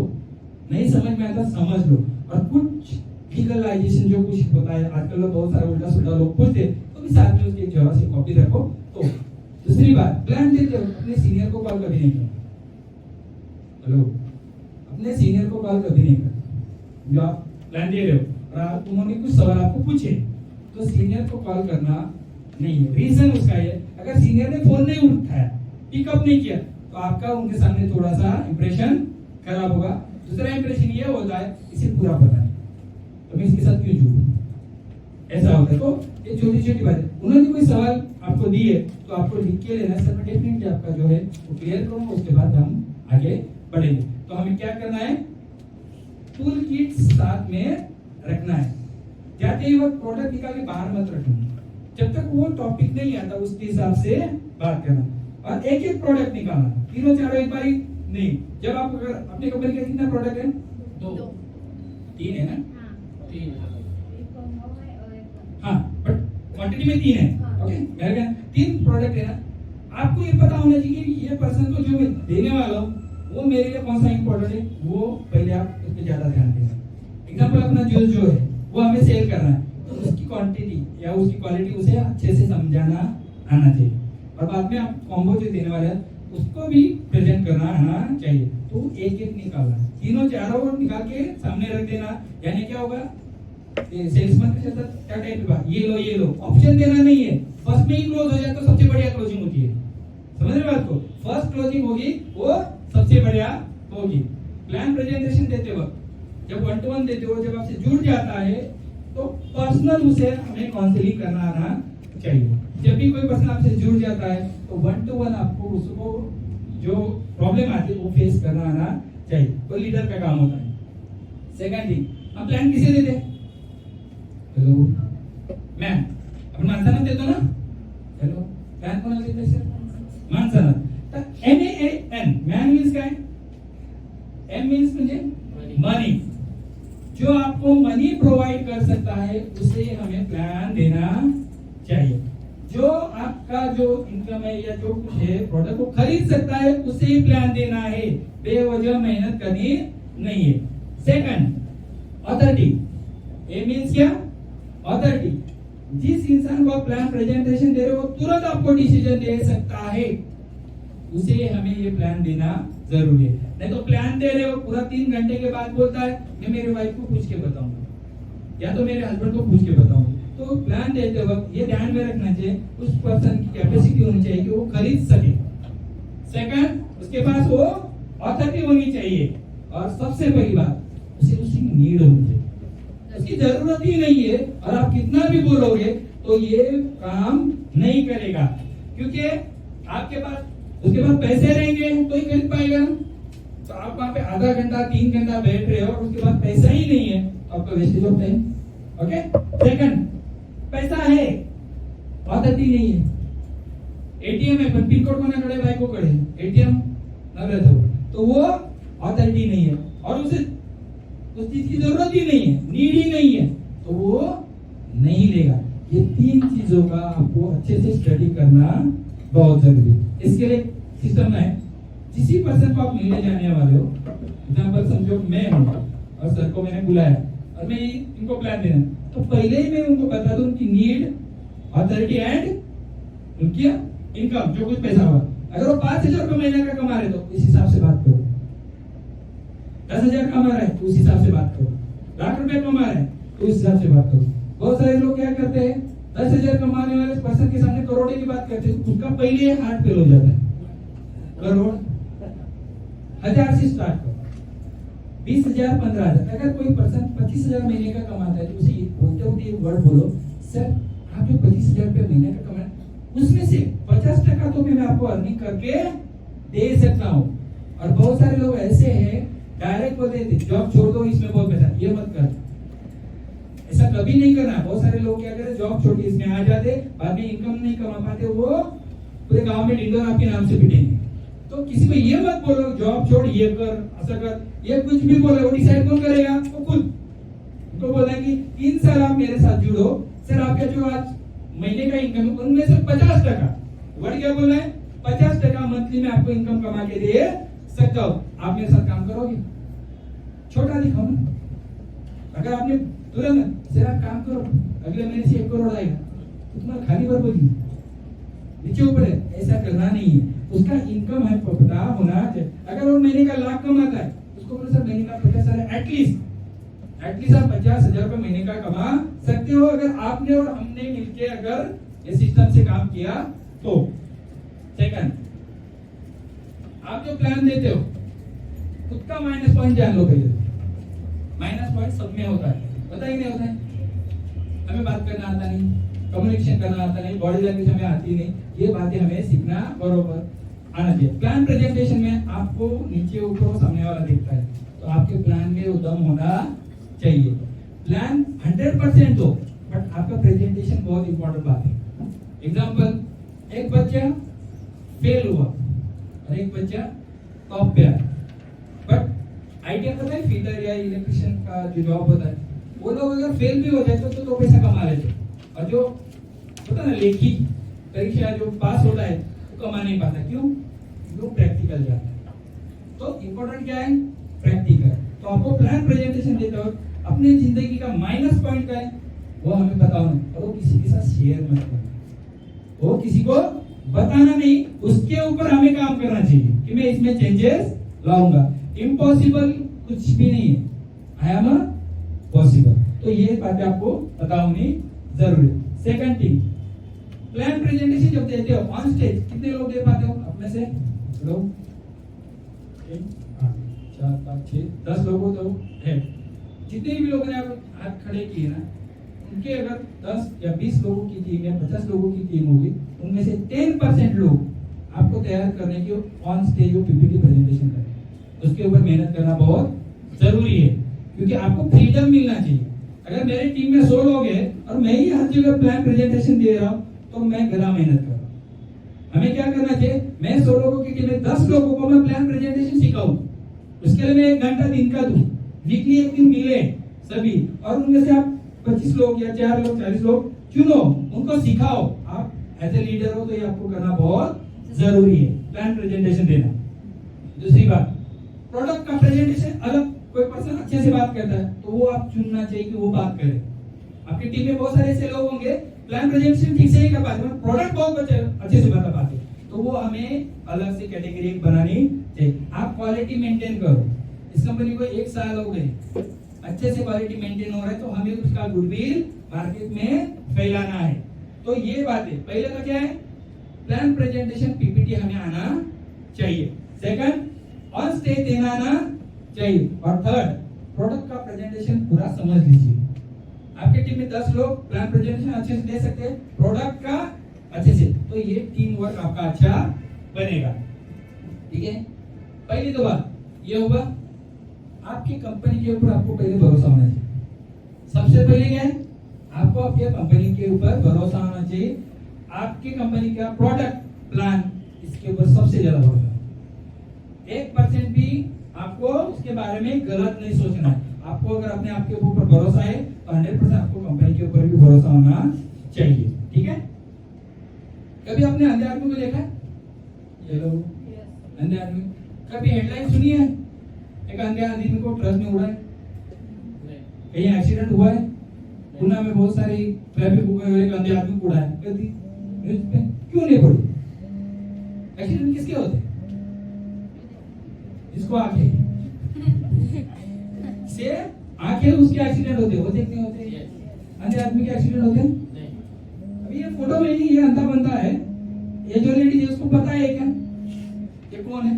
Speaker 2: नहीं समझ में आता समझ लो, और कुछ लीगलाइजेशन जो कुछ होता है आजकल लोग बहुत सारे उल्टा सुल्टा लोग पूछते, तो भी साथ में उसकी जरा सी कॉपी रखो। तो दूसरी बात, प्लान देते हो अपने सीनियर को कॉल कभी नहीं करना, हेलो, अपने सीनियर को कॉल कभी नहीं करना। जो आप प्लान दे रहे हो और उन्होंने कुछ सवाल आपको पूछे तो सीनियर को कॉल करना नहीं है। रीजन उसका है, अगर सीनियर ने फोन नहीं उठाया, पिकअप नहीं किया, तो आपका उनके सामने थोड़ा सा इंप्रेशन खराब होगा। दूसरा इंप्रेशन ये होता है इसे पूरा पता नहीं, तो मैं इसके साथ क्यों जुड़ूं, ऐसा होता है। तो ये छोटी छोटी बात है। उन्होंने कोई सवाल आपको दिए तो आपको लिख के लेना, सर मैं डेफिनेटली आपका जो है वो क्लियर करूंगा, उसके बाद हम आगे बढ़ेंगे। तो हमें क्या करना है, टूल किट साथ में रखना है, जाते ही वक्त प्रोडक्ट निकाल के बाहर मत रखना, जब तक वो टॉपिक नहीं आता उसके हिसाब से बात करना, और एक एक प्रोडक्ट निकालना, तीनों चारों एक बार नहीं। जब आप अगर अपने कंपनी का कितना प्रोडक्ट है,
Speaker 5: 2
Speaker 2: 3 है ना,
Speaker 7: 3
Speaker 2: हाँ, बट क्वांटिटी में 3 है, ओके, मेरे क्या 3 प्रोडक्ट है ना, आपको ये पता होना चाहिए कि ये पर्सन को जो मैं देने वाला हूँ वो मेरे लिए कौन सा इंपॉर्टेंट है, वो पहले आप उस पर ज्यादा ध्यान देना। एग्जाम्पल अपना जूस जो है वो हमें सेल करना है, तो उसकी क्वांटिटी या उसकी क्वालिटी उसे अच्छे से समझाना आना चाहिए, और बाद में आप कॉम्बो जो देने वाले हैं उसको भी प्रेजेंट करना आना चाहिए। तो एक एक निकालना, तीनों चारों निकाल के सामने रख देना, यानी क्या होगा, सेल्समैन के साथ क्या टाइप का ये लो ऑप्शन देना नहीं है, फर्स्ट में ही क्लोज हो जाए तो सबसे बढ़िया क्लोजिंग होती है। समझ रहे बात को, फर्स्ट क्लोजिंग होगी वो सबसे बढ़िया होगी। प्लान प्रेजेंटेशन देते वक्त जब 1-to-1 देते हो, जब आपसे जुड़ जाता है तो पर्सनल उसे हमें काउंसलिंग करना आना चाहिए। जब भी कोई पर्सन आपसे जुड़ जाता है तो 1-to-1 आपको उसको जो प्रॉब्लम आती है वो फेस करना आना चाहिए, वो लीडर का काम होता है। सेकंड थिंग, हम प्लान किसे देते हैं? हेलो मैम, आपण माणसांना देतो ना? हेलो प्लान कोणाला देते सर? माणसांना। तर MAN मॅन मीन्स काय? M मीन्स म्हणजे मनी। जो आपको मनी प्रोवाइड कर सकता है उसे हमें प्लान देना चाहिए। जो आपका जो इनकम है या जो कुछ है प्रोडक्ट को खरीद सकता है उसे ही प्लान देना है, बेवजह मेहनत करनी नहीं है। Second, authority. ए मीन्स क्या? अथॉरिटी। जिस इंसान को आप प्लान प्रेजेंटेशन दे रहे हो तुरंत आपको डिसीजन दे सकता है, उसे हमें ये प्लान देना जरूरी है। नहीं तो प्लान दे रहे हो, पूरा 3 घंटे के बाद बोलता है मैं मेरे वाइफ को पूछ के बताऊंगा या तो मेरे हस्बैंड को पूछ के बताऊंगा। तो प्लान देते वक्त ये ध्यान में रखना चाहिए उस पर्सन की कैपेसिटी होनी चाहिए कि वो खरीद सके। सेकंड, उसके पास वो अथॉरिटी होनी चाहिए, और सबसे बड़ी बात उसे उसकी नीड होनी चाहिए। उसकी जरूरत ही नहीं है और आप कितना भी बोलोगे तो ये काम नहीं करेगा, क्योंकि आपके पास उसके पास पैसे रहेंगे तो ही खरीद पाएगा। तो आप वहां पे आधा घंटा 3 घंटा बैठ रहे हो और उसके पास पैसा ही नहीं है, आपका wastage of time. Okay. Second, पैसा है, अथॉरिटी नहीं है। एटीएम है पण पिन कोड कोणाकडे? बायकोकडे। एटीएम नवऱ्याजवळ, तो वो अथॉरिटी नहीं है और उसे उस चीज की जरूरत ही नहीं है, नीड ही नहीं है, तो वो नहीं लेगा। ये 3 चीजों का आपको अच्छे से स्टडी करना बहुत जरूरी है। इसके लिए सिस्टम है, जिसी पर्सन को आप मिलने जाने वाले हो, एग्जाम्पल समझो मैं हूँ और सर को मैंने बुलाया और मैं इनको प्लान देना, तो पहले ही मैं उनको बता दूं उनकी नीड, अथॉरिटी एंड उनकी इनकम, जो कुछ पैसा हुआ। अगर वो 5,000 रुपये महीने का कमा रहे तो इस हिसाब से बात करो, 10,000 कमा रहे तो उस हिसाब से बात करो, लाख रुपए कमा रहे तो उस हिसाब से बात करो। बहुत सारे लोग क्या करते हैं, 10,000 कमाने वाले पर्सन के सामने करोड़ों की बात करते हैं, उसका पहले हार्ट फेल हो जाता है। करोड़ 1000 से स्टार्ट करो, 20,000 15,000। अगर कोई पर्सन 25,000 महीने का कमाता है तो उसे बोलते होते एक वर्ड बोलो, सर आप जो 25,000 रुपये महीने का कमा उसमें से 50% तो मैं आपको अर्निंग करके दे सकता हूँ। और बहुत सारे लोग ऐसे हैं डायरेक्ट बोलते हैं जॉब छोड़ दो, इसमें बहुत पैसा, ये मत कर, ऐसा कभी नहीं करना। बहुत सारे लोग क्या करते, जॉब छोड़ के इसमें आ जाते, बाद में इनकम नहीं कमा पाते, वो पूरे गांव में ढिंडोरा आपके नाम से पिटेंगे। तो किसी को ये मत बोलो जॉब छोड़, ये कर, ऐसा कर, ये कुछ भी बोले, वो डिसाइड कौन करेगा? वो खुद। उनको बोला कि 3 साल आप मेरे साथ जुड़ो, सर आपका जो आज महीने का इनकम है उनमें से 50%, वर्ड क्या बोला है, 50% मंथली में आपको इनकम कमा के दे सकता हूं, आप मेरे साथ काम करोगे? छोटा दिखाओ ना। अगर आपने तुरंत सर आप काम करो, अगले महीने से 1 करोड़ आएगा, तो तुम्हारा खाली वर्ग होगी, नीचे ऊपर है, ऐसा करना नहीं है। उसका इनकम है पता होना चाहिए। अगर वो महीने का लाख कमाता है उसको बोलो सर महीने का 50,000 एटलीस्ट आप 50,000 रुपए महीने का कमा सकते हो, अगर आपने और हमने मिलके अगर ये सिस्टम से काम किया तो। सेकंड, आप जो प्लान देते हो खुद का माइनस पॉइंट जान लो पहले। माइनस पॉइंट सब में होता है, पता ही नहीं होता है। हमें बात करना आता नहीं, कम्युनिकेशन करना आता नहीं, बॉडी लैंग्वेज हमें आती नहीं, ये बातें हमें सीखना बरोबर आना चाहिए। प्लान प्रेजेंटेशन में आपको नीचे ऊपर सामने वाला दिखता है, तो आपके प्लान में उद्यम होना चाहिए। प्लान 100% हो, बट आपका प्रेजेंटेशन बहुत इंपॉर्टेंट बात है। एग्जांपल, एक बच्चा फेल हुआ और एक बच्चा टॉप पे आया, बट आइडिया पता है फीटर या इलेक्ट्रिशियन का जो जॉब होता है, वो लोग अगर फेल भी हो जाए तो 2 पैसा कमा लेते, और जो पता ना लेखी परीक्षा जो पास होता है तो कमा नहीं पाता। क्यों? लोग प्रैक्टिकल जाते हैं। तो इम्पोर्टेंट क्या है? प्रैक्टिकल। तो आपको प्लान प्रेजेंटेशन देते हो अपनी जिंदगी का माइनस पॉइंट क्या है, वो हमें बताओ नहीं, और वो किसी के साथ शेयर मत करना, वो किसी को बताना नहीं, उसके ऊपर हमें काम करना चाहिए कि मैं इसमें चेंजेस लाऊंगा। इम्पॉसिबल कुछ भी नहीं है, आई एम पॉसिबल। तो ये बातें आपको पता होनी जरूरी है। सेकंड थिंग, प्लान प्रेजेंटेशन जब देते हो ऑन स्टेज, कितने लोग दे पाते हो अपने से लोग? 4 5 6 10 लोगों तो है। जितने भी लोगों ने हाथ खड़े किए ना, उनके अगर 10 या 20 लोगों की टीम या 50 लोगों की टीम होगी, उनमें से 10% लोग आपको तैयार करने की ऑन स्टेज वो पीपीटी प्रेजेंटेशन करें, उसके ऊपर मेहनत करना बहुत जरूरी है, क्योंकि आपको फ्रीडम मिलना चाहिए। अगर मेरी टीम में 100 लोग हैं और मैं ही हर जगह प्लान प्रेजेंटेशन दे रहा हूं, तो मैं गला मेहनत कर रहा हूं। हमें क्या करना चाहिए, मैं 100 लोगों की टीम में 10 लोगों को मैं प्लान प्रेजेंटेशन सिखाऊं, उसके लिए मैं 1 घंटा दिन का दूं, वीकली 1 दिन मिले सभी, और उनमें से आप 25 लोग या 4 लोग 40 लोग चुनो, उनको सिखाओ। आप एज ए लीडर हो तो ये आपको करना बहुत जरूरी है, प्लान प्रेजेंटेशन देना। दूसरी बात, प्रोडक्ट का प्रेजेंटेशन अलग, कोई पर्सन अच्छे से बात करता है तो वो आप चुनना चाहिए कि वो बात करे। आपकी टीम में बहुत सारे ऐसे लोग होंगे प्लान प्रेजेंटेशन ठीक से नहीं कर पाते, प्रोडक्ट बहुत अच्छे से बता पाते, तो वो हमें अलग से कैटेगरी बनानी चाहिए। आप क्वालिटी मेंटेन करो। इस कंपनी को 1 साल हो गए, अच्छे से क्वालिटी मेंटेन हो रहा है, तो हमें उसका गुडविल मार्केट में फैलाना है। तो ये बात है। पहले का क्या है, प्लान प्रेजेंटेशन पीपीटी हमें आना चाहिए। सेकंड, ऑन स्टेज देना आना चाहिए। और थर्ड, प्रोडक्ट का प्रेजेंटेशन पूरा समझ लीजिए। आपके टीम में 10 लोग प्लान प्रेजेंटेशन अच्छे से दे सकते हैं, प्रोडक्ट का अच्छे से, तो ये टीम वर्क आपका अच्छा बनेगा। ठीक है, पहली तो बात ये हुआ, आपकी कंपनी के ऊपर आपको पहले भरोसा होना चाहिए। सबसे पहले क्या है, आपको आपके कंपनी के ऊपर भरोसा होना चाहिए। आपकी कंपनी का प्रोडक्ट प्लान, इसके ऊपर सबसे ज्यादा भरोसा। 1% भी आपको उसके बारे में गलत नहीं सोचना है। आपको अगर अपने आप के ऊपर भरोसा है तो 100% आपको कंपनी के ऊपर भी भरोसा होना चाहिए। ठीक है, कभी आपने अंधे आदमी को देखा है? ये लोग अंधे आदमी, कभी हेडलाइन सुनी है एक अंधे आदमी को ट्रक में उड़ा है? कहीं एक्सीडेंट हुआ है? पुणे में बहुत सारी ट्रैफिक हो गई, एक अंधे आदमी को उड़ा है, कभी न्यूज पे क्यों नहीं पड़ी? एक्सीडेंट किसके होते? जिसको आंखें से आंखें उसके एक्सीडेंट होते, वो देखते होते हैं। अंधे आदमी के एक्सीडेंट होते हैं? अभी ये फोटो में ही ये अंधा बंदा है, ये जो लेडी है उसको पता है क्या ये कौन है?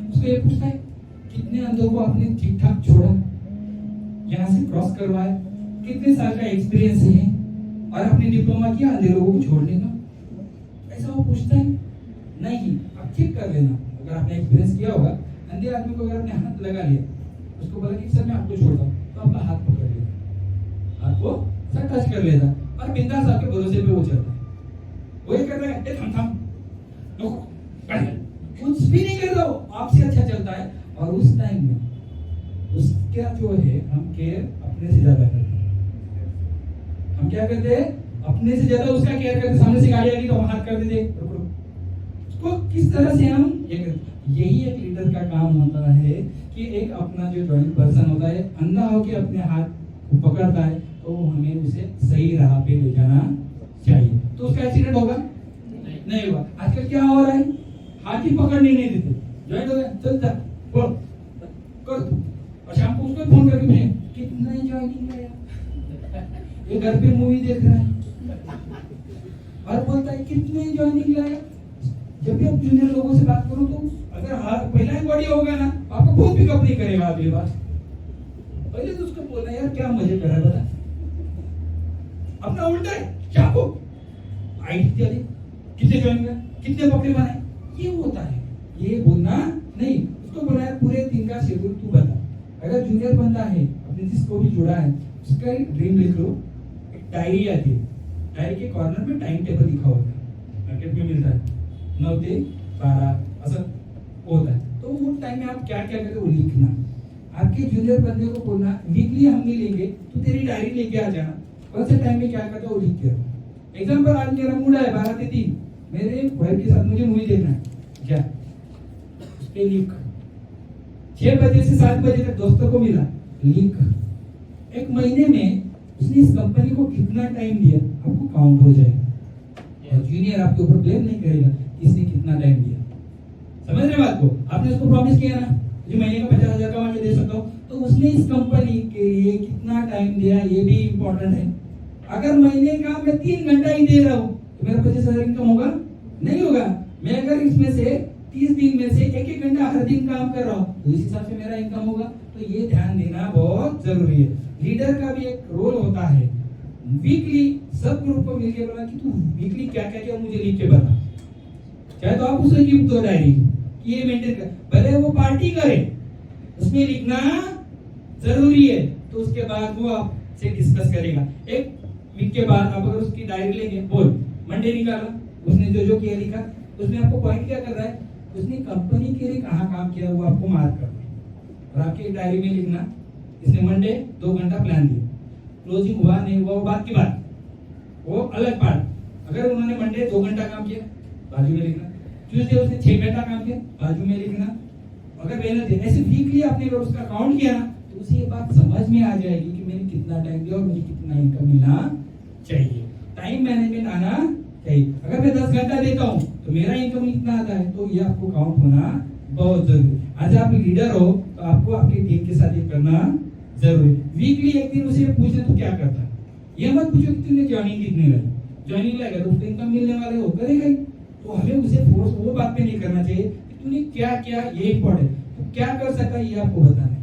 Speaker 2: उसको ये पूछता है कितने अंधों को आपने ठीक ठाक छोड़ा, यहाँ से क्रॉस करवाया, कितने साल का एक्सपीरियंस है, और आपने डिप्लोमा किया अंधे लोगों को छोड़ने का? ऐसा वो पूछता है? नहीं, आप चेक कर लेना। अगर आपने एक्सपीरियंस किया होगा, अंधे आदमी को अगर आपने हाथ लगा लिया, उसको बोला कि सर मैं आपको छोड़ता हूँ, तो आपका हाथ पकड़ लेता, आपको सर टच कर लेता, और बिंदास आपके भरोसे पे वो चलता है। वो ये कर रहा है, थम थम कुछ भी नहीं कर रहा, आपसे अच्छा चलता है। और उस टाइम में उसका जो है, हम केयर अपने से ज्यादा करते हैं। हम क्या करते हैं, अपने से ज्यादा उसका केयर करते हैं। सामने से गाड़ी आ गई तो हम हाथ कर देते, उसको किस तरह से हम ये करते। यही एक लीडर का काम होता है कि एक अपना जो ज्वाइंट पर्सन होता है, अंधा होकर अपने हाथ को पकड़ता है, तो हमें उसे सही राह पे ले जाना चाहिए। तो उसका एक्सीडेंट होगा? नहीं होगा। आजकल क्या हो रहा है, हाथ ही पकड़ने नहीं देते, ज्वाइंट हो गया चलता बोल कर दो, और शाम को उसको फोन करके भेज, कितना ज्वाइनिंग लाया, ये घर पे मूवी देख रहा है, और बोलता है कितने ज्वाइनिंग लाया। जब भी आप जूनियर लोगों से बात करो, तो अगर हाथ पहला ही बॉडी होगा ना, आपको बहुत पिकअप नहीं करेगा अगली बार। पहले तो उसको बोलना यार क्या मजे कर रहा है बता, अपना उल्टा है क्या को आईटी दे, कितने ज्वाइन किया, कितने बकरे बनाए, ये होता है। ये बोलना नहीं, उसको बोला यार पूरे दिन का शेड्यूल तू बता। अगर जूनियर बंदा है, अपने जिसको भी जुड़ा है, उसका एक ड्रीम लिख लो। एक डायरी आती है, डायरी के कॉर्नर में टाइम टेबल लिखा होता है, मार्केट में मिलता है, 9 से 12 ऐसा होता है। तो वो टाइम में आप क्या क्या करते हो लिखना। आपके जूनियर बंदे को बोलना वीकली हम नहीं लेंगे, तू तेरी डायरी लेके आ जाना, कौन से टाइम में क्या करते हो लिख के। एग्जाम्पल, आज मेरा मूड है 12 से 3, मेरे वाइफ के साथ मुझे मूवी देखना है, क्या उस पे लिख। 6 बजे से 7 बजे तक दोस्तों को मिला, लिख। एक महीने में उसने इस कंपनी को कितना टाइम दिया आपको काउंट हो जाएगा। और जूनियर आपके ऊपर ब्लेम नहीं करेगा कि इसने कितना टाइम दिया। समझ रहे बात को? आपने उसको प्रॉमिस किया ना मुझे महीने का 50,000 कमा के दे सकता हूँ, तो उसने इस कंपनी के लिए कितना टाइम दिया ये भी इम्पोर्टेंट है। अगर महीने का मैं 3 घंटा ही दे रहा हूँ तो मेरा 25,000 इनकम होगा? नहीं होगा। मैं अगर इसमें से 30 दिन में से 1-1 घंटा हर दिन काम कर रहा हूँ तो इस हिसाब से मेरा इनकम होगा। तो ये ध्यान देना बहुत जरूरी है। लीडर का भी एक रोल होता है। वीकली सब ग्रुप को मिलकर बोला कि तू वीकली क्या क्या किया मुझे लिख के बता। चाहे तो आप उसे गिफ्ट दो डायरी कि ये मेंटेन कर, भले वो पार्टी करे उसमें लिखना जरूरी है। तो उसके बाद वो आपसे डिस्कस करेगा। एक वीक के बाद आप अगर उसकी डायरी लेंगे, बोल मंडे निकाला, उसने जो जो किया लिखा, उसमें आपको पॉइंट क्या कर रहा है, उसने कंपनी के लिए कहाँ काम किया वो आपको मार्क करना है और आपकी डायरी में लिखना इसने मंडे 2 घंटा प्लान दिया, क्लोजिंग हुआ नहीं हुआ वो बात की बात, वो अलग पार्ट। अगर उन्होंने मंडे 2 घंटा काम किया बाजू में लिखना, ट्यूसडे उसने 6 घंटा काम किया बाजू में लिखना। अगर वेडनेसडे ऐसे वीकली आपने अगर उसका काउंट किया ना तो उसे ये बात समझ में आ जाएगी कि मैंने कितना टाइम दिया और मुझे कितना इनकम मिलना चाहिए। टाइम मैनेजमेंट आना चाहिए। अगर मैं 10 घंटा देता हूँ तो मेरा इनकम इतना आता है, तो ये आपको काउंट होना बहुत जरूरी है। आज आप लीडर हो तो आपको आपकी टीम के साथ ये करना जरूरी। वीकली एक दिन उसे पूछे तो क्या करता है, ये मत पूछो कि तुमने ज्वाइनिंग कितनी लगी, ज्वाइनिंग लगेगा तो उसको इनकम मिलने वाले हो करेगा ही। तो हमें उसे फोर्स वो बात पे नहीं करना चाहिए कि तूने क्या किया, ये इम्पोर्टेंट तो क्या कर सका ये आपको बताना है।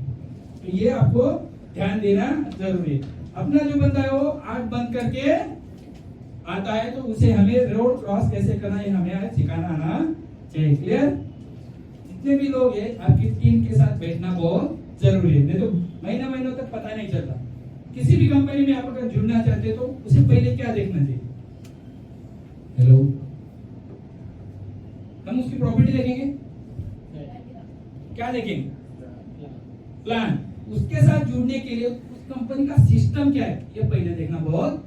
Speaker 2: तो ये आपको ध्यान देना जरूरी है। अपना जो बंदा है वो आंख बंद करके आता है तो उसे हमें रोड क्रॉस कैसे करना है हमें आज सिखाना आना चाहिए। क्लियर? जितने भी लोग हैं आपकी टीम के साथ बैठना बहुत जरूरी है, नहीं तो महीनों तक पता नहीं चलता। किसी भी कंपनी में आप अगर जुड़ना चाहते हैं तो उसे पहले क्या देखना चाहिए? हेलो, हम उसकी प्रॉपर्टी देखेंगे, क्या देखेंगे? प्लान। उसके साथ जुड़ने के लिए उस कंपनी का सिस्टम क्या है ये पहले देखना बहुत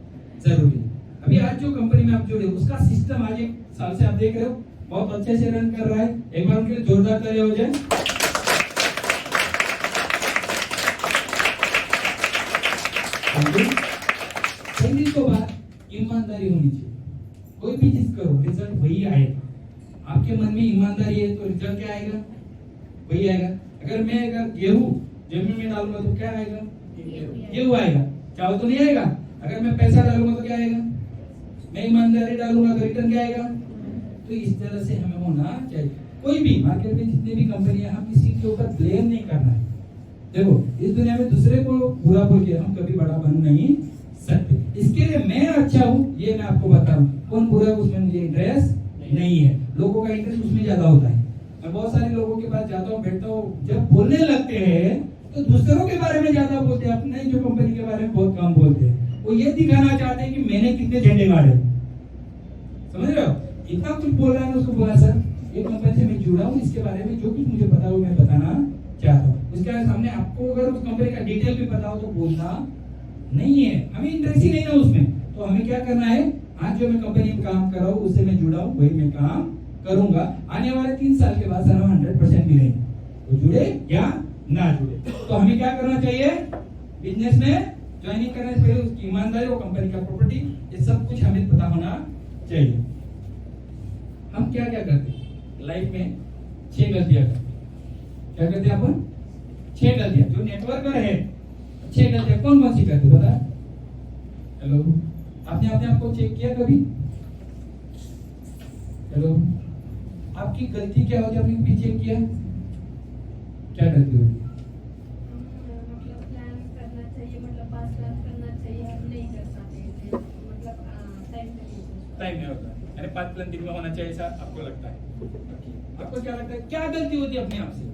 Speaker 2: जरूरी है। अभी आज जो कंपनी में आप जुड़े उसका सिस्टम आज 1 साल से आप देख रहे हो बहुत अच्छे से रन कर रहा है। एक बार उनके लिए जोरदार तालियां हो जाए। पहली तो बात ईमानदारी होनी चाहिए। कोई भी चीज करो रिजल्ट वही आएगा। आपके मन में ईमानदारी है तो रिजल्ट क्या आएगा? वही आएगा। अगर गेहूं जमीन में डालूंगा तो क्या आएगा? गेहूं आएगा। चावल तो नहीं आएगा। अगर मैं पैसा डालूंगा तो क्या आएगा? मैं ईमानदारी डालूंगा तो रिटर्न क्या आएगा? तो इस तरह से हमें होना चाहिए। कोई भी मार्केट में जितनी भी कंपनी है हम किसी के ऊपर ब्लेम नहीं करना है। देखो इस दुनिया में दूसरे को बुरा बोल के हम कभी बड़ा बन नहीं सकते। इसके लिए मैं अच्छा हूँ ये मैं आपको बता रहा हूँ। कौन बुरा है उसमें मुझे इंटरेस्ट नहीं है। लोगों का इंटरेस्ट उसमें ज्यादा होता है। मैं बहुत सारे लोगों के पास जाता हूँ, बैठता हूँ, जब बोलने लगते हैं तो दूसरों के बारे में ज्यादा बोलते हैं, अपने जो कंपनी के बारे में बहुत कम बोलते हैं। वो ये दिखाना चाहते हैं कि मैंने कितने झंडे गाड़े। समझ रहे हो? इतना कुछ बोल रहा है उसको बोला सर ये कंपनी से मैं जुड़ा हूँ, इसके बारे में जो कुछ मुझे पता हो मैं बताना चाहता हूँ। उसके सामने आपको अगर उस कंपनी का डिटेल भी पता हो तो बोलना नहीं है। हमें इंटरेस्ट ही नहीं है उसमें। तो हमें क्या करना है, आज जो मैं कंपनी में काम कर रहा हूँ उससे मैं जुड़ा हूँ वही मैं काम करूंगा। आने वाले 3 साल के बाद सर हम 100% मिलेंगे। तो जुड़े या ना जुड़े, तो हमें क्या करना चाहिए? बिजनेस में ज्वाइनिंग करने से पहले उसकी ईमानदारी और कंपनी का प्रॉपर्टी ये सब कुछ हमें पता होना चाहिए। हम क्या क्या करते हैं लाइफ में? 6 गलतियां करते हैं। क्या करते हैं अपन? 6 गलतियां। जो नेटवर्कर है 6 गलतियां कौन कौन सी करते बता? हेलो, आपने अपने आप को चेक किया कभी? हेलो, आपकी गलती क्या होती है? आपने कभी चेक किया? क्या गलती होती है?
Speaker 5: मतलब प्लान करना चाहिए, मतलब पास प्लान करना चाहिए, हम नहीं कर पाते, मतलब टाइम
Speaker 2: नहीं होता। अरे 5 प्लान दिन में होना चाहिए ऐसा आपको लगता है? आपको क्या लगता है क्या गलती होती है अपने आप से?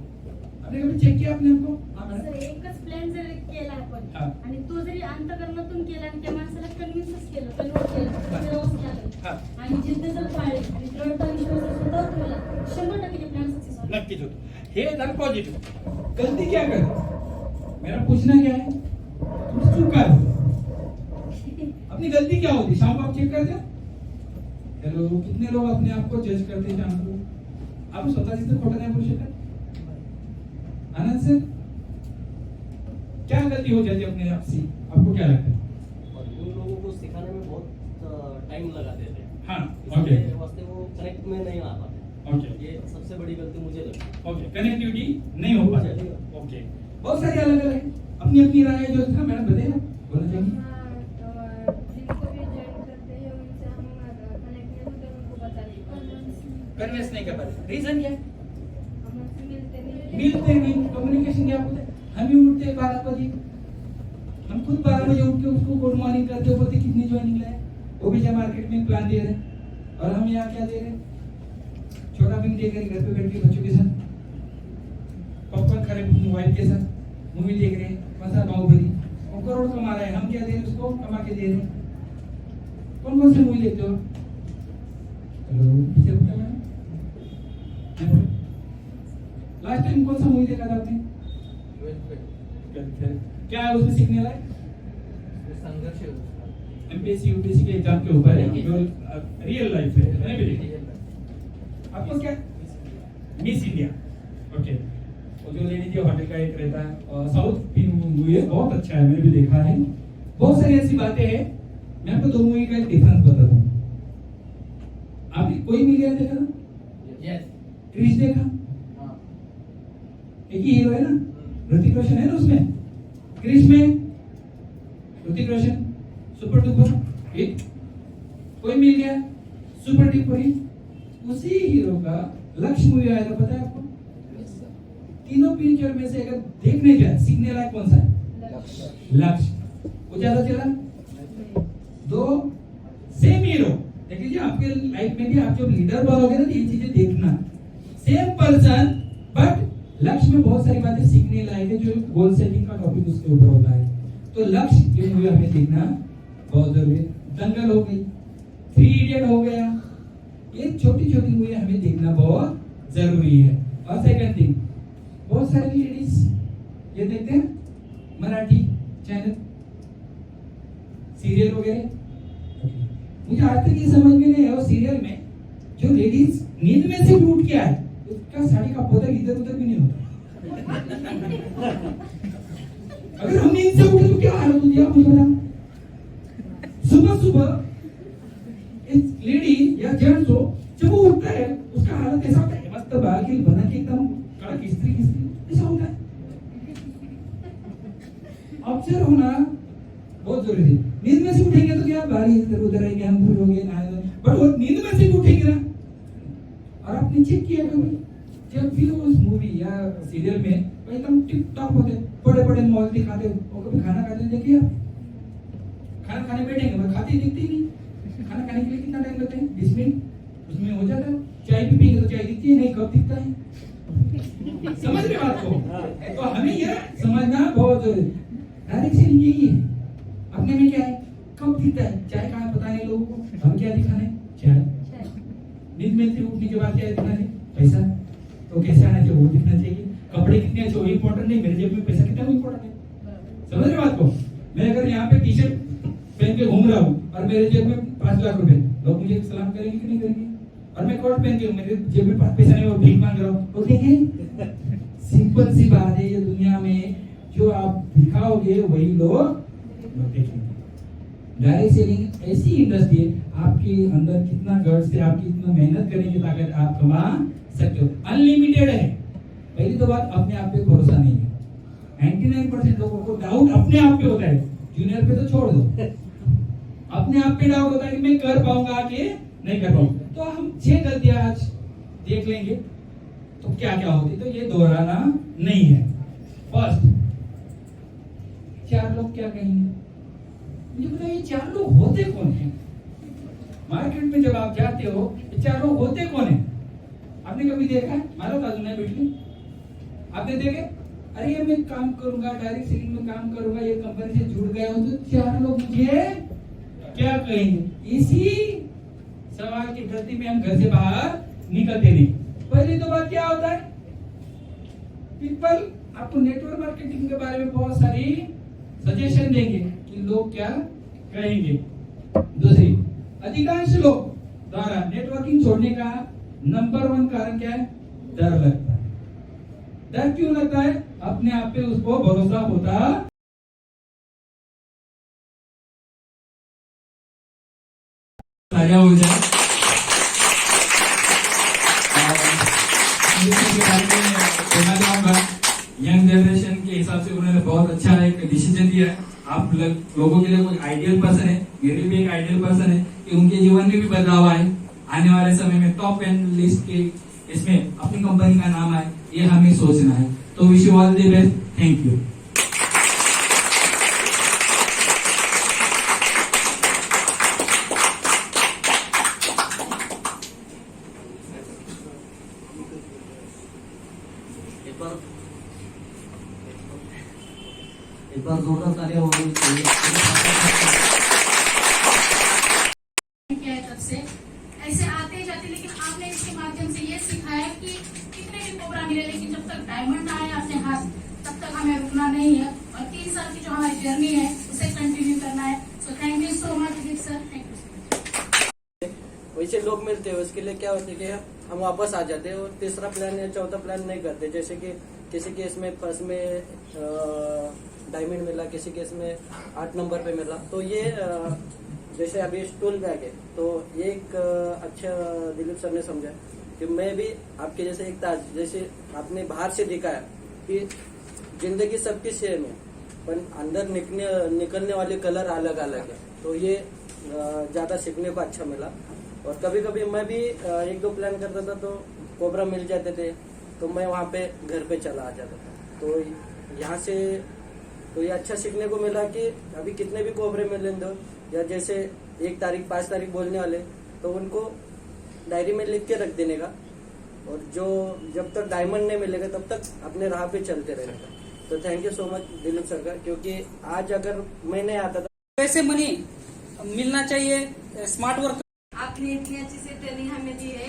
Speaker 2: आपने कभी चेक किया अपने आपको? हाँ मैडम।
Speaker 5: सर एकच प्लॅन जर केला आपण
Speaker 2: हा.
Speaker 5: आणि तो जरी अंतकरणातून केला आणि त्या माणसाला कन्व्हिन्सच केलं, कन्व्हर्ट केलं, व्यवस्थित
Speaker 2: हा.
Speaker 5: आलं आणि जिद्द जर पाळली आणि दृढता विश्वास जर स्वतःवर ठेवला, 100% ते प्लॅन सक्सेस होईल.
Speaker 2: नक्कीच होतो। हे झालं पॉझिटिव्ह। गलती क्या करते? मेरा पूछना क्या है, तुम चूक क्या होते? अपनी गलती क्या होती? शाम को आप चेक करते हो? हेलो, कितने लोग अपने आप को जज करते हैं शाम को? आप स्वतः जिथे खोटं नाही बोलू शकत? आनंद सर क्या गलती हो जाती है अपने आप से? आपको क्या लगता है?
Speaker 4: सबसे बड़ी गलती मुझे लगी।
Speaker 2: ओके, कनेक्टिविटी नहीं हो पाती। ओके, बहुत सारी अलग अलग अपनी अपनी राय जो था मैडम बताइए, बोलना चाहेंगे।
Speaker 5: जिनको भी ज्वाइन करते हैं उनसे हम कनेक्ट नहीं होते, उनको बता नहीं पाते,
Speaker 2: कन्वेंस नहीं कर पाते, रीजन क्या है?
Speaker 5: हम उनसे
Speaker 2: मिलते नहीं, कम्युनिकेशन क्या होता है? हम ही उठते 12 बजे, हम खुद 12 बजे उठ के उसको गुड मॉर्निंग करते हो, बोलते कितनी ज्वाइनिंग लाए, वो भी जब मार्केट में प्लान दे रहे हैं और हम यहाँ क्या दे रहे हैं, छोटा बिल दे कर घर पे बैठ के बच्चों के साथ पॉपकॉर्न खा रहे, मोबाइल के साथ मूवी देख रहे हैं, मसा बाहुबली, वो करोड़ कमा रहा है, हम क्या दे रहे हैं उसको, कमा के दे रहे हैं। कौन कौन सी मूवी देखते हो? हेलो, पीछे बोलते मैडम, लास्ट टाइम कौन सा मूवी देखा था आपने? क्या है उसमें सीखने लायक?
Speaker 7: संघर्ष है उसका।
Speaker 2: एमपीएससी यूपीएससी के एग्जाम के ऊपर है, जो रियल लाइफ है, मैंने भी देखी। आपको क्या? मिस इंडिया, ओके, वो जो लेडी जी होटल का एक रहता है, साउथ की मूवी है, बहुत अच्छा है, मैंने भी देखा है। बहुत सारी ऐसी बातें हैं। मैं आपको दो मूवी का एक डिफरेंस बताता हूँ। आपने कोई मिल गया देखा ना?
Speaker 7: यस।
Speaker 2: क्रिश देखा?
Speaker 7: हाँ।
Speaker 2: एक ही हीरो है ना, ऋतिक रोशन है ना उसमें। क्रिश में Hrithik Roshan super duper hit, कोई मिल गया सुपर डुपर हिट। उसी हीरो का लक्ष्य मूवी आया था, पता है आपको? तीनों पिक्चर में से अगर देखने जाए सीखने लायक कौन सा है? लक्ष्य। वो ज्यादा चला, दो सेम हीरो। देख लीजिए, आपके लाइफ में भी आप जब लीडर बनोगे ना, ये चीजें देखना, सेम पर्सन बट लक्ष्य में बहुत सारी बातें सीखने लायक है, जो गोल सेटिंग का टॉपिक उसके ऊपर होता है। तो लक्ष्य ये मूवी हमें देखना बहुत जरूरी है। दंगल हो गई, 3 इडियट हो गया, ये छोटी छोटी मूवी हमें देखना बहुत जरूरी है। और सेकंड थिंग, बहुत सारी लेडीज ये देखते हैं मराठी चैनल, सीरियल वगैरह। मुझे आज तक ये समझ में नहीं आया, सीरियल में जो लेडीज नींद में से भी उठ के आए, उसका साड़ी का पोदर इधर उधर भी नहीं होता। अगर हम नींद से उठे तो क्या हालत होती है, आप मुझे बताओ। सुबह सुबह एक लेडी या जेंट्स हो, जब वो उठता है उसका हालत ऐसा होता है, मस्त बाल के बना के एकदम कड़क स्त्री ऐसा होता है। ऑब्जर्व होना बहुत जरूरी है। नींद में से उठेंगे तो क्या बारी इधर उधर आएंगे, हम भूलोगे ना, बट वो नींद में से उठेंगे ना। और आपने चेक किया कभी, जब भी उस मूवी या सीरियल में एकदम टिप टॉप होते, बड़े बड़े मॉल दिखाते, वो कभी खाना खाते देखिए आप? खाना खाने बैठेंगे मगर खाते दिखते ही नहीं। खाना खाने के लिए कितना टाइम लगता है? 20 मिनट, उसमें हो जाता है। चाय भी पिएंगे तो चाय दिखती है नहीं, कब दिखता है? समझ रहे बात को? तो हमें यह समझना बहुत जरूरी है। डायरेक्ट सेलिंग यही है। अपने में क्या है, कब दिखता है? चाय कहाँ पता नहीं लोगों को, हम क्या दिखाने? चाय। नींद में से उठने के बाद क्या दिखाने? पैसा। तो कैसे आना चाहिए वो दिखना चाहिए। कपड़े कितने अच्छे वो इम्पोर्टेंट नहीं, मेरे जेब में पैसा कितना इम्पोर्टेंट है। समझ रहे बात को? मैं अगर यहाँ पे टी शर्ट पहन के घूम रहा हूँ और मेरे जेब में 5 लाख रुपए, लोग मुझे सलाम करेंगे कि नहीं करेंगे? और मैं कोट पहन के मेरे जेब में पैसा नहीं, वो भीख मांग रहा हूँ, तो देखें सिंपल सी बात है, ये दुनिया में जो आप दिखाओगे वही लोग देखेंगे। डायरेक्ट सेलिंग ऐसी इंडस्ट्री है, आपके अंदर कितना गट्स है, आपकी कितना मेहनत करने की ताकत आप कमा सकते हो, अनलिमिटेड है। पहली तो बात, अपने आप पे भरोसा नहीं है। 99% लोगों को डाउट अपने आप पे होता है, जूनियर पे तो छोड़ दो। अपने आप पे डाउट होता है कि मैं कर पाऊंगा कि नहीं कर पाऊंगा। तो हम 6 गलतियां आज देख लेंगे, तो क्या क्या होती, तो ये दोहराना नहीं है। फर्स्ट, 4 लोग क्या कहेंगे? मुझे बताओ ये 4 लोग होते कौन हैं? मार्केट में जब आप जाते हो, ये 4 लोग होते कौन हैं? आपने कभी देखा है? मारो बाजू में बिल्कुल आपने देखे? अरे ये मैं काम करूंगा, डायरेक्ट सेलिंग में काम करूंगा, ये कंपनी से जुड़ गया हूं, तो 4 लोग मुझे क्या कहेंगे? इसी सवाल की गलती में हम घर से बाहर निकलते नहीं। पहली तो बात क्या होता है, पीपल आपको नेटवर्क मार्केटिंग के बारे में बहुत सारी सजेशन देंगे कि लोग क्या कहेंगे। दूसरी, अधिकांश लोग द्वारा नेटवर्किंग छोड़ने का नंबर 1 कारण क्या है? डर लगता है। डर क्यों लगता है? अपने आप पे उसको भरोसा होता हो जाए। लोगों के लिए वो आइडियल पर्सन है, मेरे लिए भी एक आइडियल पर्सन है कि उनके जीवन में भी बदलाव आए, आने वाले समय में टॉप 10 लिस्ट के इसमें अपनी कंपनी का नाम आए, ये हमें सोचना है। तो wish you all the best, thank you.
Speaker 1: एक बार जोरदार तालियां होनी चाहिए।
Speaker 8: किया है तब से ऐसे आते जाते, लेकिन आपने इसके माध्यम से ये सिखाया कि कितने भी कोबरा मिले, लेकिन जब तक डायमंड आए अपने हाथ तब तक हमें रुकना नहीं है और 3 साल की जो हमारी जर्नी है उसे कंटिन्यू करना है। So thank you so much Dilip sir, thank you so much.
Speaker 4: वैसे लोग मिलते हैं उसके लिए क्या होता है कि हम वापस आ जाते हैं और तीसरा प्लान या चौथा प्लान नहीं करते। जैसे कि किसी केस में फर्स्ट में डायमंड मिला, किसी केस में 8 नंबर पे मिला। तो ये जैसे अभी स्टूल बैग है, तो ये एक अच्छा दिलीप सर ने समझा कि मैं भी आपके जैसे एक ताज, जैसे आपने बाहर से दिखाया कि जिंदगी सबकी सेम है, पर अंदर निकलने वाले कलर अलग अलग है। तो ये ज्यादा सीखने को अच्छा मिला। और कभी कभी मैं भी 1-2 प्लान करता था तो कोबरा मिल जाते थे, तो मैं वहाँ पे घर पे चला आ जाता था। तो यहाँ से तो ये अच्छा सीखने को मिला कि अभी कितने भी कोबरे मिले दो, या जैसे 1 तारीख 5 तारीख बोलने वाले, तो उनको डायरी में लिख के रख देने का, और जो जब तक डायमंड नहीं मिलेगा तब तक अपने राह पे चलते रहेगा। तो thank you so much Dilip sir का, क्योंकि आज अगर मैं नहीं आता था
Speaker 9: वैसे मनी मिलना चाहिए, स्मार्ट वर्क।
Speaker 5: आपने इतनी अच्छी सी ट्रेनिंग हमें दी है।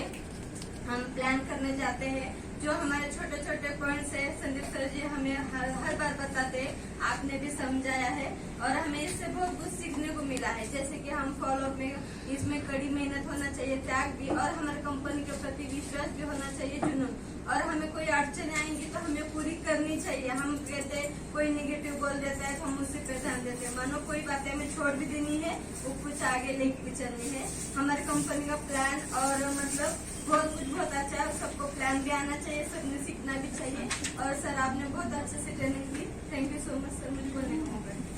Speaker 5: हम प्लान करने जाते हैं, जो हमारे छोटे छोटे पॉइंट्स है संदीप सर जी हमें हर बार बताते हैं, आपने भी समझाया है और हमें इससे बहुत कुछ सीखने को मिला है। जैसे कि हम फॉलो में इसमें कड़ी मेहनत होना चाहिए, त्याग भी, और हमारे कंपनी के प्रति विश्वास भी होना चाहिए, जुनून। और हमें कोई अड़चने आएंगी तो हमें पूरी करनी चाहिए। हम कहते कोई नेगेटिव बोल देता है तो हम उसी पे ध्यान देते हैं, मानो कोई बातें हमें छोड़ भी देनी है, वो कुछ आगे लेके भी चलनी है। हमारे कंपनी का प्लान और मतलब बहुत अच्छा है, सबको प्लान भी आना चाहिए, सबने सीखना भी चाहिए। और सर आपने बहुत अच्छे से training the, thank you so much sir, मुझे बोलने का मौका दिया।